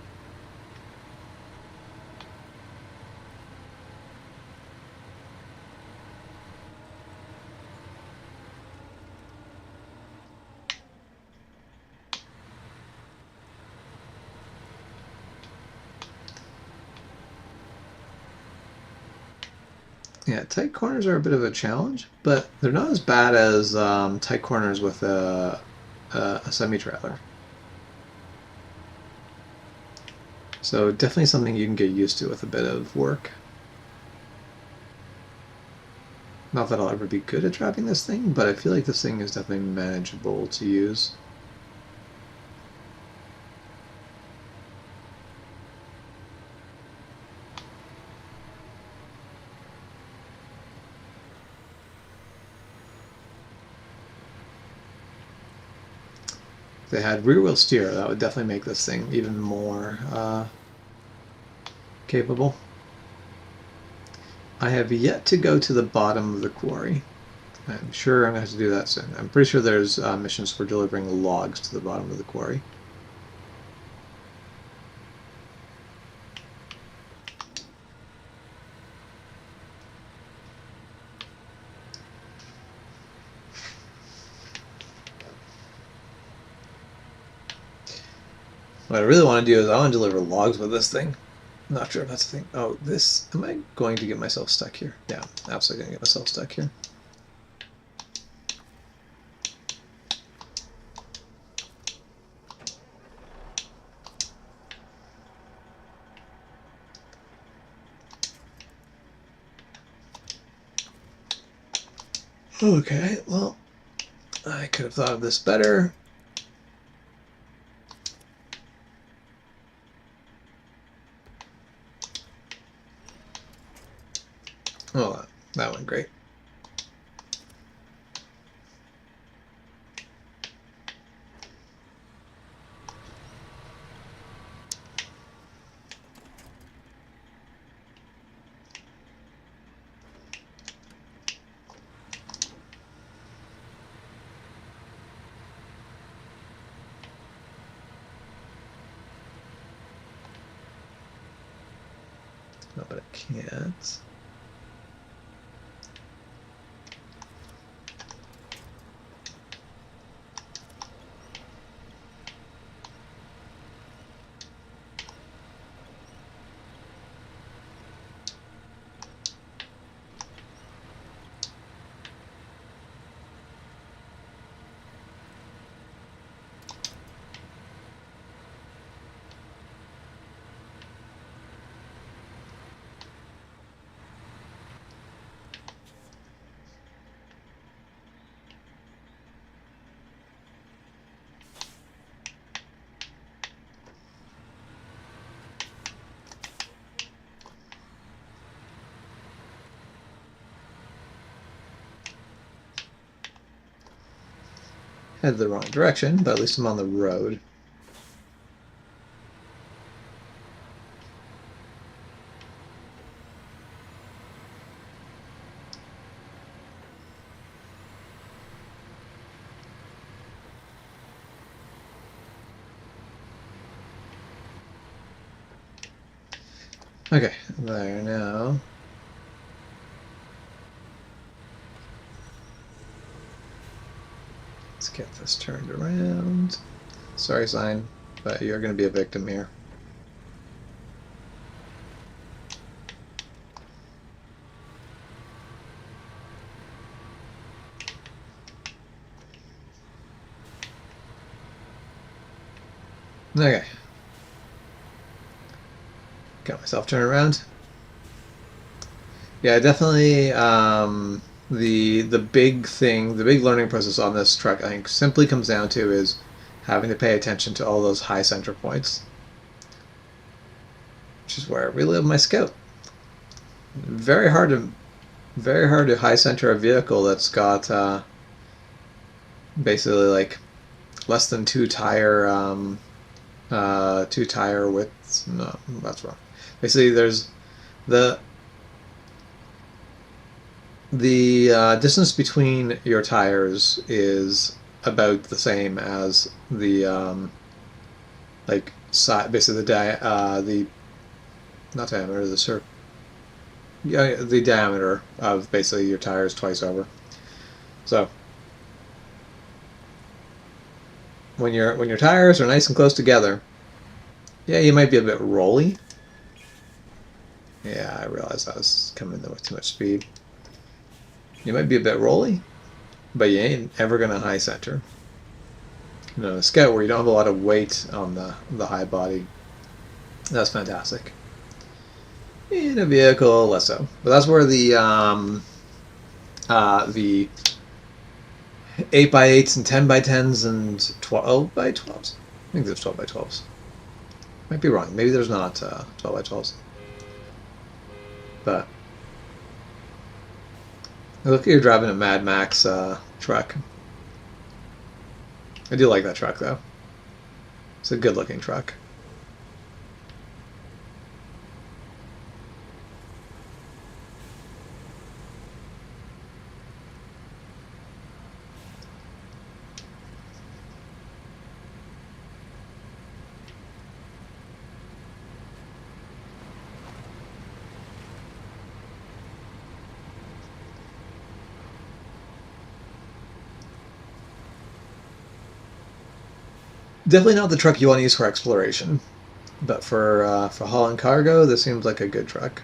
Yeah, tight corners are a bit of a challenge, but they're not as bad as tight corners with a semi-trailer. So definitely something you can get used to with a bit of work. Not that I'll ever be good at driving this thing, but I feel like this thing is definitely manageable to use. If they had rear wheel steer, that would definitely make this thing even more capable. I have yet to go to the bottom of the quarry. I'm sure I'm going to have to do that soon. I'm pretty sure there's missions for delivering logs to the bottom of the quarry. What I really want to do is I want to deliver logs with this thing. I'm not sure if that's a thing. Oh, this... Am I going to get myself stuck here? Yeah, absolutely going to get myself stuck here. Okay, well, I could have thought of this better. Oh, that went great. No, but I can't. Headed the wrong direction, but at least I'm on the road. Okay, there now. Let's get this turned around. Sorry, sign, but you're going to be a victim here. Okay. Got myself turned around. Yeah, definitely. The big thing, the big learning process on this truck, I think, simply comes down to is having to pay attention to all those high center points, which is where I really love my Scout. Very hard to, very hard to high center a vehicle that's got basically like less than two tire widths. No, that's wrong. Basically, there's the distance between your tires is about the same as the like side, basically the not diameter, yeah, the diameter of basically your tires twice over. So when your tires are nice and close together, yeah, you might be a bit rolly. Yeah, I realized I was coming in with too much speed. You might be a bit rolly, but you ain't ever gonna high center. You know, a Scout where you don't have a lot of weight on the high body. That's fantastic. In a vehicle, less so. But that's where the 8x8s and 10x10s and 12x12s. I think there's 12x12s. Might be wrong. Maybe there's not 12x12s. But look, you're driving a Mad Max truck. I do like that truck though. It's a good looking truck. Definitely not the truck you want to use for exploration, but for hauling cargo, this seems like a good truck.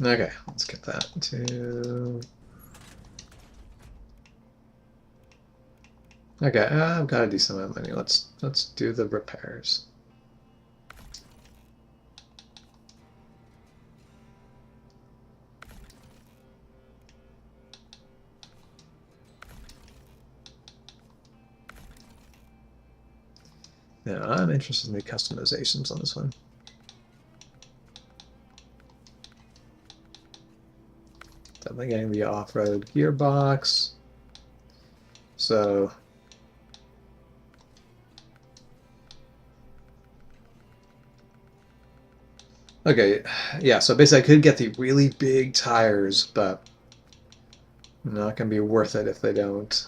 Okay, let's get that to. Okay, I've got a decent amount of money. Let's do the repairs. Now I'm interested in the customizations on this one. Definitely getting the off-road gearbox. So okay, yeah, so basically I could get the really big tires, but not gonna be worth it if they don't.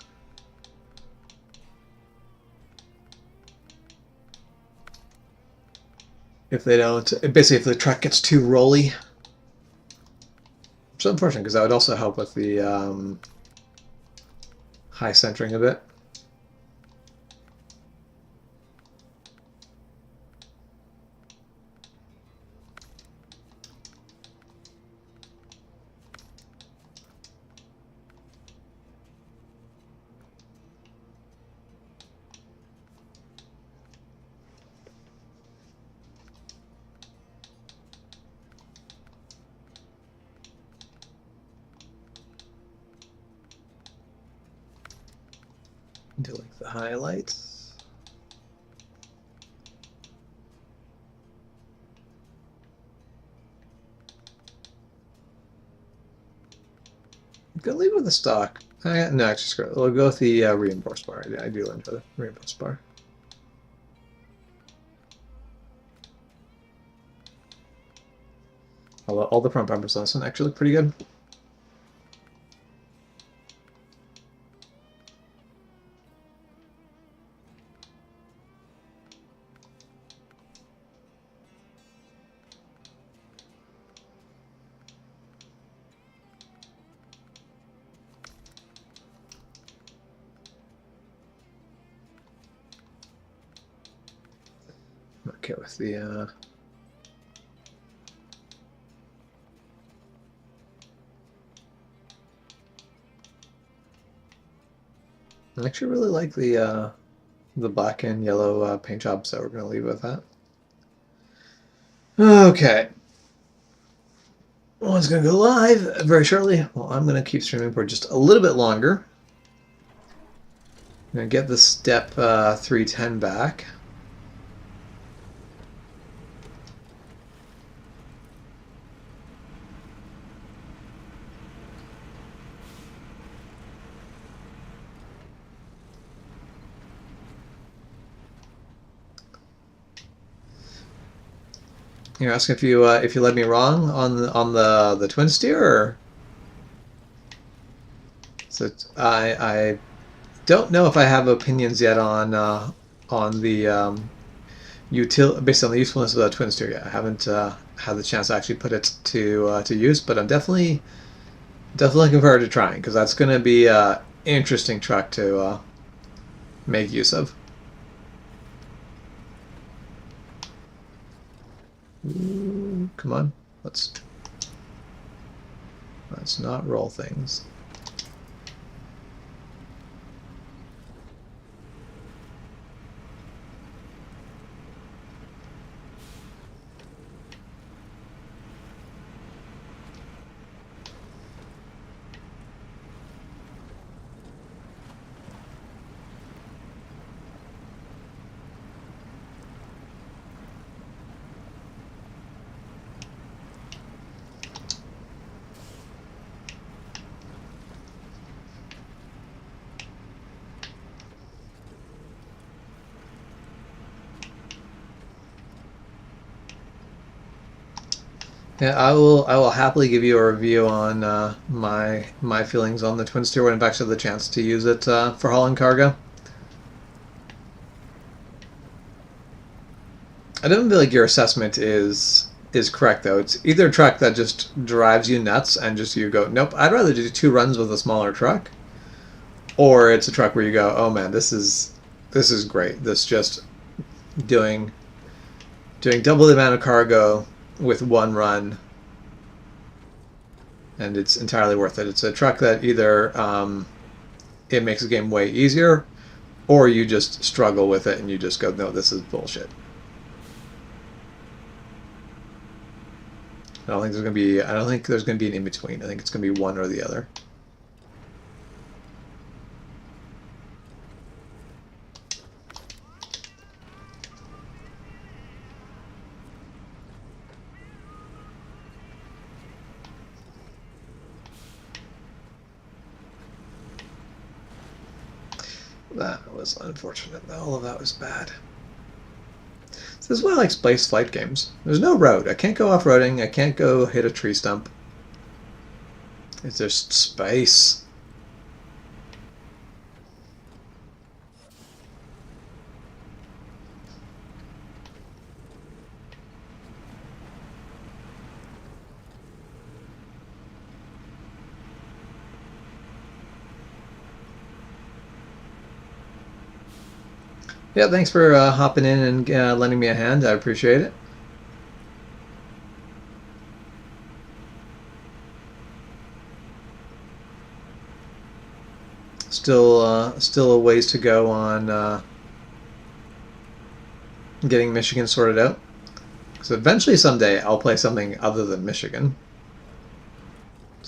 Basically if the truck gets too rolly. Which is unfortunate because that would also help with the high centering a bit. Do like the highlights. I'm gonna leave it with the stock. No, actually, screw it. We'll go with the reinforced bar. I do enjoy the reinforced bar. All the front bumpers on this one actually look pretty good. Okay, with the I actually really like the black and yellow paint job, so we're going to leave with that. Okay. Well, it's going to go live very shortly. Well, I'm going to keep streaming for just a little bit longer. I'm going to get the step 310 back. You're asking if you led me wrong on the twin steer, or? So I don't know if I have opinions yet on the based on the usefulness of the twin steer yet. I haven't had the chance to actually put it to use, but I'm definitely looking forward to trying, because that's going to be an interesting truck to make use of. Come on, let's not roll things. Yeah, I will happily give you a review on my feelings on the twin steer when I've actually had the chance to use it for hauling cargo. I don't feel like your assessment is correct, though. It's either a truck that just drives you nuts and just you go, nope, I'd rather do 2 runs with a smaller truck, or it's a truck where you go, oh man, this is great. This just doing double the amount of cargo with 1 run, and it's entirely worth it. It's a truck that either it makes the game way easier, or you just struggle with it and you just go, no, this is bullshit. I don't think there's gonna be an in between. I think it's gonna be one or the other. That was unfortunate. All of that was bad. This is why I like space flight games. There's no road. I can't go off-roading. I can't go hit a tree stump. It's just space. Yeah, thanks for hopping in and lending me a hand. I appreciate it. Still a ways to go on getting Michigan sorted out. So eventually someday I'll play something other than Michigan.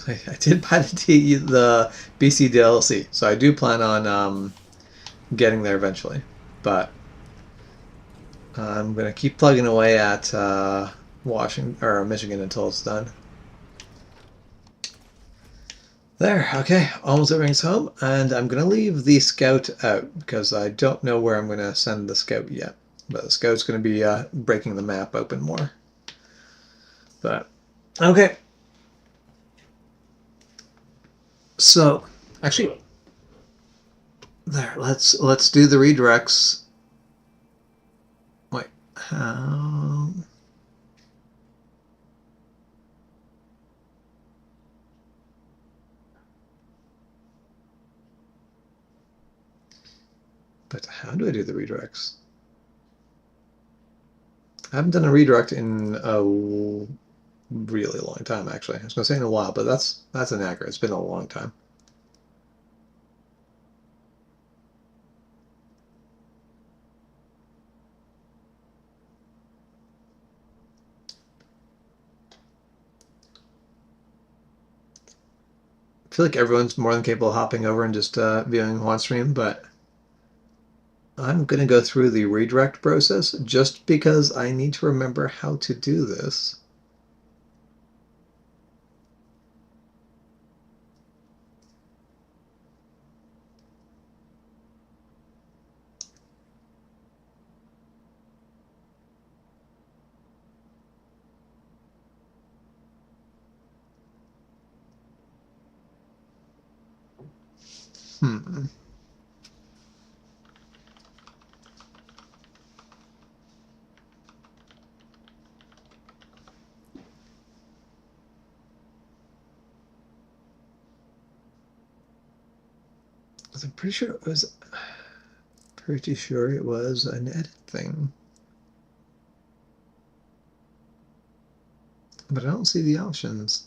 I did buy the BC DLC, so I do plan on getting there eventually. But I'm gonna keep plugging away at Washington or Michigan until it's done. There, okay, almost everything's home, and I'm gonna leave the scout out because I don't know where I'm gonna send the scout yet. But the scout's gonna be breaking the map open more. But okay, so actually, there. Let's do the redirects. Wait, how? But how do I do the redirects? I haven't done a redirect in a really long time, actually. I was going to say in a while, but that's inaccurate. It's been a long time. I feel like everyone's more than capable of hopping over and just viewing one stream, but I'm going to go through the redirect process just because I need to remember how to do this. Hmm. I'm pretty sure it was an edit thing. But I don't see the options.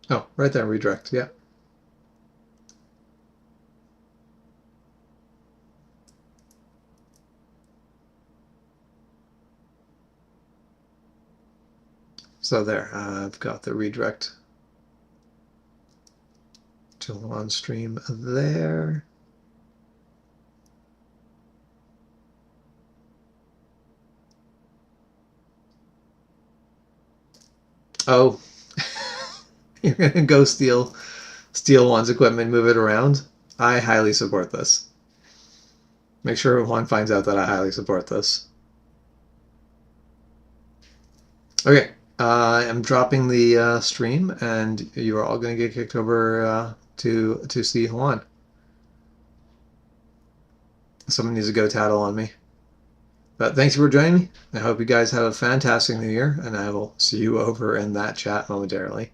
Oh, right there, redirect, yeah. So there, I've got the redirect to on stream there. Oh, you're gonna go steal Juan's equipment, move it around. I highly support this. Make sure Juan finds out that I highly support this. Okay, I'm dropping the stream, and you are all going to get kicked over to see Juan. Someone needs to go tattle on me. But thanks for joining me. I hope you guys have a fantastic new year, and I will see you over in that chat momentarily.